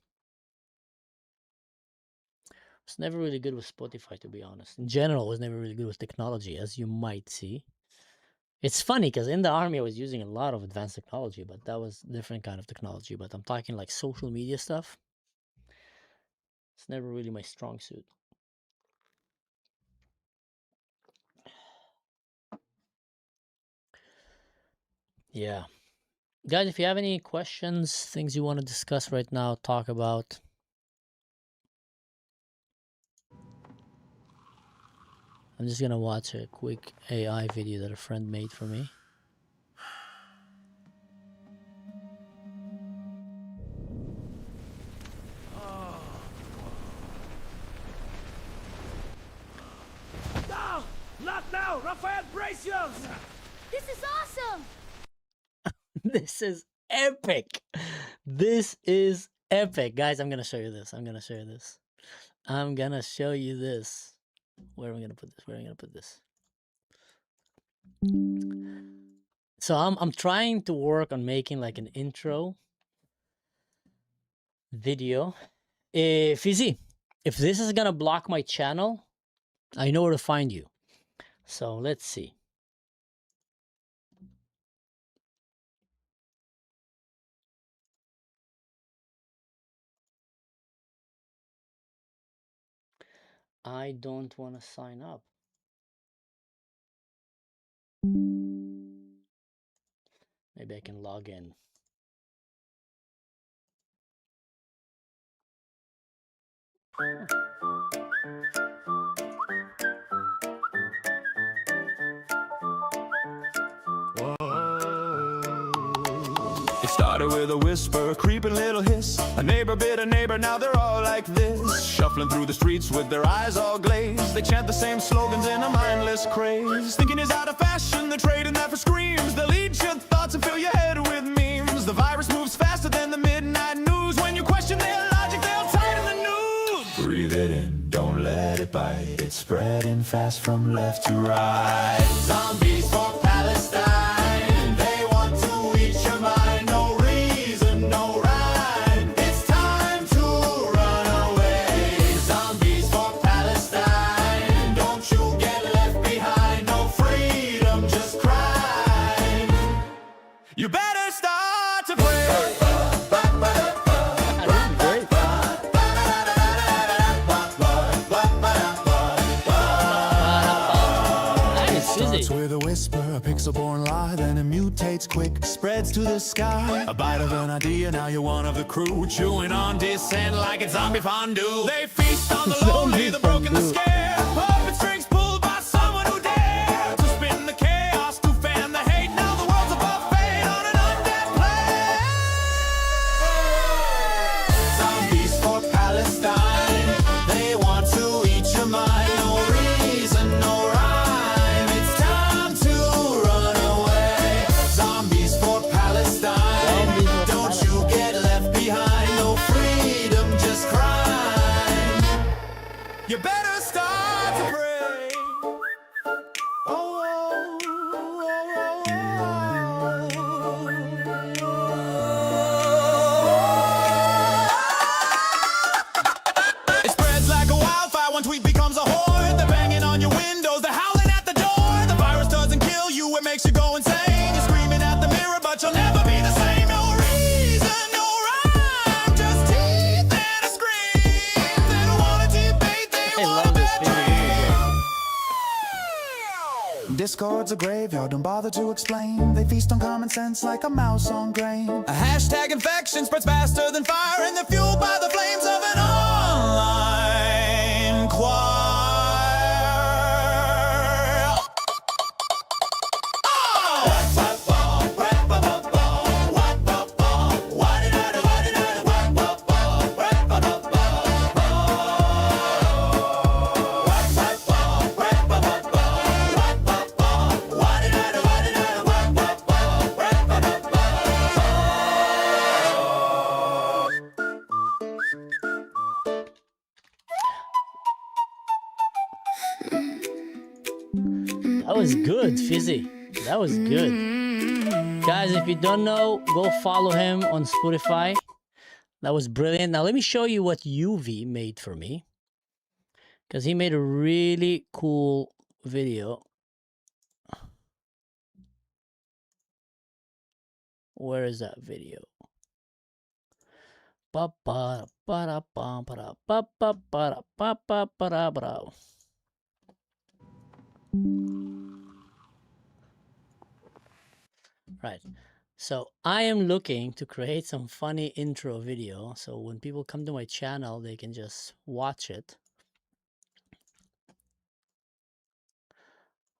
It's never really good with Spotify, to be honest. In general, I was never really good with technology, as you might see. It's funny because in the army, I was using a lot of advanced technology, but that was different kind of technology. But I'm talking like social media stuff. It's never really my strong suit. Yeah. Guys, if you have any questions, things you want to discuss right now, talk about. I'm just going to watch a quick AI video that a friend made for me. No! Not now! Rafael, brace yourself! This is awesome! This is epic. This is epic. Guys, I'm going to show you this. I'm going to show you this. Where am I going to put this? So I'm trying to work on making like an intro video. Fizzy, if this is going to block my channel, I know where to find you. So let's see. I don't want to sign up. Maybe I can log in. It started with a whisper, a creeping little hiss. A neighbor bit a neighbor, now they're all like this. Shuffling through the streets with their eyes all glazed. They chant the same slogans in a mindless craze. Thinking is out of fashion, they're trading that for screams. They'll eat your thoughts and fill your head with memes. The virus moves faster than the midnight news. When you question their logic, they'll tighten the news. Breathe it in, don't let it bite. It's spreading fast from left to right. Zombies for Palestine. They want to eat your mind. No reason, no rhyme. It's time to run away. Zombies for Palestine. Don't you get left behind. No freedom, just crime. You better start to pray. Nice, With a whisper, a pixel-born lie, then it mutates quick, spreads to the sky. A bite of an idea, now you're one of the crew, chewing on dissent like it's zombie fondue. They feast on the lonely, the broken, the scared. Puppet strings pulled by someone who dared to spin the chaos, to fan the hate. Now the world's a buffet on an undead plate. Zombies for Palestine. They want to eat your mind. No reason, no rhyme. It's time to run away. Zombies for Palestine. Don't you get left behind. No freedom, just crime. You better start to pray. Oh, It spreads like a wildfire. One tweet becomes a horde. They're banging on your windows. They're howling at the door. The virus doesn't kill you. It makes you go insane. You're screaming at the mirror, but you'll never be the same. No reason, no rhyme. Just teeth and a scream. They don't want to debate. They I want love a this bad video. dream. Discord's a graveyard, don't bother to explain. They feast on common sense like a mouse on grain. A hashtag infection spreads faster than fire, and they're fueled by the flames of an online choir. That was good, Fizzy. That was good. Guys, if you don't know, go follow him on Spotify. That was brilliant. Now let me show you what UV made for me, because he made a really cool video. Where is that video? Right. So I am looking to create some funny intro video, so when people come to my channel, they can just watch it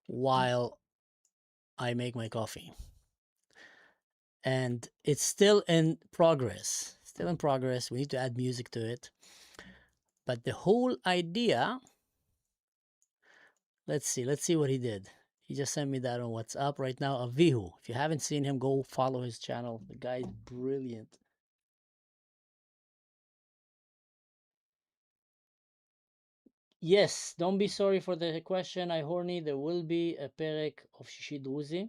while I make my coffee. And it's still in progress. Still in progress. We need to add music to it. But the whole idea, let's see what he did. He just sent me that on WhatsApp right now. Avihu. If you haven't seen him, go follow his channel. The guy is brilliant. Yes, don't be sorry for the question. I horny. There will be a perek of Shishi Druzi.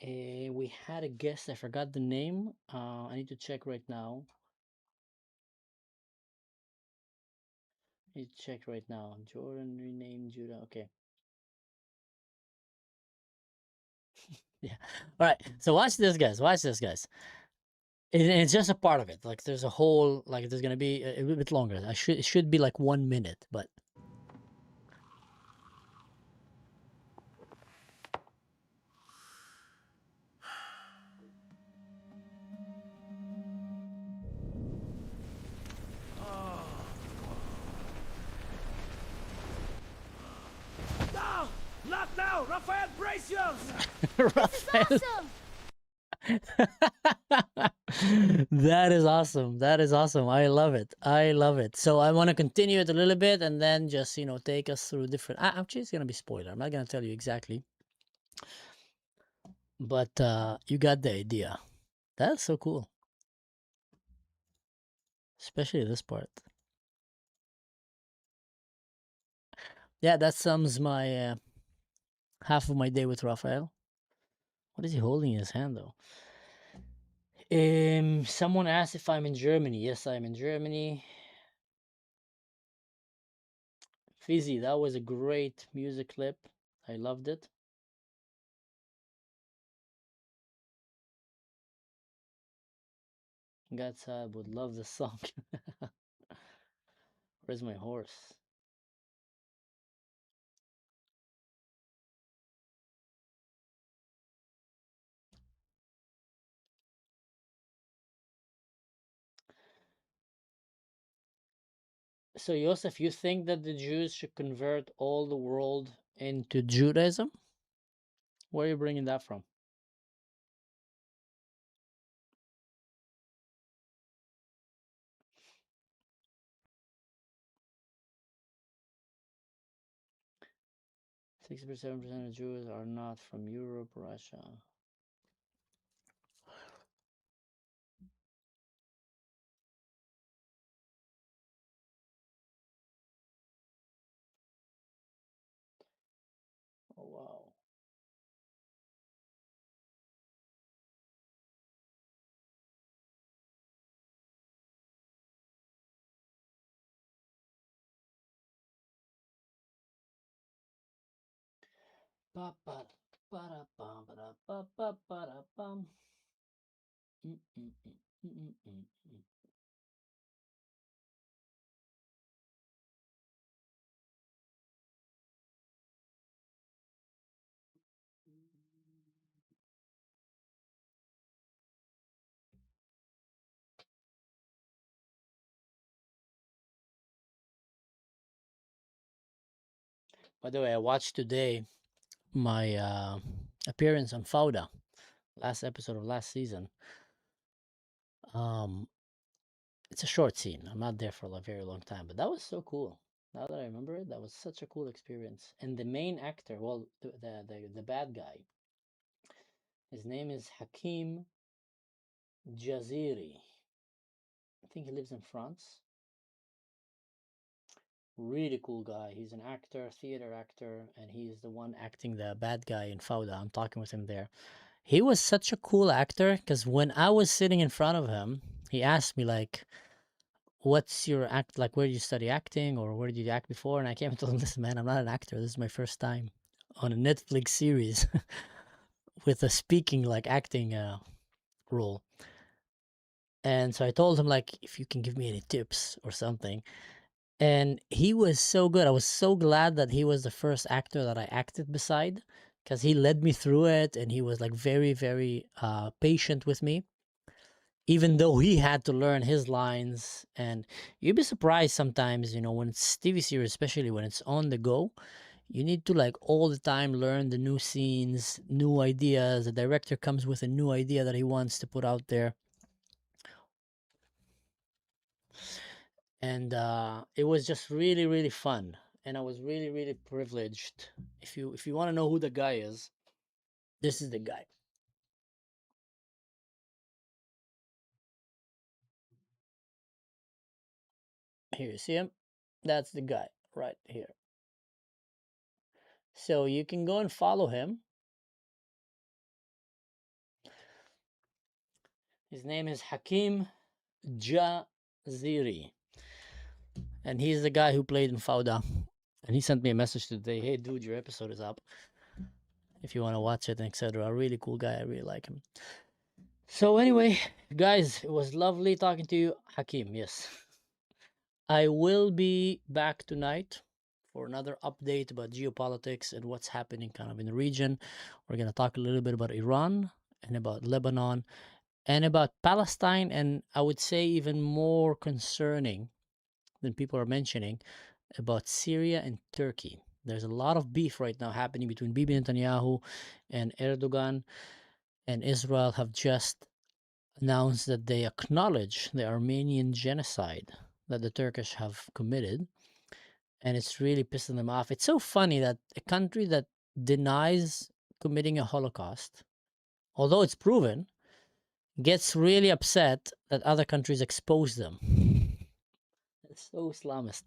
We had a guest. I forgot the name. I need to check right now. Jordan renamed Judah. Okay. Yeah. All right. So watch this, guys. It's just a part of it. Like there's a whole, like there's gonna be a little bit longer. It should be like 1 minute, but go! Rafael, brace yourself! Rafael. That is awesome. That is awesome. I love it. I love it. So I want to continue it a little bit and then just, take us through different. Actually, it's going to be spoiler. I'm not going to tell you exactly. But you got the idea. That's so cool. Especially this part. Yeah, that sums my half of my day with Rafael. What is he holding in his hand, though? Someone asked if I'm in Germany. Yes, I'm in Germany. Fizzy, that was a great music clip. I loved it. Gatsab would love the song. Where's my horse? So, Yosef, you think that the Jews should convert all the world into Judaism? Where are you bringing that from? Six 7% of Jews are not from Europe, Russia. Oh, wow. Ba ba ba da bum ba da ba ba ba da bum. Mm. By the way, I watched today my appearance on Fauda, last episode of last season. It's a short scene. I'm not there for a very long time, but that was so cool. Now that I remember it, that was such a cool experience. And the main actor, well, the bad guy, his name is Hakim Jaziri. I think he lives in France. Really cool guy. He's an actor, theater actor, and he's the one acting the bad guy in Fauda. I'm talking with him there. He was such a cool actor because when I was sitting in front of him, he asked me like, what's your act, like where did you study acting or where did you act before? And I came and told him, listen, man, I'm not an actor. This is my first time on a Netflix series with a speaking, like acting role. And so I told him, like, if you can give me any tips or something. And he was so good. I was so glad that he was the first actor that I acted beside because he led me through it and he was like very, very patient with me. Even though he had to learn his lines, and you'd be surprised sometimes, when it's TV series, especially when it's on the go, you need to like all the time learn the new scenes, new ideas. The director comes with a new idea that he wants to put out there. And it was just really, really fun. And I was really, really privileged. If you want to know who the guy is, this is the guy. Here, you see him? That's the guy right here. So you can go and follow him. His name is Hakim Jaziri. And he's the guy who played in Fauda. And he sent me a message today. Hey, dude, your episode is up. If you want to watch it, etc. A really cool guy. I really like him. So anyway, guys, it was lovely talking to you. Hakim, yes. I will be back tonight for another update about geopolitics and what's happening kind of in the region. We're going to talk a little bit about Iran and about Lebanon and about Palestine, and I would say even more concerning than people are mentioning, about Syria and Turkey. There's a lot of beef right now happening between Bibi Netanyahu and Erdogan, and Israel have just announced that they acknowledge the Armenian genocide that the Turkish have committed, and it's really pissing them off. It's so funny that a country that denies committing a Holocaust, although it's proven, gets really upset that other countries expose them. It's so Islamist.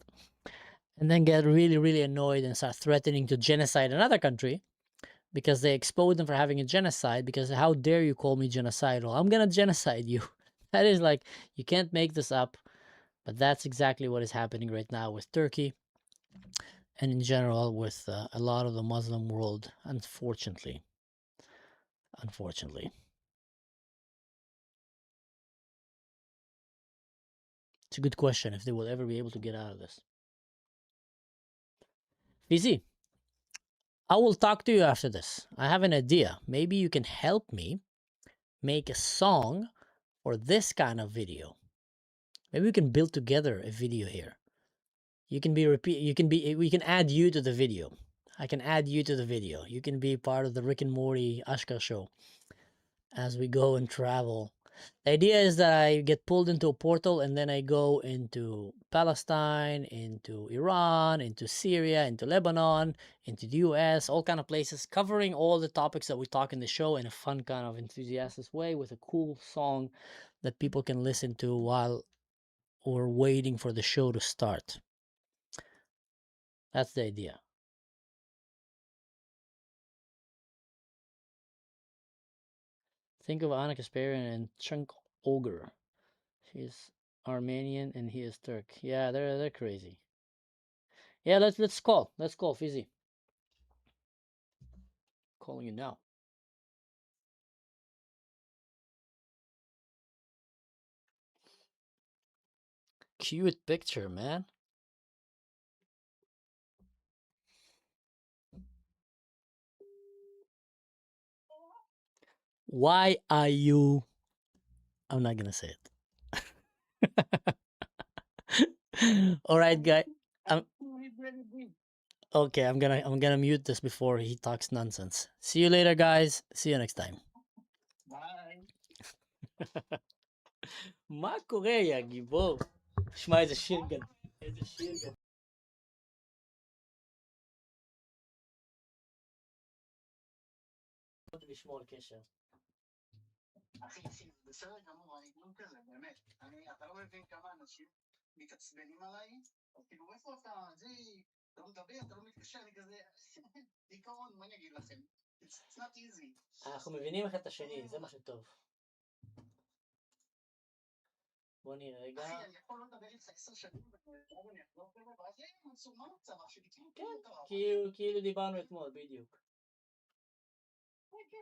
And then get really, really annoyed and start threatening to genocide another country because they expose them for having a genocide, because how dare you call me genocidal? I'm going to genocide you. That is like, you can't make this up. But that's exactly what is happening right now with Turkey and in general with a lot of the Muslim world, unfortunately. Unfortunately. It's a good question if they will ever be able to get out of this. Fizi, I will talk to you after this. I have an idea. Maybe you can help me make a song for this kind of video. Maybe we can build together a video here. You can be we can add you to the video. I can add you to the video. You can be part of the Rick and Morty Ashka show as we go and travel. The idea is that I get pulled into a portal and then I go into Palestine, into Iran, into Syria, into Lebanon, into the US, all kind of places, covering all the topics that we talk in the show in a fun kind of enthusiastic way with a cool song that people can listen to while we're waiting for the show to start. That's the idea. Think of Anna Kasparian and Chunk Ogre. She's Armenian and he is Turk. Yeah, they're crazy. Yeah, let's call Fizi. Calling you now. Cute picture, man. Why are you? I'm not gonna say it. All right, guy. Okay, I'm gonna mute this before he talks nonsense. See you later, guys. See you next time. מה קורה, יא גיבור? שמע, איזה שיר גדול. איזה שיר גדול. לשמור על קשר. אחי, בסדר גמור, אני כלום כזה, באמת. אתה לא מבין כמה אנשים מתעצבנים עליי? כאילו, איפה אתה? אתה לא מדבר, אתה לא מתקשר, אני כזה... דיכאון, מה אני אגיד לכם? It's not easy. אנחנו מבינים אחד את השני, זה מה שטוב. בוא נראה רגע. אחי, אני יכול לא לדבר איתך 10 שנים, ואני אחזור כזה, ואז מנסור, מה המצב שלי? כאילו דיברנו אתמול, בדיוק. כן.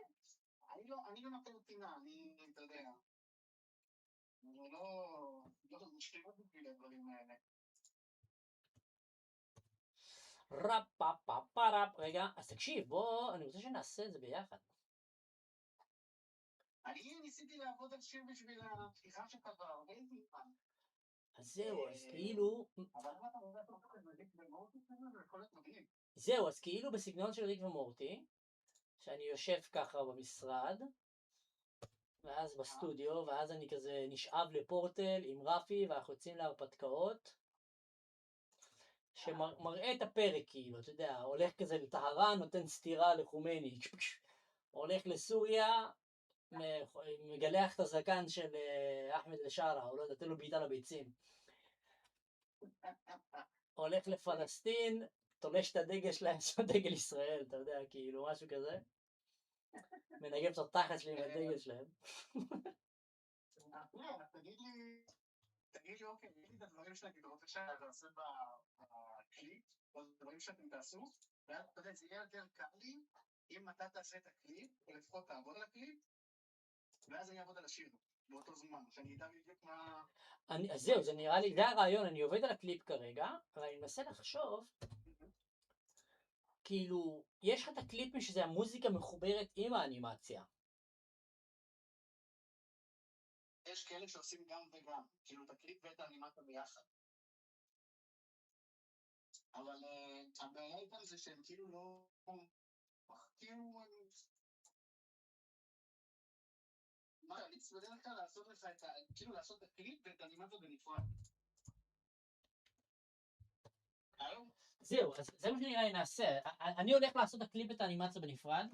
אני לא נותן פינה, אתה יודע. אני לא משתירות בשביל הדברים האלה. רפ, רגע, אז תקשיב, בוא, אני רוצה שנעשה את זה ביחד. אני ניסיתי לעבוד על שיר בשביל הפתיחה שלך כבר הרבה זמן. אז זהו, אז כאילו... אבל אם אתה יודע שאתה הולך לריק ומורטי, זה יכול להיות מגניב. זהו, אז כאילו בסגנון של ריק ומורטי, שאני יושב ככה במשרד, ואז בסטודיו, ואז אני כזה נשאב לפורטל עם רפי, ואנחנו יוצאים להרפתקאות, שמראה את הפרק, כאילו, אתה יודע, הולך כזה לטהרן, נותן סתירה לחומני, הולך לסוריה, מגלח את הזקן של אחמד אל-שרה, או לא יודע, תן לו בעיטה לביצים. הולך לפלסטין, תולש את הדגל שלהם, זה דגל ישראל, אתה יודע, כאילו, משהו כזה. מנגב את התחת שלי עם הדגל שלהם. תגיד לי, אוקיי, תגיד את הדברים שנגיד, רוצה שתעשה בקליפ, או דברים שאתם תעשו, ואז, אתה יודע, זה יהיה יותר קל לי, אם אתה תעשה את הקליפ, או לפחות תעבוד על הקליפ, ואז אני אעבוד על השיר, באותו זמן, שאני אדע בדיוק מה... אז זהו, זה נראה לי, זה הרעיון, אני עובד על הקליפ כרגע, אבל אני מנסה לחשוב, כאילו, יש לך את הקליפים שזה המוזיקה מחוברת עם האנימציה. יש כאלה שעושים גם וגם, כאילו את הקליפ ואת האנימציה ביחד. אבל הבעיה איתם זה שהם כאילו לא... כאילו הם... מה, אני צריך בדרך כלל לעשות לך את ה... כאילו לעשות את הקליפ ואת האנימציה בנפרד. זהו, אז זה מה שנראה לי נעשה. אני הולך לעשות את הקליפ ואת האנימציה בנפרד.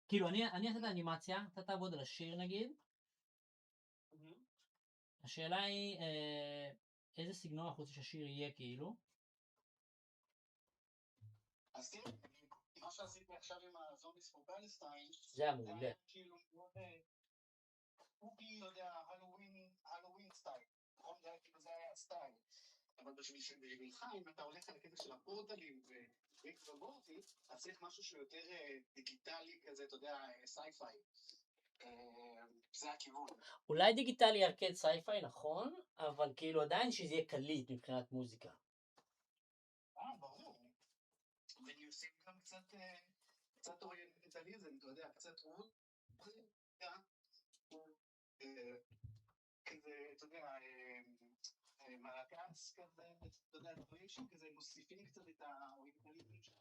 כאילו, אני אעשה את האנימציה, אתה תעבוד על השיר נגיד. השאלה היא, איזה סגנון אנחנו רוצים שהשיר יהיה כאילו? אז תראה, מה שעשיתי עכשיו עם הזומביס פור פלסטיין, זה היה מעולה. היה כאילו מאוד קוקי, לא יודע, הלואוין סטייל. נכון? זה היה כאילו, זה היה הסטייל. אבל בשבילך, אם אתה הולך על הקטע של הפורטלים וריק ומורטי, אז צריך משהו שהוא יותר דיגיטלי כזה, אתה יודע, סייפיי. זה הכיוון. אולי דיגיטלי ארקד סייפיי, נכון, אבל כאילו עדיין שזה יהיה קליט מבחינת מוזיקה. ברור. ואני עושה גם קצת אוריינטליזם, אתה יודע, קצת רוד. כזה, אתה יודע, מרקס כזה, אתה יודע, דברים שהם כזה מוסיפים קצת את האוריינטליזם של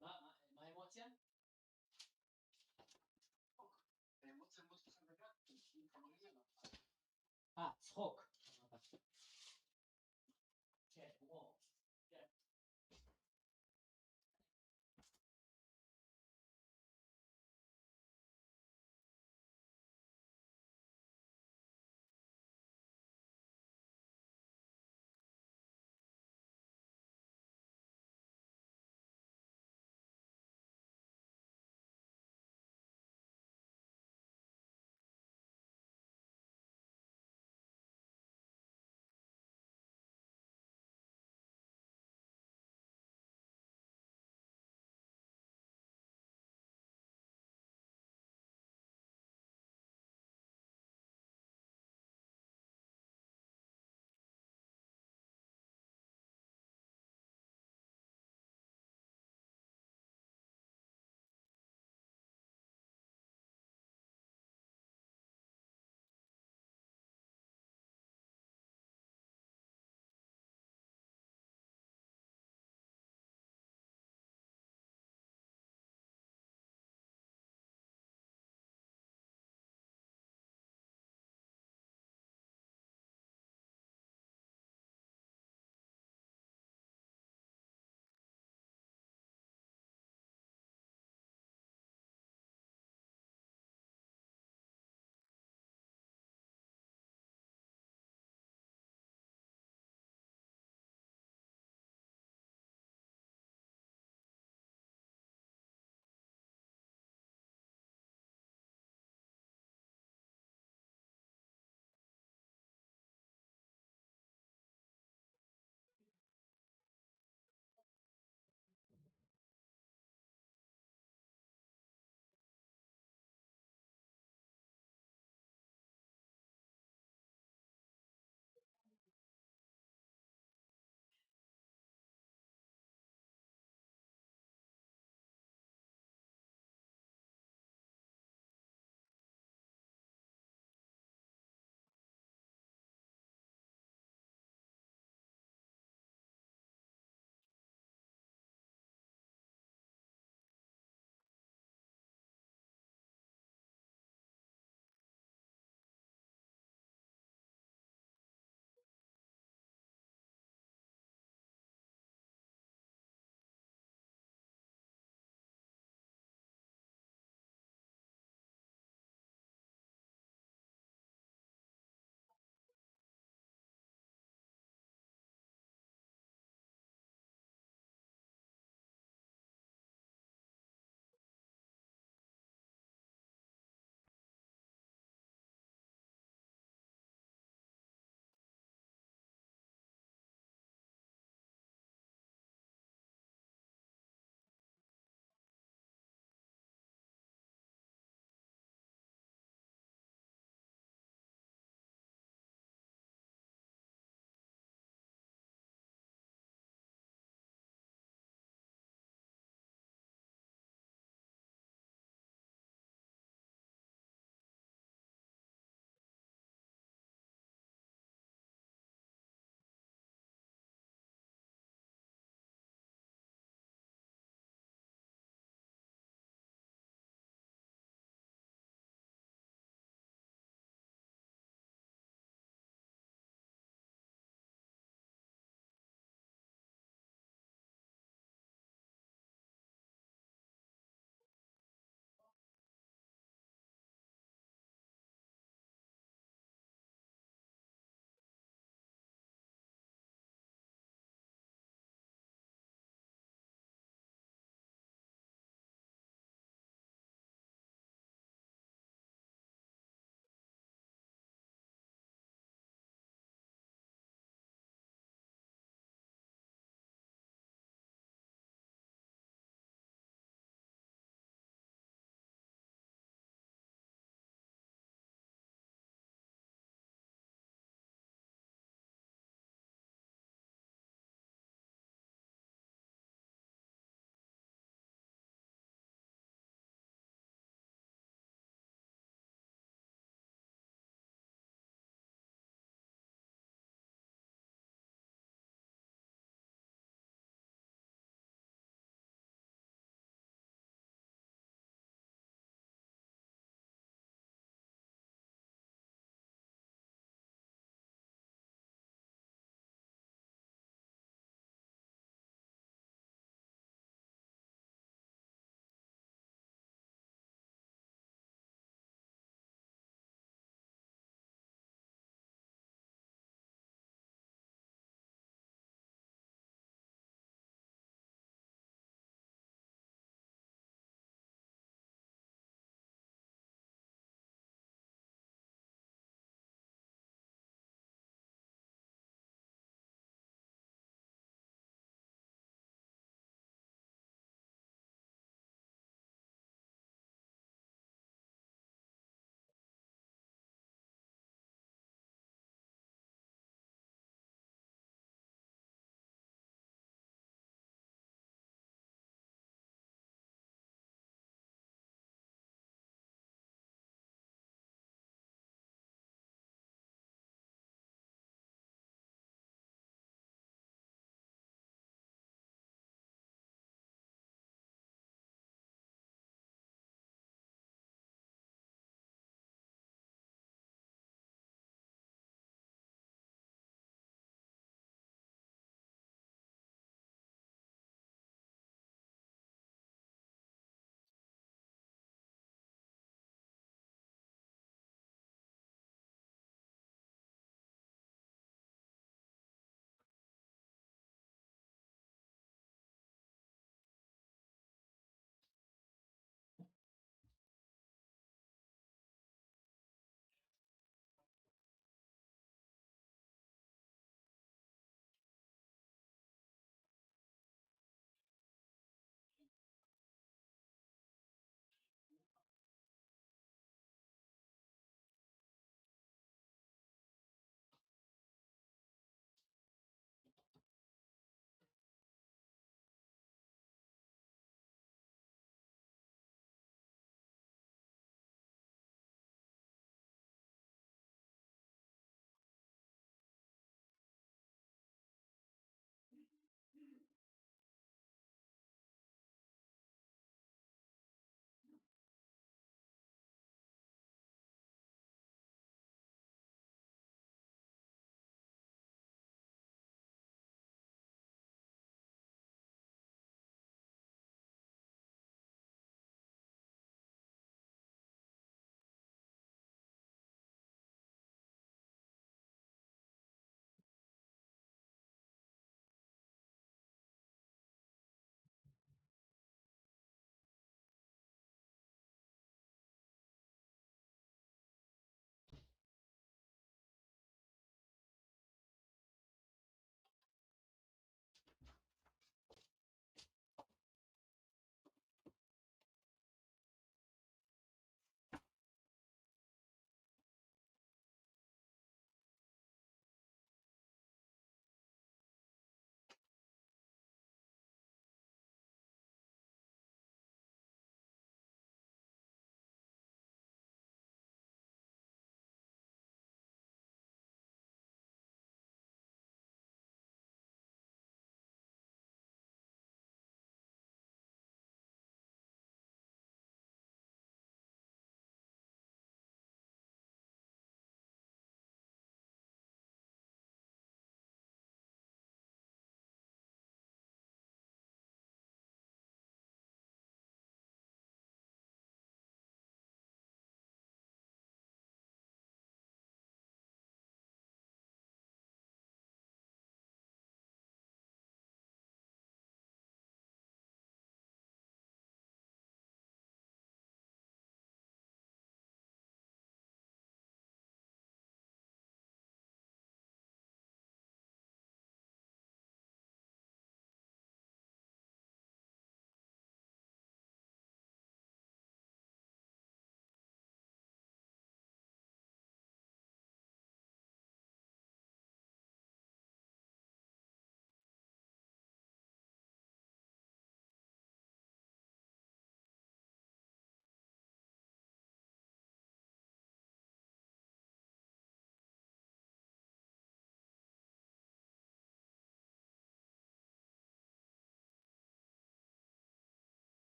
מה האמוציה? צחוק. כן, וואו.